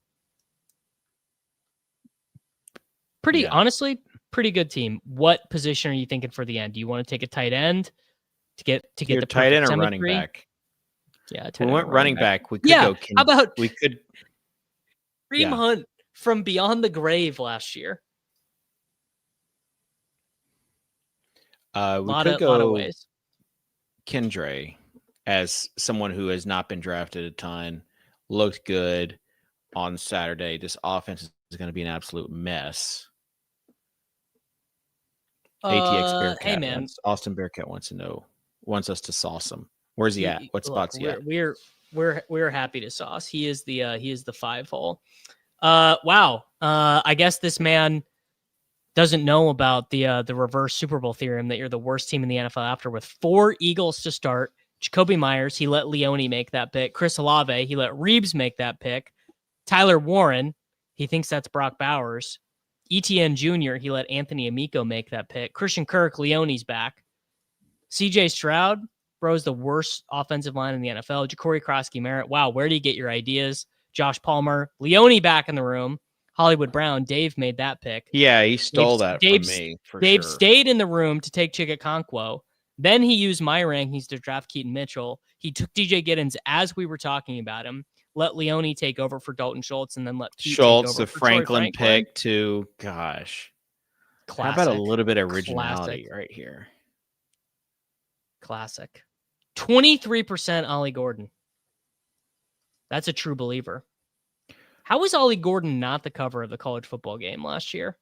Honestly, pretty good team. What position are you thinking for the end? Do you want to take a tight end to get the tight end or symmetry? running back? Yeah, we went running back. We could go. How about we could Kareem Hunt from beyond the grave last year? We lot could of go ways. Kendre as someone who has not been drafted a ton, looked good on Saturday. This offense is going to be an absolute mess. ATX Bearcat. Hey man, Austin Bearcat wants us to sauce him. Where's he at? What spot's he at? We're happy to sauce. He is the 5 hole. Wow. I guess this man doesn't know about the reverse Super Bowl theorem that you're the worst team in the NFL after with 4 Eagles to start. Jacoby Myers, he let Leone make that pick. Chris Olave, he let Reebs make that pick. Tyler Warren, he thinks that's Brock Bowers. ETN Jr., he let Anthony Amico make that pick. Christian Kirk, Leone's back. CJ Stroud, bro's the worst offensive line in the NFL. Ja'Cory Krosky-Merritt, wow, where do you get your ideas? Josh Palmer, Leone back in the room. Hollywood Brown, Dave made that pick. Yeah, he stole that from me. Dave stayed in the room to take Chigga. Then he used my rankings to draft Keaton Mitchell. He took DJ Giddens as we were talking about him, let Leone take over for Dalton Schultz, and then let Pete Schultz, take over the for Franklin pick, too. Gosh. Classic. How about a little bit of originality right here? Classic. 23% Ollie Gordon. That's a true believer. How was Ollie Gordon not the cover of the college football game last year?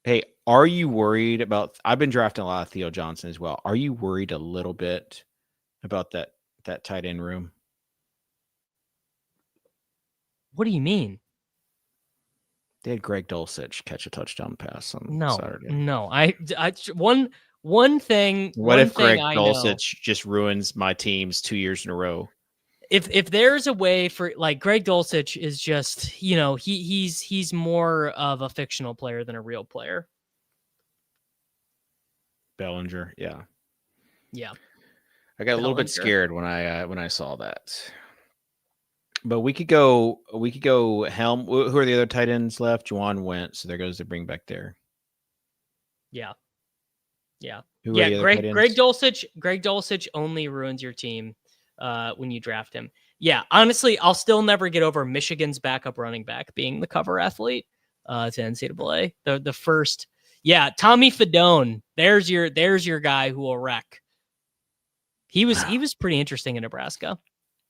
Hey, are you worried about... I've been drafting a lot of Theo Johnson as well. Are you worried a little bit about that tight end room? What do you mean? They had Greg Dulcich catch a touchdown pass on Saturday. No. One thing. What if Greg Dulcich just ruins my teams 2 years in a row? if there's a way for like Greg Dulcich is just, he's more of a fictional player than a real player. Bellinger, yeah. I got a little bit Bellinger. scared when I saw that. But we could go Helm. Who are the other tight ends left? Juwan went, so there goes the bring back there. Yeah. Who are the other tight ends? Greg Dulcich only ruins your team when you draft him. Yeah, honestly, I'll still never get over Michigan's backup running back being the cover athlete to NCAA. The first, Tommy Fedone. There's your guy who will wreck. He was pretty interesting in Nebraska.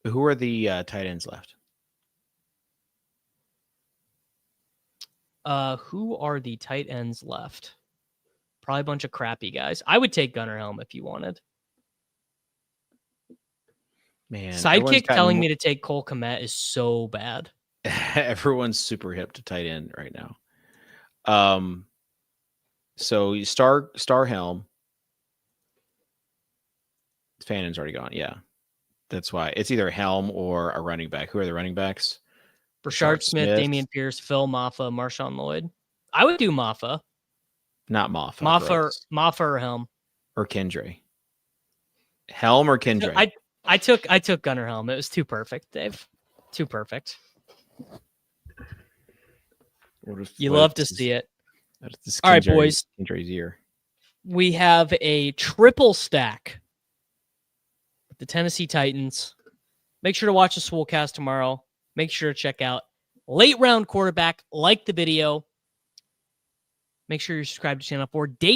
Who are the tight ends left? Who are the tight ends left? Probably a bunch of crappy guys. I would take Gunnar Helm if you wanted. Man, Sidekick telling me to take Cole Kmet is so bad. Everyone's super hip to tight end right now. So you star Helm. Fannon's already gone. Yeah. That's why it's either Helm or a running back. Who are the running backs? Rashard Smith, Damian Pierce, Phil Maffa, Marshawn Lloyd. I would do Maffa. Not Maffa. Maffa or Helm. Or Kendra. Helm or Kendra? I took Gunnar Helm. It was too perfect, Dave. Too perfect. You love to see it. All right, boys. Kendra's year. We have a triple stack. The Tennessee Titans. Make sure to watch the Swolecast tomorrow. Make sure to check out Late Round Quarterback. Like the video. Make sure you're subscribed to the channel for daily